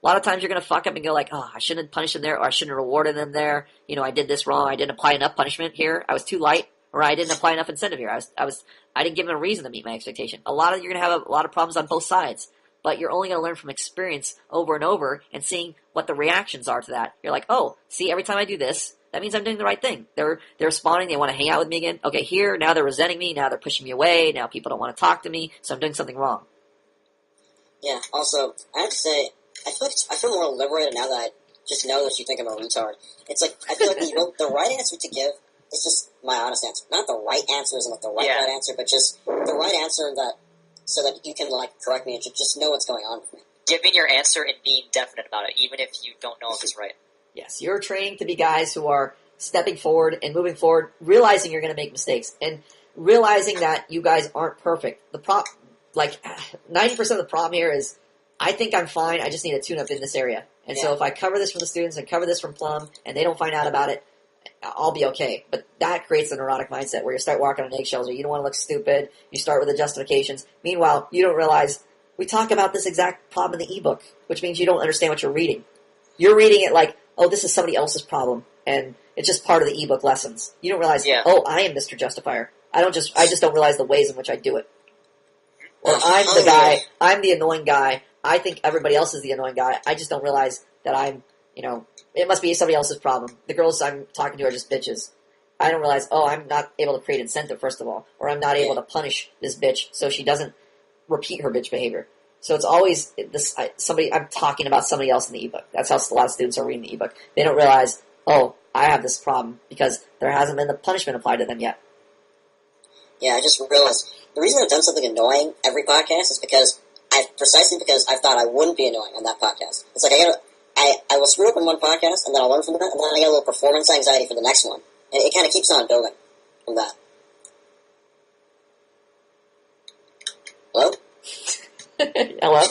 A lot of times you're going to fuck up and go like, oh, I shouldn't have punished them there, or I shouldn't have rewarded them there. I did this wrong. I didn't apply enough punishment here. I was too light, or I didn't apply enough incentive here. I didn't give them a reason to meet my expectation. You're going to have a lot of problems on both sides, but you're only going to learn from experience over and over and seeing what the reactions are to that. You're like, oh, see, every time I do this, that means I'm doing the right thing. They're responding. They want to hang out with me again. Okay, here, now they're resenting me. Now they're pushing me away. Now people don't want to talk to me. So I'm doing something wrong. Yeah, also, I have to say, I feel more liberated now that I just know that you think I'm a retard. It's like, I feel like the right answer to give is just my honest answer. Not the right answer isn't like the right answer, but just the right answer so that you can, correct me and just know what's going on with me. Giving your answer and being definite about it, even if you don't know if it's right. Yes, you're training to be guys who are stepping forward and moving forward, realizing you're going to make mistakes, and realizing that you guys aren't perfect. 90% of the problem here is, I think I'm fine, I just need a tune-up in this area. And so if I cover this from the students and cover this from Plum, and they don't find out about it, I'll be okay. But that creates a neurotic mindset where you start walking on eggshells, or you don't want to look stupid, you start with the justifications. Meanwhile, you don't realize, we talk about this exact problem in the ebook, which means you don't understand what you're reading. You're reading it like, oh, this is somebody else's problem, and it's just part of the ebook lessons. You don't realize, oh, I am Mr. Justifier. I just don't realize the ways in which I do it. Or I'm the guy, I'm the annoying guy, I think everybody else is the annoying guy, I just don't realize that I'm, it must be somebody else's problem. The girls I'm talking to are just bitches. I don't realize, oh, I'm not able to create incentive, first of all, or I'm not able to punish this bitch so she doesn't repeat her bitch behavior. So it's always I'm talking about somebody else in the ebook. That's how a lot of students are reading the ebook. They don't realize, oh, I have this problem because there hasn't been the punishment applied to them yet. Yeah, I just realized the reason I've done something annoying every podcast is precisely because I thought I wouldn't be annoying on that podcast. It's like I will screw up in one podcast and then I'll learn from that, and then I get a little performance anxiety for the next one, and it kind of keeps on building from that. Hello? Hello?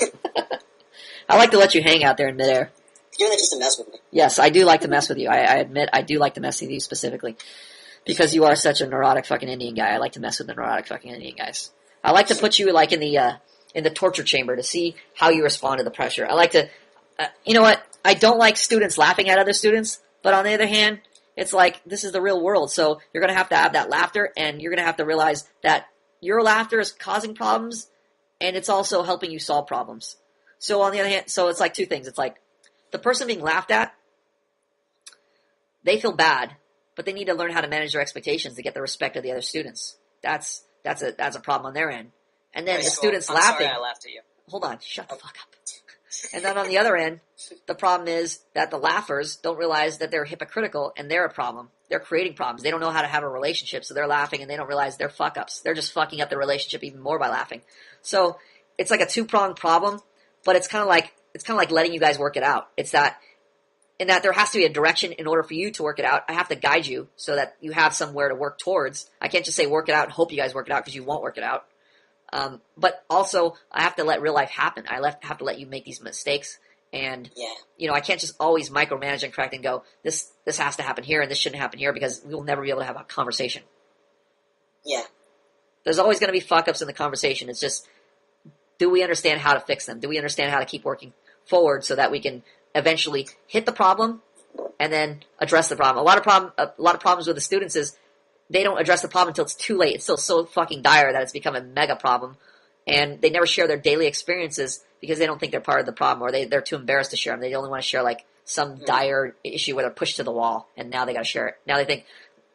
I like to let you hang out there in midair. You're doing that just to mess with me. Yes, I do like to mess with you. I admit I do like to mess with you specifically. Because you are such a neurotic fucking Indian guy. I like to mess with the neurotic fucking Indian guys. I like to put you in the in the torture chamber to see how you respond to the pressure. I like to, you know what? I don't like students laughing at other students, but on the other hand, it's like this is the real world. So you're going to have that laughter, and you're going to have to realize that your laughter is causing problems, and it's also helping you solve problems. So on the other hand, so it's like two things. It's like the person being laughed at, they feel bad, but they need to learn how to manage their expectations to get the respect of the other students. That's a problem on their end. And then the students laughing. Sorry I laughed at you. Hold on, shut the fuck up. And then on the other end, the problem is that the laughers don't realize that they're hypocritical and they're a problem. They're creating problems. They don't know how to have a relationship, so they're laughing and they don't realize they're fuck ups. They're just fucking up the relationship even more by laughing. So it's like a two-pronged problem, but it's kind of like letting you guys work it out. It's that in that there has to be a direction in order for you to work it out. I have to guide you so that you have somewhere to work towards. I can't just say work it out and hope you guys work it out because you won't work it out. But also, I have to let real life happen. Have to let you make these mistakes. And, I can't just always micromanage and correct and go, this has to happen here and this shouldn't happen here because we will never be able to have a conversation. Yeah. There's always going to be fuck-ups in the conversation. It's just, do we understand how to fix them? Do we understand how to keep working forward so that we can eventually hit the problem and then address the problem? A lot of problems with the students is they don't address the problem until it's too late. It's still so fucking dire that it's become a mega problem. And they never share their daily experiences because they don't think they're part of the problem, or they're too embarrassed to share them. They only want to share like some dire issue where they're pushed to the wall, and now they got to share it. Now they think,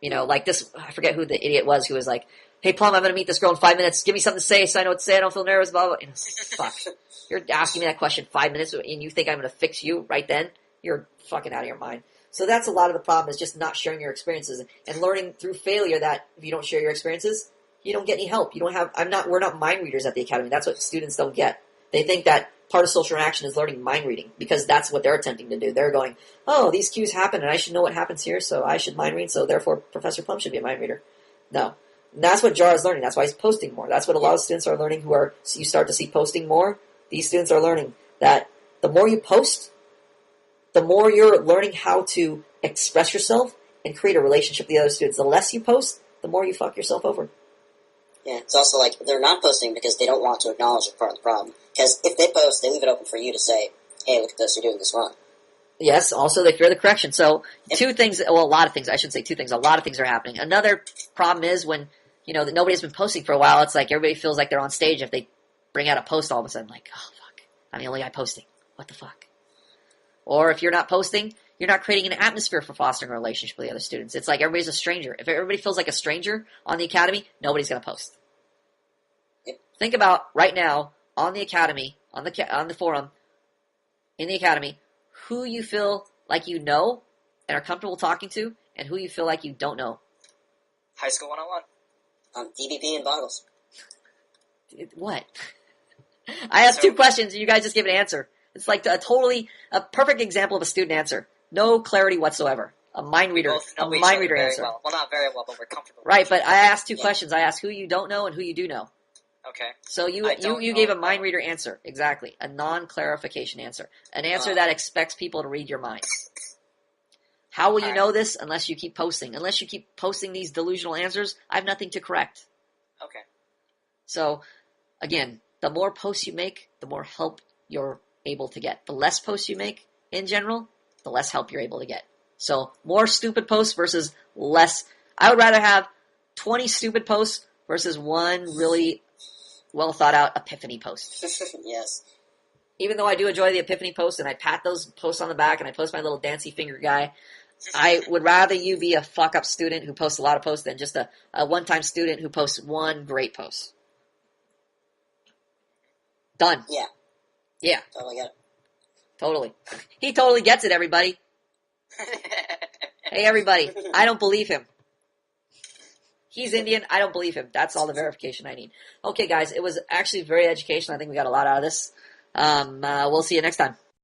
like this. I forget who the idiot was who was like, "Hey Plum, I'm going to meet this girl in 5 minutes. Give me something to say so I know what to say. I don't feel nervous." Blah blah. Fuck. You're asking me that question 5 minutes, and you think I'm going to fix you right then? You're fucking out of your mind. So that's a lot of the problem, is just not sharing your experiences and learning through failure that if you don't share your experiences, you don't get any help. You don't have. We're not mind readers at the academy. That's what students don't get. They think that part of social interaction is learning mind reading because that's what they're attempting to do. They're going, oh, these cues happen and I should know what happens here, so I should mind read, so therefore Professor Plum should be a mind reader. No. And that's what Jar is learning. That's why he's posting more. That's what a lot of students are learning you start to see posting more. These students are learning that the more you post, the more you're learning how to express yourself and create a relationship with the other students. The less you post, the more you fuck yourself over. Yeah, it's also like they're not posting because they don't want to acknowledge they're part of the problem. Because if they post, they leave it open for you to say, hey, look at this, you're doing this wrong. Yes, also they fear the correction. So a lot of things, I shouldn't say two things, a lot of things are happening. Another problem is when, that nobody's been posting for a while, it's like everybody feels like they're on stage if they bring out a post all of a sudden, like, oh, fuck, I'm the only guy posting. What the fuck? Or if you're not posting, you're not creating an atmosphere for fostering a relationship with the other students. It's like everybody's a stranger. If everybody feels like a stranger on the academy, nobody's going to post. Think about right now on the academy, on the forum, in the academy, who you feel like you know and are comfortable talking to, and who you feel like you don't know. High School 101. DBP and Boggles. What? I asked two questions and you guys just give an answer. It's like a perfect example of a student answer. No clarity whatsoever. A mind reader answer. Well, not very well, but we're comfortable. Right, but I asked two questions. I asked who you don't know and who you do know. Okay. So you gave a mind reader answer. Exactly. A non-clarification answer. An answer that expects people to read your mind. How will you know this unless you keep posting? Unless you keep posting these delusional answers, I have nothing to correct. Okay. So, again, the more posts you make, the more help you're able to get. The less posts you make, in general, the less help you're able to get. So, more stupid posts versus less. I would rather have 20 stupid posts versus one really well thought out epiphany post. Yes. Even though I do enjoy the epiphany post and I pat those posts on the back and I post my little dancy finger guy, I would rather you be a fuck up student who posts a lot of posts than just a one-time student who posts one great post. Done. Yeah. Yeah. Totally get it. Totally. He totally gets it, everybody. Hey, everybody. I don't believe him. He's Indian. I don't believe him. That's all the verification I need. Okay, guys. It was actually very educational. I think we got a lot out of this. We'll see you next time.